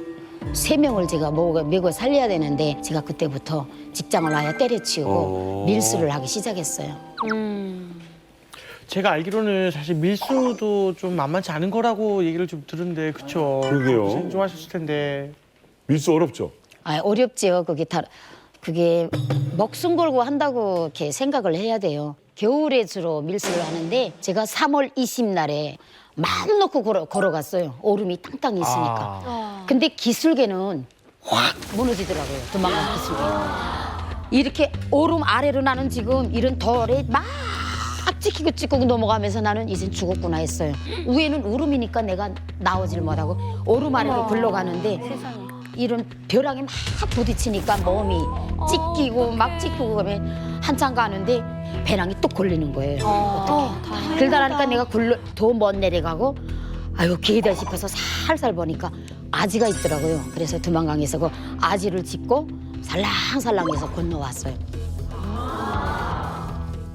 3명을 제가 먹여 살려야 되는데 제가 그때부터 직장을 아예 때려치우고 밀수를 하기 시작했어요. 제가 알기로는 사실 밀수도 좀 만만치 않은 거라고 얘기를 좀 들은데 그쵸? 그러게요. 고생 좀 하셨을 텐데. 밀수 어렵죠? 어렵지요. 그게 목숨 걸고 한다고 이렇게 생각을 해야 돼요. 겨울에 주로 밀수를 하는데 제가 3월 20날에 마음 놓고 걸어갔어요. 얼음이 땅땅 있으니까. 근데 기슭에는 확 무너지더라고요. 도망간 기슭에. 이렇게 얼음 아래로 나는 지금 이런 덜에 막 찍히고 넘어가면서 나는 이제 죽었구나 했어요. 위에는 얼음이니까 내가 나오질 못하고 얼음 아래로 굴러가는데 이런 벼락에 막 부딪히니까 몸이 찢기고 막 찢기고 그러면 한참 가는데 배낭이 뚝 걸리는 거예요. 어떡해. 그러다니까 내가 더 못 내려가고 아유 기회다 싶어서 살살 보니까 아지가 있더라고요. 그래서 두만강에서 그 아지를 짚고 살랑살랑해서 건너왔어요.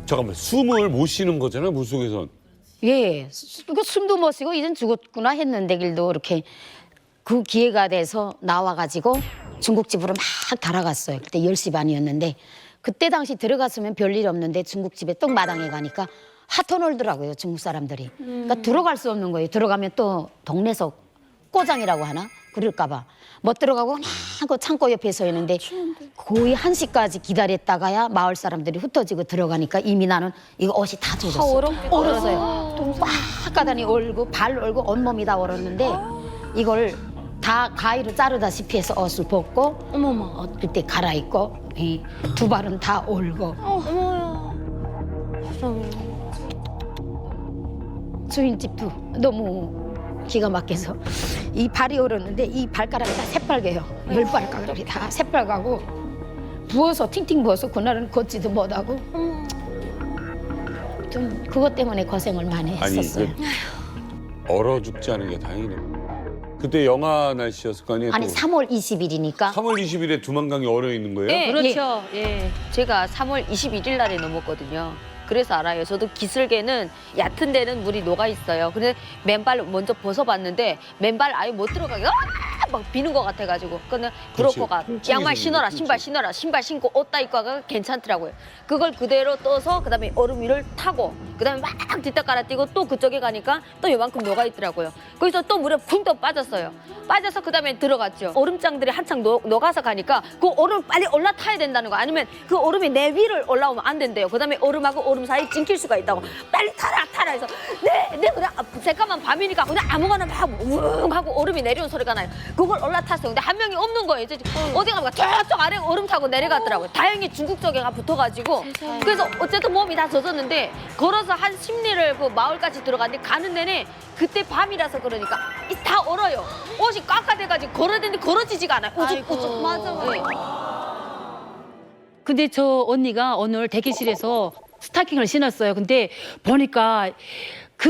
잠깐만 숨을 못 쉬는 거잖아요 물속에선. 예, 숨도 못 쉬고 이젠 죽었구나 했는데 길도 이렇게 그 기회가 돼서 나와가지고 중국집으로 막 달아갔어요. 그때 10시 반이었는데 그때 당시 들어갔으면 별일 없는데 중국집에 또 마당에 가니까 핫터 놀더라고요 중국 사람들이. 그러니까 들어갈 수 없는 거예요. 들어가면 또 동네서 꼬장이라고 하나 그럴까 봐. 못 들어가고 그냥 그 창고 옆에 서 있는데 거의 1시까지 기다렸다가야 마을 사람들이 흩어지고 들어가니까 이미 나는 이거 옷이 다 젖었어. 얼었어요. 꽉 가다니 얼고 발 얼고 온몸이 다 얼었는데 이걸 다 가위로 자르다시피 해서 옷을 벗고 그때 갈아입고 두 발은 다 얼고 주인집도 너무 기가 막혀서 이 발이 얼었는데 이 발가락이 다 새빨개요. 10발가락이 다 새빨가고 부어서 팅팅 부어서 그날은 걷지도 못하고 좀 그것 때문에 고생을 많이 했었어요. 얼어 죽지 않은 게 다행이네. 그때 영하 날씨였을 거 아니에요? 아니 3월 20일이니까 3월 20일에 두만강이 얼어 있는 거예요? 네, 그렇죠. 예. 제가 3월 21일 날에 넘었거든요. 그래서 알아요. 저도 기슭에는 얕은 데는 물이 녹아 있어요. 근데 맨발 먼저 벗어봤는데 맨발 아예 못 들어가게 막 비는 것 같아가지고. 근데 브로커가 양말 신어라, 신발 신어라, 신발 신고 옷 다 입고 가가 괜찮더라고요. 그걸 그대로 떠서 그다음에 얼음 위를 타고 그다음에 막 뒤따 깔아뛰고 또 그쪽에 가니까 또 요만큼 녹아 있더라고요. 거기서 또 물에 쿵 또 빠졌어요. 빠져서 그다음에 들어갔죠. 얼음장들이 한창 녹아서 가니까 그 얼음 빨리 올라타야 된다는 거 아니면 그 얼음이 내 위를 올라오면 안 된대요. 그다음에 얼음하고 얼음 사이 찡길 수가 있다고 빨리 타라 해서 네 그냥 잠깐만 밤이니까 그냥 아무거나 막 우웅 하고 얼음이 내려온 소리가 나요. 그걸 올라탔어요. 근데 한 명이 없는 거예요. 이제 어디 가면 저쪽 아래 얼음 타고 내려갔더라고요. 다행히 중국 쪽에 붙어가지고 그래서 어쨌든 몸이 다 젖었는데 걸어서 한 10리를 그 마을까지 들어갔는데 가는 데는 그때 밤이라서 그러니까 다 얼어요. 옷이 깎아대가지고 걸어대는데 걸어지지가 않아요. 우죽우죽. 맞아. 근데 저 언니가 오늘 대기실에서 스타킹을 신었어요. 근데 보니까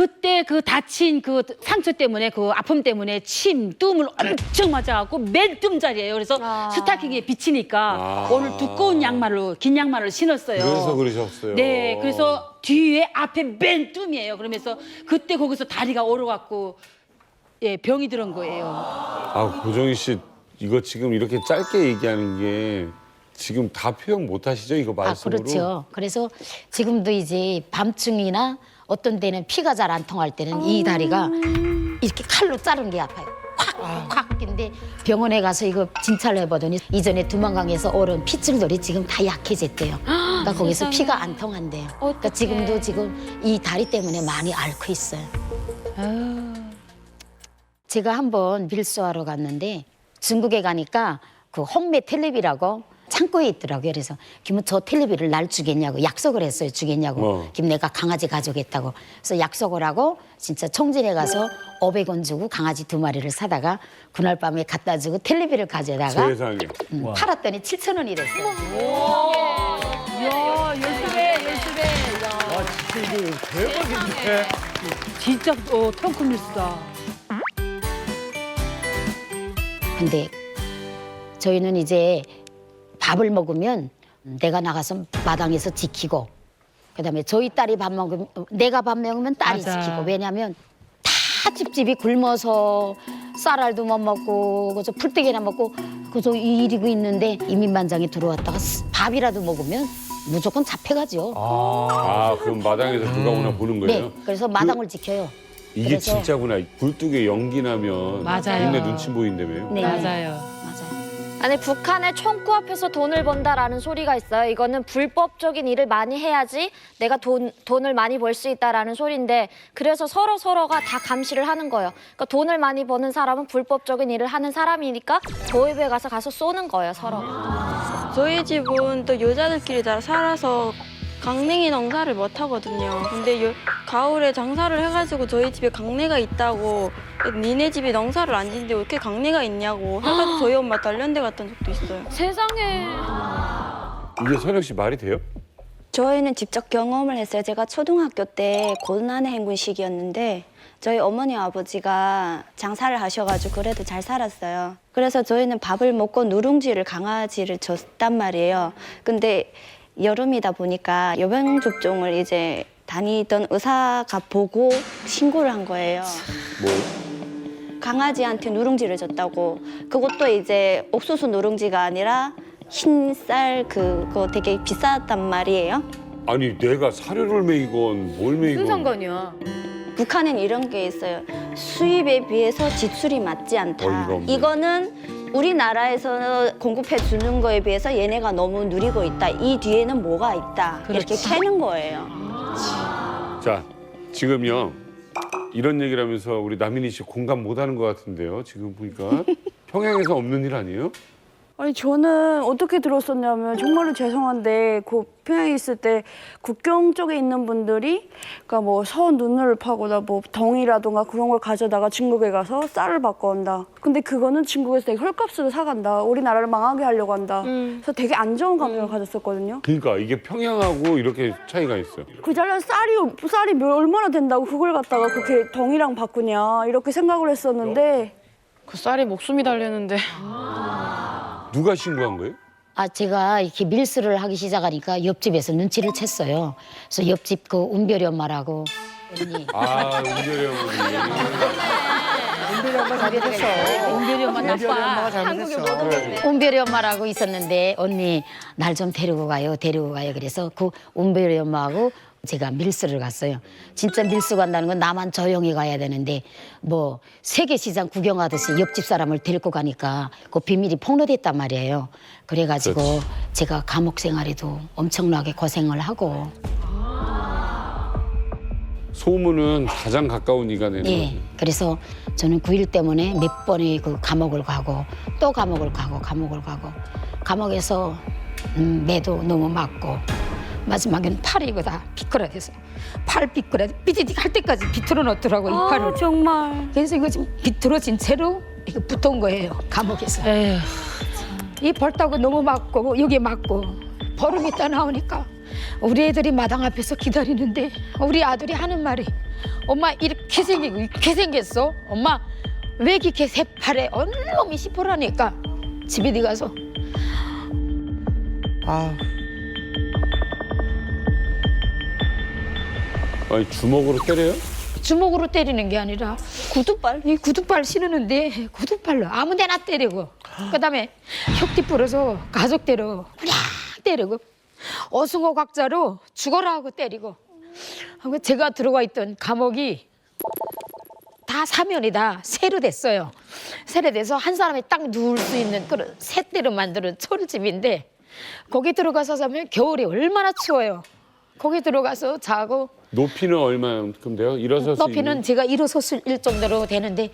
그때 그 다친 그 상처 때문에 그 아픔 때문에 침, 뜸을 엄청 맞아갖고 맨 뜸자리예요. 그래서 스타킹에 비치니까 오늘 두꺼운 양말로 긴 양말을 신었어요. 그래서 그러셨어요. 네, 그래서 뒤에 앞에 맨 뜸이에요. 그러면서 그때 거기서 다리가 얼어갖고 예 병이 들은 거예요. 아, 고정희 씨 이거 지금 이렇게 짧게 얘기하는 게 지금 다 표현 못 하시죠? 이거 말씀으로? 그렇죠. 그래서 지금도 이제 밤중이나 어떤 데는 피가 잘 안 통할 때는 이 다리가 이렇게 칼로 자른 게 아파요. 콱! 근데 병원에 가서 이거 진찰을 해보더니 이전에 두만강에서 오른 핏줄들이 지금 다 약해졌대요. 그러니까 거기서 피가 안 통한대요. 그러니까 지금도 지금 이 다리 때문에 많이 앓고 있어요. 제가 한번 밀수하러 갔는데 중국에 가니까 그 홍매 텔레비라고 창고에 있더라고요. 그래서 김은 저 텔레비를 날 주겠냐고 약속을 했어요. 주겠냐고. 김 내가 강아지 가져오겠다고. 그래서 약속을 하고 진짜 청진에 가서 500원 주고 강아지 2마리를 사다가 그날 밤에 갖다 주고 텔레비를 가져다가 세상에. 팔았더니 7,000원이 됐어요. 이야, 12배, 12배. 와, 진짜 이거 대박인데. 진짜 텅크 밀수다. 근데 저희는 이제 밥을 먹으면 내가 나가서 마당에서 지키고 그다음에 저희 딸이 밥 먹으면 내가 밥 먹으면 딸이 맞아. 지키고 왜냐하면 다 집집이 굶어서 쌀알도 못 먹고 그저 풀떼기나 먹고 그저 이리고 있는데 이민반장이 들어왔다가 밥이라도 먹으면 무조건 잡혀가죠. 아, 그럼 마당에서 누가 오나 보는 거예요? 네, 그래서 마당을 지켜요. 이게 그래서- 진짜구나. 굴뚝에 연기 나면 맞아요. 동네 눈치 보인다며요? 네. 맞아요. 아니 북한의 총구 앞에서 돈을 번다라는 소리가 있어요. 이거는 불법적인 일을 많이 해야지 내가 돈을 많이 벌 수 있다라는 소리인데 그래서 서로가 다 감시를 하는 거예요. 그러니까 돈을 많이 버는 사람은 불법적인 일을 하는 사람이니까 도입에 가서 쏘는 거예요, 서로. 저희 집은 또 여자들끼리 다 살아서 강냉이 농사를 못 하거든요. 근데 가을에 장사를 해가지고 저희 집에 강내가 있다고 니네 집에 농사를 안 짓는데 왜 이렇게 강내가 있냐고 해가지고 저희 엄마 단련대 갔던 적도 있어요. 세상에. 이게 선영 씨 말이 돼요? 저희는 직접 경험을 했어요. 제가 초등학교 때 고난의 행군 시기였는데 저희 어머니 아버지가 장사를 하셔가지고 그래도 잘 살았어요. 그래서 저희는 밥을 먹고 누룽지를 강아지를 줬단 말이에요. 근데 여름이다 보니까 여병 접종을 이제 다니던 의사가 보고 신고를 한 거예요. 뭐? 강아지한테 누룽지를 줬다고. 그것도 이제 옥수수 누룽지가 아니라 흰쌀 그거 되게 비쌌단 말이에요. 아니 내가 사료를 먹이건 뭘 먹이건 무슨 상관이야? 북한엔 이런 게 있어요. 수입에 비해서 지출이 맞지 않다. 어이가 없네. 이거는 우리나라에서 공급해 주는 거에 비해서 얘네가 너무 누리고 있다. 이 뒤에는 뭐가 있다. 이렇게 캐는 거예요. 자, 지금요 이런 얘기를 하면서 우리 남인희 씨 공감 못하는 것 같은데요. 지금 보니까 평양에서 없는 일 아니에요? 아니 저는 어떻게 들었었냐면 정말로 죄송한데 그 평양에 있을 때 국경 쪽에 있는 분들이 그러니까 뭐 서 눈을 파거나 뭐 덩이라던가 그런 걸 가져다가 중국에 가서 쌀을 바꿔온다. 근데 그거는 중국에서 되게 헐값으로 사간다. 우리나라를 망하게 하려고 한다. 그래서 되게 안 좋은 감정을 가졌었거든요. 그러니까 이게 평양하고 이렇게 차이가 있어요. 그 자리에 쌀이 얼마나 된다고 그걸 갖다가 그렇게 덩이랑 바꾸냐 이렇게 생각을 했었는데 그 쌀이 목숨이 달리는데. 누가 신고한 거예요? 제가 이렇게 밀수를 하기 시작하니까 옆집에서 눈치를 챘어요. 그래서 옆집 그 은별이 엄마라고 언니. 은별이 어머니. 은별이 엄마 잘못했어. 은별이 엄마 나빠. 은별이 엄마라고 있었는데 언니 날 좀 데리고 가요. 그래서 그 은별이 엄마하고 제가 밀수를 갔어요. 진짜 밀수 간다는 건 나만 조용히 가야 되는데 뭐 세계시장 구경하듯이 옆집 사람을 데리고 가니까 그 비밀이 폭로됐단 말이에요. 그래가지고 그렇지. 제가 감옥 생활에도 엄청나게 고생을 하고. 소문은 가장 가까운 이가 내는 예. 그래서 저는 그 일 때문에 몇 번의 그 감옥을 가고 또 감옥을 가고 감옥에서 매도 너무 맞고 마지막에는 팔이 이거 다 비틀어져서 팔 삐디딕 할 때까지 비틀어 놓더라고 이 팔을. 정말. 그래서 이거 지금 비틀어진 채로 이거 붙은 거예요 감옥에서. 이 벌따고 너무 맞고 여기 맞고 보름 있다 나오니까 우리 애들이 마당 앞에서 기다리는데 우리 아들이 하는 말이 엄마 이렇게 생기고 이렇게 생겼어. 엄마 왜 이렇게 새파래? 얼놈이 시퍼라니까 집에 들어가서 아니 주먹으로 때려요? 주먹으로 때리는 게 아니라 구두발, 이 구두발 신으는데 구두발로 아무데나 때리고 그다음에 혁띠 부러서 가족 때려 그냥 때리고 어승어 각자로 죽어라 하고 때리고 하고 제가 들어가 있던 감옥이 다 사면이 다 새로 됐어요. 새로 돼서 한 사람이 딱 누울 수 있는 그런 셋대로 만드는 철집인데 거기 들어가서 자면 겨울이 얼마나 추워요. 거기 들어가서 자고 높이는 얼마만큼 돼요? 일어설 수 높이는 있는? 제가 일어섰을 정도로 되는데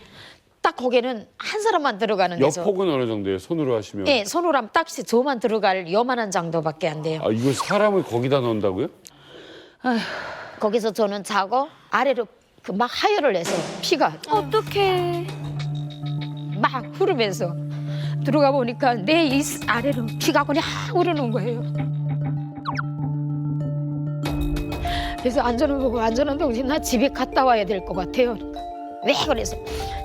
딱 거기는 한 사람만 들어가는 데서 옆폭은 어느 정도예요? 손으로 하시면? 예, 손으로 하면 딱 저만 들어갈 요만한 정도밖에 안 돼요. 아 이걸 사람을 거기다 넣는다고요? 거기서 저는 자고 아래로 그 막 하혈을 해서 피가 어떡해. 막 흐르면서 들어가 보니까 내 이 아래로 피가 그냥 흐르는 거예요. 그래서 안전을 보고 안전한 동생 나 집에 갔다 와야 될 것 같아요. 그러니까 왜 그래서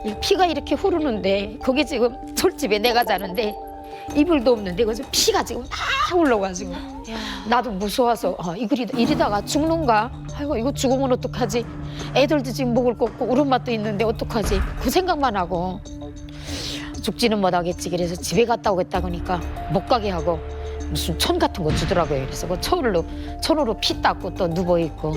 이 피가 이렇게 흐르는데 거기 지금 솔집에 내가 자는데 이불도 없는데 거기서 피가 지금 막 흘러가지고 나도 무서워서 이러다가 죽는가? 아이고 이거 죽으면 어떡하지? 애들도 지금 먹을 거 없고 우리 엄마도 있는데 어떡하지? 그 생각만 하고 죽지는 못하겠지. 그래서 집에 갔다 오겠다 그러니까 못 가게 하고 무슨 천 같은 거 주더라고요. 그래서 그 천으로 피 닦고 또 누워 있고.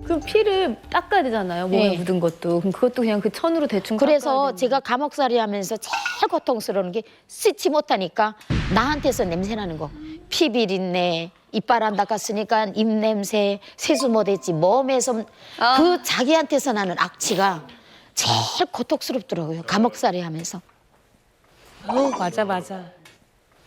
그럼 피를 닦아야 되잖아요. 몸에 네. 묻은 것도. 그럼 그것도 그냥 그 천으로 대충 그래서 제가 감옥살이 하면서 제일 고통스러운 게 씻지 못하니까 나한테서 냄새 나는 거. 피 비린내, 이빨 안 닦았으니까 입 냄새, 세수 못했지 몸에서 그 자기한테서 나는 악취가 제일 고통스럽더라고요. 감옥살이 하면서. 맞아.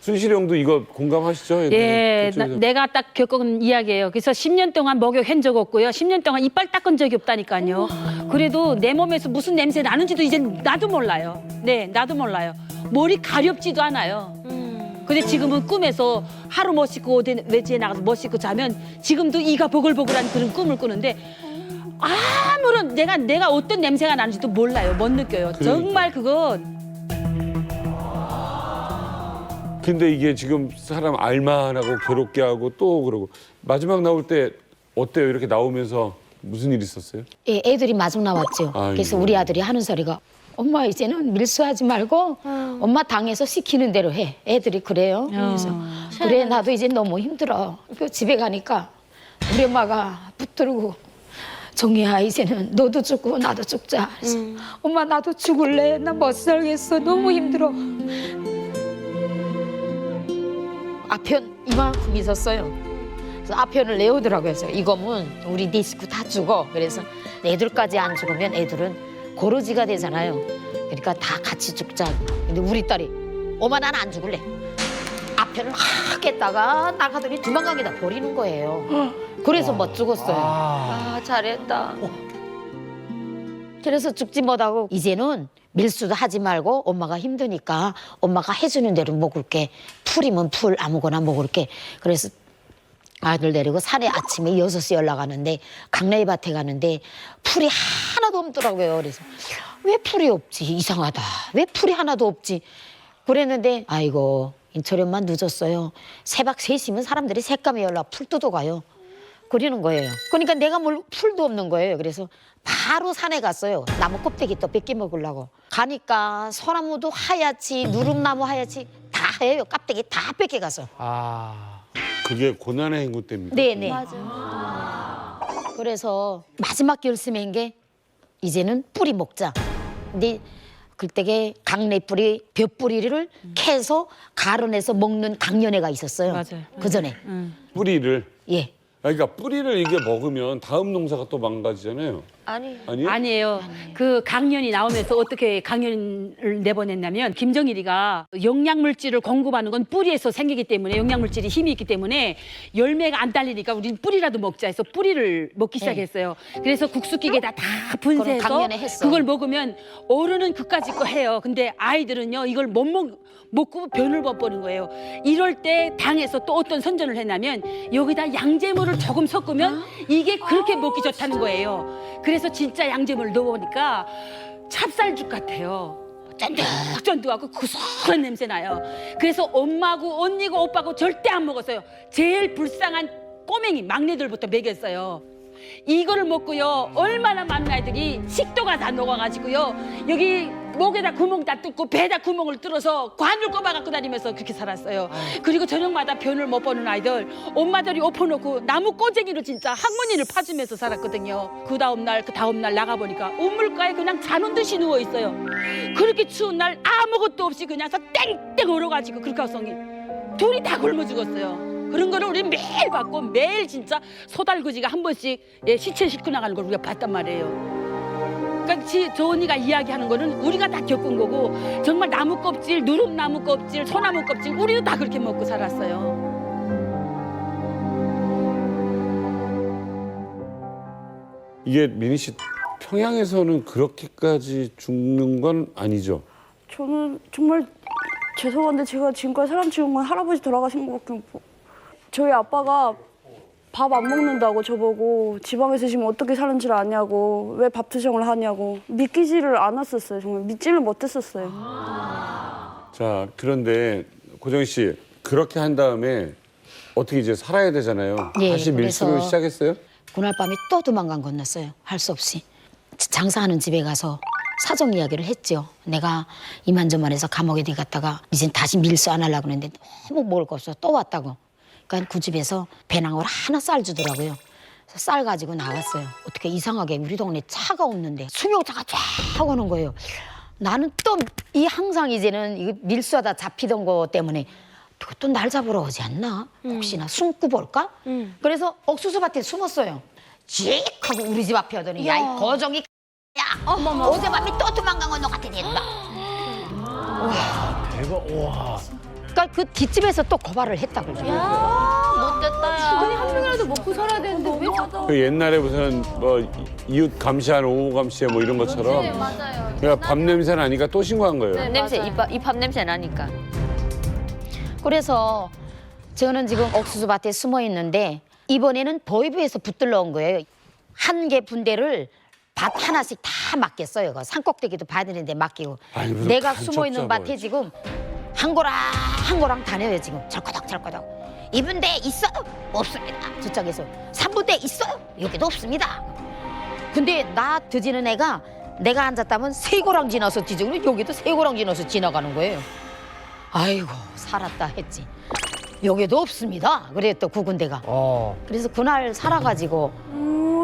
순실이 형도 이거 공감하시죠? 예, 그쪽에서. 내가 딱 겪은 이야기예요. 그래서 10년 동안 목욕한 적 없고요. 10년 동안 이빨 닦은 적이 없다니까요. 그래도 내 몸에서 무슨 냄새 나는지도 이제 나도 몰라요. 네, 나도 몰라요. 머리 가렵지도 않아요. 근데 지금은 꿈에서 하루 못 씻고 외지에 나가서 못 씻고 자면 지금도 이가 보글보글한 그런 꿈을 꾸는데 아무런 내가 어떤 냄새가 나는지도 몰라요. 못 느껴요. 정말 그건 근데 이게 지금 사람 알만하고 괴롭게 하고 또 그러고 마지막 나올 때 어때요? 이렇게 나오면서 무슨 일 있었어요? 예, 애들이 마중 나왔죠. 그래서 우리 아들이 하는 소리가 엄마 이제는 밀수하지 말고 엄마 당에서 시키는 대로 해. 애들이 그래요. 그래서 그래 나도 이제 너무 힘들어. 그 집에 가니까 우리 엄마가 붙들고 정희야 이제는 너도 죽고 나도 죽자. 그래서 엄마 나도 죽을래. 나 못 살겠어. 너무 힘들어. 아편 이만큼 있었어요. 그래서 아편을 내오더라고요. 그래서 이거면 우리 네 식구 다 죽어. 그래서 애들까지 안 죽으면 애들은 고르지가 되잖아요. 그러니까 다 같이 죽자. 근데 우리 딸이 엄마 난 안 죽을래. 아편을 하겠다가 나가더니 도망가게 다 버리는 거예요. 그래서 못 죽었어요. 아 잘했다. 그래서 죽지 못하고 이제는 밀수도 하지 말고 엄마가 힘드니까 엄마가 해주는 대로 먹을게. 풀이면 풀 아무거나 먹을게. 그래서 아들 데리고 산에 아침에 6시에 올라가는데 강내밭에 가는데 풀이 하나도 없더라고요. 그래서 왜 풀이 없지? 이상하다. 왜 풀이 하나도 없지? 그랬는데 아이고 인철이만 늦었어요. 새벽 3시면 사람들이 새까매 연락 풀 뜯어 가요. 그러는 거예요. 그러니까 내가 뭘 풀도 없는 거예요. 그래서 바로 산에 갔어요. 나무 껍데기 또 뺏겨 먹으려고. 가니까 소나무도 하얗지 누름나무 하얗지 다 해요. 껍데기 다 뺏겨 가서. 그게 고난의 행군 때입니다. 네네. 그래서 마지막 결심한 게 이제는 뿌리 먹자. 근데 그때게 강내 뿌리, 벼 뿌리를 캐서 가려내서 먹는 강연회가 있었어요. 맞아요. 그 전에. 뿌리를. 예. 그러니까 뿌리를 이게 먹으면 다음 농사가 또 망가지잖아요. 아니. 아니요? 아니에요. 그 강연이 나오면서 어떻게 강연을 내보냈냐면 김정일이가 영양물질을 공급하는 건 뿌리에서 생기기 때문에 영양물질이 힘이 있기 때문에 열매가 안 달리니까 우리는 뿌리라도 먹자 해서 뿌리를 먹기 시작했어요. 그래서 국수기계에다 다 그건 분쇄해서 강연에 했어. 그걸 먹으면 어른은 그까짓 거 해요. 근데 아이들은요 이걸 못 먹고 변을 못 보는 거예요. 이럴 때 당에서 또 어떤 선전을 했냐면 여기다 양재물을 조금 섞으면 이게 그렇게 먹기 좋다는 거예요. 그래서 진짜 양재물을 넣어보니까 찹쌀죽 같아요. 쫀득쫀득하고 구수한 냄새 나요. 그래서 엄마고 언니고 오빠고 절대 안 먹었어요. 제일 불쌍한 꼬맹이 막내들부터 먹였어요. 이거를 먹고요 얼마나 많은 아이들이 식도가 다 녹아가지고요 여기 목에다 구멍 다 뚫고 배에다 구멍을 뚫어서 관을 꼽아 갖고 다니면서 그렇게 살았어요. 그리고 저녁마다 변을 못 보는 아이들 엄마들이 엎어놓고 나무 꼬쟁이로 진짜 학문이를 파주면서 살았거든요. 그 다음날 나가보니까 우물가에 그냥 자는 듯이 누워 있어요. 그렇게 추운 날 아무것도 없이 그냥 땡땡 얼어가지고 그렇게 하성이 둘이 다 굶어 죽었어요. 그런 거를 우리 매일 봤고 매일 진짜 소달구지가 한 번씩 시체 싣고 나가는 걸 우리가 봤단 말이에요. 그러니까 저 언니가 이야기하는 거는 우리가 다 겪은 거고 정말 나무 껍질, 누룩나무 껍질, 소나무 껍질 우리도 다 그렇게 먹고 살았어요. 이게 미니 씨 평양에서는 그렇게까지 죽는 건 아니죠? 저는 정말 죄송한데 제가 지금까지 사람 치운 건 할아버지 돌아가신 것밖에 없고 저희 아빠가 밥 안 먹는다고 저보고 지방에서 지금 어떻게 사는지를 아냐고 왜 밥 투정을 하냐고 믿기지를 않았었어요. 정말 믿지를 못했었어요. 자, 그런데 고정희 씨 그렇게 한 다음에 어떻게 이제 살아야 되잖아요. 예, 다시 밀수를 그래서 시작했어요? 그날 밤에 또 도망간 건넜어요. 할 수 없이. 장사하는 집에 가서 사정 이야기를 했죠. 내가 이만저만해서 감옥에 들어갔다가 이젠 다시 밀수 안 하려고 했는데 너무 먹을 거 없어 또 왔다고. 그러니까 그 집에서 배낭을 하나 쌀 주더라고요. 그래서 쌀 가지고 나왔어요. 어떻게 이상하게 우리 동네 차가 없는데 승용차가 쫙 오는 거예요. 나는 또 이 항상 이제는 이거 밀수하다 잡히던 거 때문에 또 날 잡으러 오지 않나? 혹시나 숨고 볼까? 그래서 옥수수밭에 숨었어요. 쥐익 하고 우리 집 앞에 오더니 야 이 거정이 야 어젯밤에 또 도망간 건 너 같으니 대박. 와. 그러니까 그 뒷집에서 또 고발을 했다고. 못됐다 야. 아니 한 명이라도 먹고 살아야 되는데 왜 자꾸 그 옛날에 무슨 뭐 이웃 감시하는 오후 감시에 뭐 이런 것처럼 네, 맞아요. 그러니까 밥 냄새 나니까 또 신고한 거예요. 네, 냄새 입밥 냄새 나니까. 그래서 저는 지금 옥수수밭에 숨어 있는데 이번에는 보이부에서 붙들러 온 거예요. 한 개 분대를 밭 하나씩 다 맡겼어요. 그 산꼭대기도 받는데 맡기고. 아니, 무슨 내가 간첩 숨어 있는 잡아요. 밭에 지금 한 고랑 다녀요 지금. 철거덕. 이분대 있어요? 없습니다. 저쪽에서 3분대 있어요? 여기도 없습니다. 근데 나 드지는 애가 내가 앉았다면 3고랑 지나서 뒤지고 여기도 3고랑 지나서 지나가는 거예요. 아이고 살았다 했지. 여기도 없습니다. 그랬더 그 군대가. 그래서 그날 살아가지고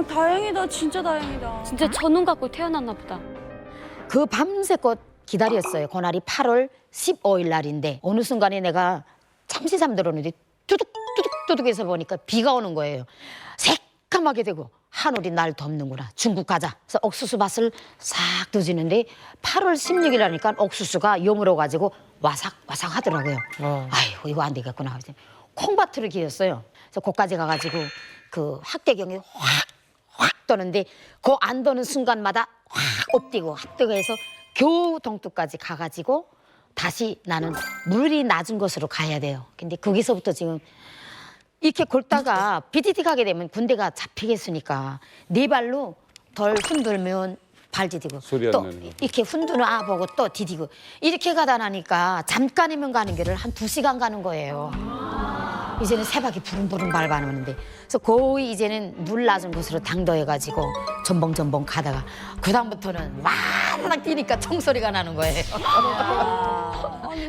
다행이다. 진짜 다행이다. 진짜 천운 갖고 태어났나 보다. 그 밤새껏 기다렸어요. 그날이 8월 15일 날인데 어느 순간에 내가 잠시 잠들었는데 뚜둑해서 보니까 비가 오는 거예요. 새까맣게 되고 하늘이 날 덮는구나. 중국 가자. 그래서 옥수수밭을 싹 뒤지는데 8월 16일 하니까 옥수수가 여물어가지고 와삭와삭 하더라고요. 아이고 이거 안 되겠구나. 콩밭으로 기었어요. 그래서 거기까지 가가지고 그 학대경이 확 떠는데 그 안 도는 순간마다 확 엎뛰고 확 뜨고 해서 겨우 동뚝까지 가가지고 다시 나는 물이 낮은 곳으로 가야 돼요. 근데 거기서부터 지금 이렇게 골다가 비디디 가게 되면 군대가 잡히겠으니까 네 발로 덜 흔들면 발 디디고 소리 안 또 나는 거. 이렇게 흔드나 보고 또 디디고 이렇게 가다 나니까 잠깐이면 가는 길을 한 2시간 가는 거예요. 이제는 새벽이 부릉부릉 밟아오는데 그래서 거의 이제는 물 낮은 곳으로 당도해가지고 전봉 가다가 그다음부터는 와르락 뛰니까 총소리가 나는 거예요.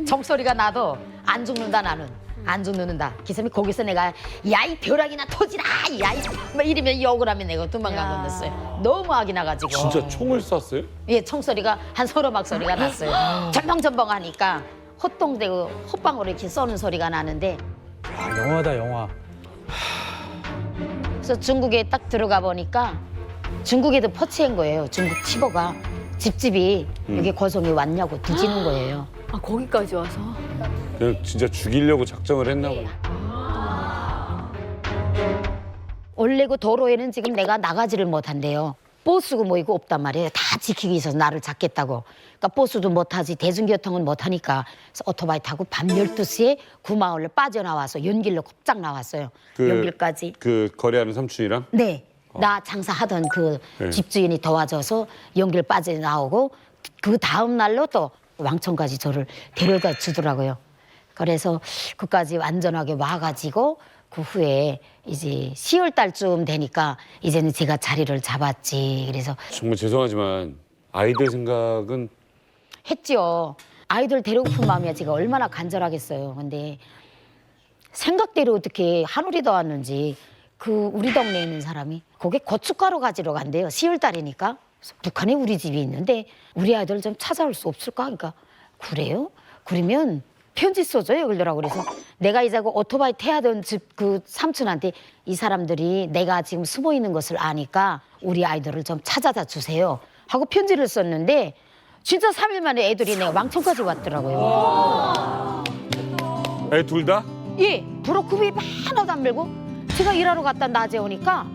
총소리가 나도 안 죽는다 나는. 안 죽는다. 기사님이 거기서 내가 야이 벼락이나 터지라 야이 막 이러면 욕을 하면 내가 도망간 건데어요. 너무 악이 나가지고. 진짜 총을 쐈어요? 예, 총소리가 한 서너 막 소리가 났어요. 전벙전벙 하니까 헛동대고 헛방으로 이렇게 쏘는 소리가 나는데 영화다 영화. 그래서 중국에 딱 들어가 보니까 중국에도 퍼치한 거예요. 중국 치보가 집집이 여기 고성에 왔냐고 뒤지는 거예요. 아 거기까지 와서. 그냥 진짜 죽이려고 작정을 했나 보네. 원래 그 도로에는 지금 내가 나가지를 못한대요. 버스고 뭐 이거 없단 말이에요. 다 지키기 위해서 나를 잡겠다고. 그러니까 버스도 못하지 대중교통은 못하니까 그래서 오토바이 타고 밤 12시에 구마을로 빠져나와서 연길로 곱작 나왔어요. 연길까지. 그 거래하는 삼촌이랑? 네. 나 장사하던 그 네. 집주인이 도와줘서 연길 빠져나오고 그 다음 날로 또 왕천까지 저를 데려다 주더라고요. 그래서 그까지 완전하게 와가지고 그 후에 이제 10월 달쯤 되니까 이제는 제가 자리를 잡았지. 그래서 정말 죄송하지만 아이들 생각은 했죠. 아이들 데려고픈 마음이야 제가 얼마나 간절하겠어요. 근데 생각대로 어떻게 하늘이 닿았는지 그 우리 동네에 있는 사람이 거기 고춧가루 가지러 간대요. 10월 달이니까. 그래서 북한에 우리 집이 있는데 우리 아이들 좀 찾아올 수 없을까? 그러니까 그래요? 그러면 편지 써줘요 그러더라고. 그래서 내가 이제 그 오토바이 태하던 집 그 삼촌한테 이 사람들이 내가 지금 숨어 있는 것을 아니까 우리 아이들을 좀 찾아다 주세요 하고 편지를 썼는데 진짜 3일 만에 애들이 내가 왕천까지 왔더라고요. 애 둘 다? 예, 브로커비 하나도 안 밀고 제가 일하러 갔다 낮에 오니까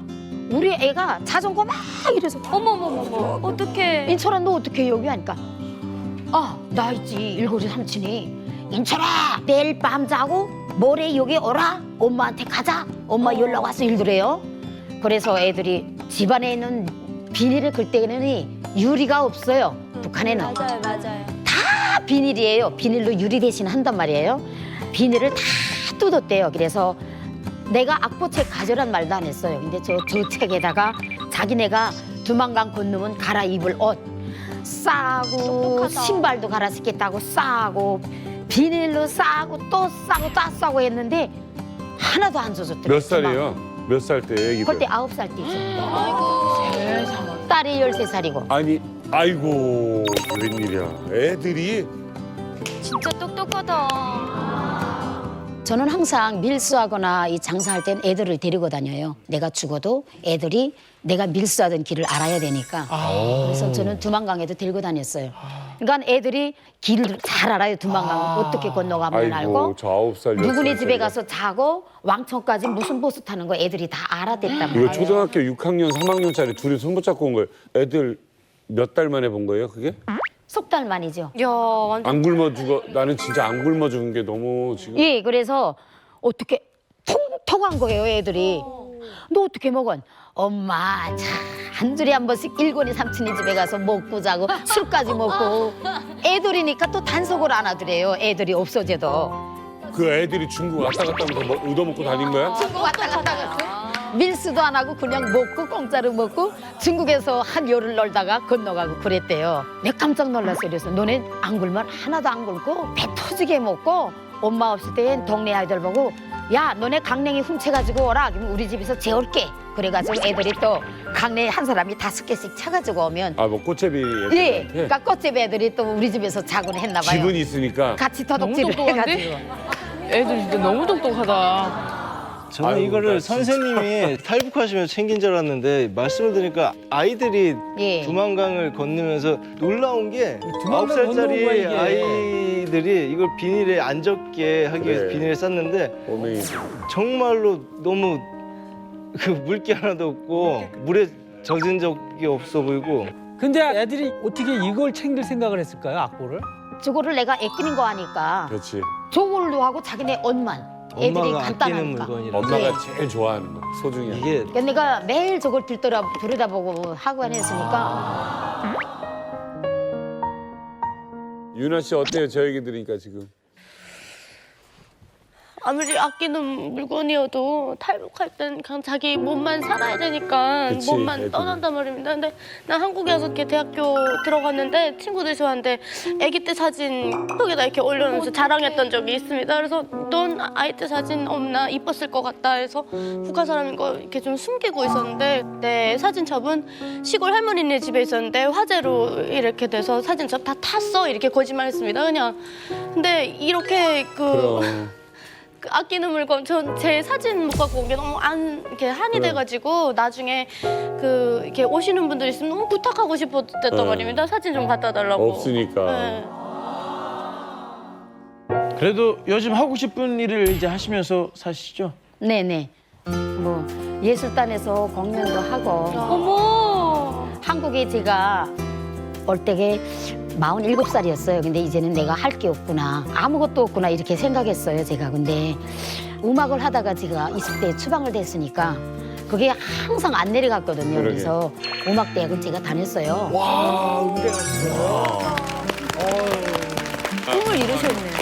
우리 애가 자전거 막 이래서 어머머머머 어떡해. 인철아 너 어떻게 여기 하니까 아 나 있지 일거리 삼촌이 인철아 내일 밤 자고 모레 여기 오라 엄마한테 가자 엄마 연락 와서 일들래요. 그래서 애들이 집안에 있는 비닐을 그때는 유리가 없어요. 북한에는 맞아요. 다 비닐이에요. 비닐로 유리 대신 한단 말이에요. 비닐을 다 뜯었대요. 그래서 내가 악보책 가져란 말도 안 했어요. 근데 저 책에다가 자기네가 두만강 건너면 갈아입을 옷 싸고 똑똑하다. 신발도 갈아 신겠다고 싸고 비닐로 싸고 또 싸고 또 싸고 했는데 하나도 안 줘줬대요. 몇 살이에요? 몇 살 때 애기들? 그때 9살 때죠. 딸이 13살이고. 아니 아이고 웬일이야. 애들이 진짜 똑똑하다. 저는 항상 밀수하거나 이 장사할 땐 애들을 데리고 다녀요. 내가 죽어도 애들이 내가 밀수하던 길을 알아야 되니까. 그래서 저는 두만강에도 데리고 다녔어요. 그러니까 애들이 길을 잘 알아요. 두만강 어떻게 건너가면 알고. 아이고 저 9살 누구네 집에 가서 자고 왕천까지 무슨 버스 타는 거 애들이 다 알아댔단 말이에요. 이거 초등학교 6학년, 3학년짜리 둘이 손 붙잡고 온 거예요. 애들 몇 달 만에 본 거예요, 그게? 석 달 만이죠. 야 완전. 안 굶어 죽어. 나는 진짜 안 굶어 죽은 게 너무 지금. 예, 그래서 어떻게 통통한 거예요, 애들이. 너 어떻게 먹은? 엄마, 자, 한 줄에 한 번씩 일본이 삼촌이 집에 가서 먹고 자고 술까지 먹고. 애들이니까 또 단속을 안 하더래요, 애들이 없어져도. 그 애들이 중국 왔다 갔다 하면서 얻어먹고 다닌 거야? 중국 왔다 갔다 갔어. 밀수도 안 하고 그냥 먹고 공짜로 먹고 중국에서 한 열흘 놀다가 건너가고 그랬대요. 내가 깜짝 놀랐어요. 그래서 너네 안 굶으면 하나도 안 굶고 배 터지게 먹고 엄마 없을 땐 동네 아이들 보고 야 너네 강냉이 훔쳐가지고 오라. 그러면 우리 집에서 재울게. 그래가지고 애들이 또 강냉이 한 사람이 5개씩 차가지고 오면 아 뭐 꽃제비 예, 애들한테? 그러니까 꽃집 애들이 또 우리 집에서 자곤 했나 봐요. 기분이 있으니까. 같이 도둑질을 해가지고. 애들 진짜 너무 똑똑하다. 저는 아이고, 이거를 나 진짜. 선생님이 탈북하시면 챙긴 줄 알았는데 말씀을 들으니까 아이들이 예. 두만강을 건너면서 놀라운 게 두만강 9살짜리 건너는 거야, 이게. 아이들이 이걸 비닐에 안 젖게 하기 위해서 그래. 비닐에 쌌는데 어메이. 정말로 너무 그 물기 하나도 없고 물에 젖은 적이 없어 보이고. 근데 애들이 어떻게 이걸 챙길 생각을 했을까요, 악보를? 저거를 내가 애끼는 거 하니까 그렇지. 저걸로 하고 자기네 옷만. 애들이 엄마가 아끼는 간단하니까. 물건이라. 엄마가 제일 좋아하는 거. 소중히 하는 거. 이게 그러니까 내가 매일 저걸 들여다보고 하고 했으니까 유나 씨 어때요? 저 얘기 들으니까 지금. 아무리 아끼는 물건이어도 탈북할 땐 그냥 자기 몸만 살아야 되니까 그치, 몸만 애들은. 떠난단 말입니다. 근데 나 한국에 와서 이렇게 대학교 들어갔는데 친구들이 저한테 아기 때 사진 톡에다 이렇게 올려놓으면서 자랑했던 적이 있습니다. 그래서 넌 아이 때 사진 없나? 이뻤을 것 같다 해서 북한 사람인 거 이렇게 좀 숨기고 있었는데 내 사진첩은 시골 할머니네 집에 있었는데 화재로 이렇게 돼서 사진첩 다 탔어 이렇게 거짓말했습니다. 그냥 근데 이렇게 그럼. 그 아끼는 물건 전 제 사진 못 갖고 온 게 너무 이렇게 한이 돼가지고 나중에 그 이렇게 오시는 분들 있으면 너무 부탁하고 싶었단 말입니다. 사진 좀 갖다 달라고. 없으니까. 네. 그래도 요즘 하고 싶은 일을 이제 하시면서 사시죠? 네네. 뭐 예술단에서 공연도 하고. 어머. 한국에 제가 올 때게 47살이었어요. 근데 이제는 내가 할 게 없구나. 아무것도 없구나 이렇게 생각했어요. 제가. 근데 음악을 하다가 제가 20대에 추방을 됐으니까 그게 항상 안 내려갔거든요. 그러게. 그래서 음악대학은 제가 다녔어요. 와, 음대 갔어요. 꿈을 이루셨네요.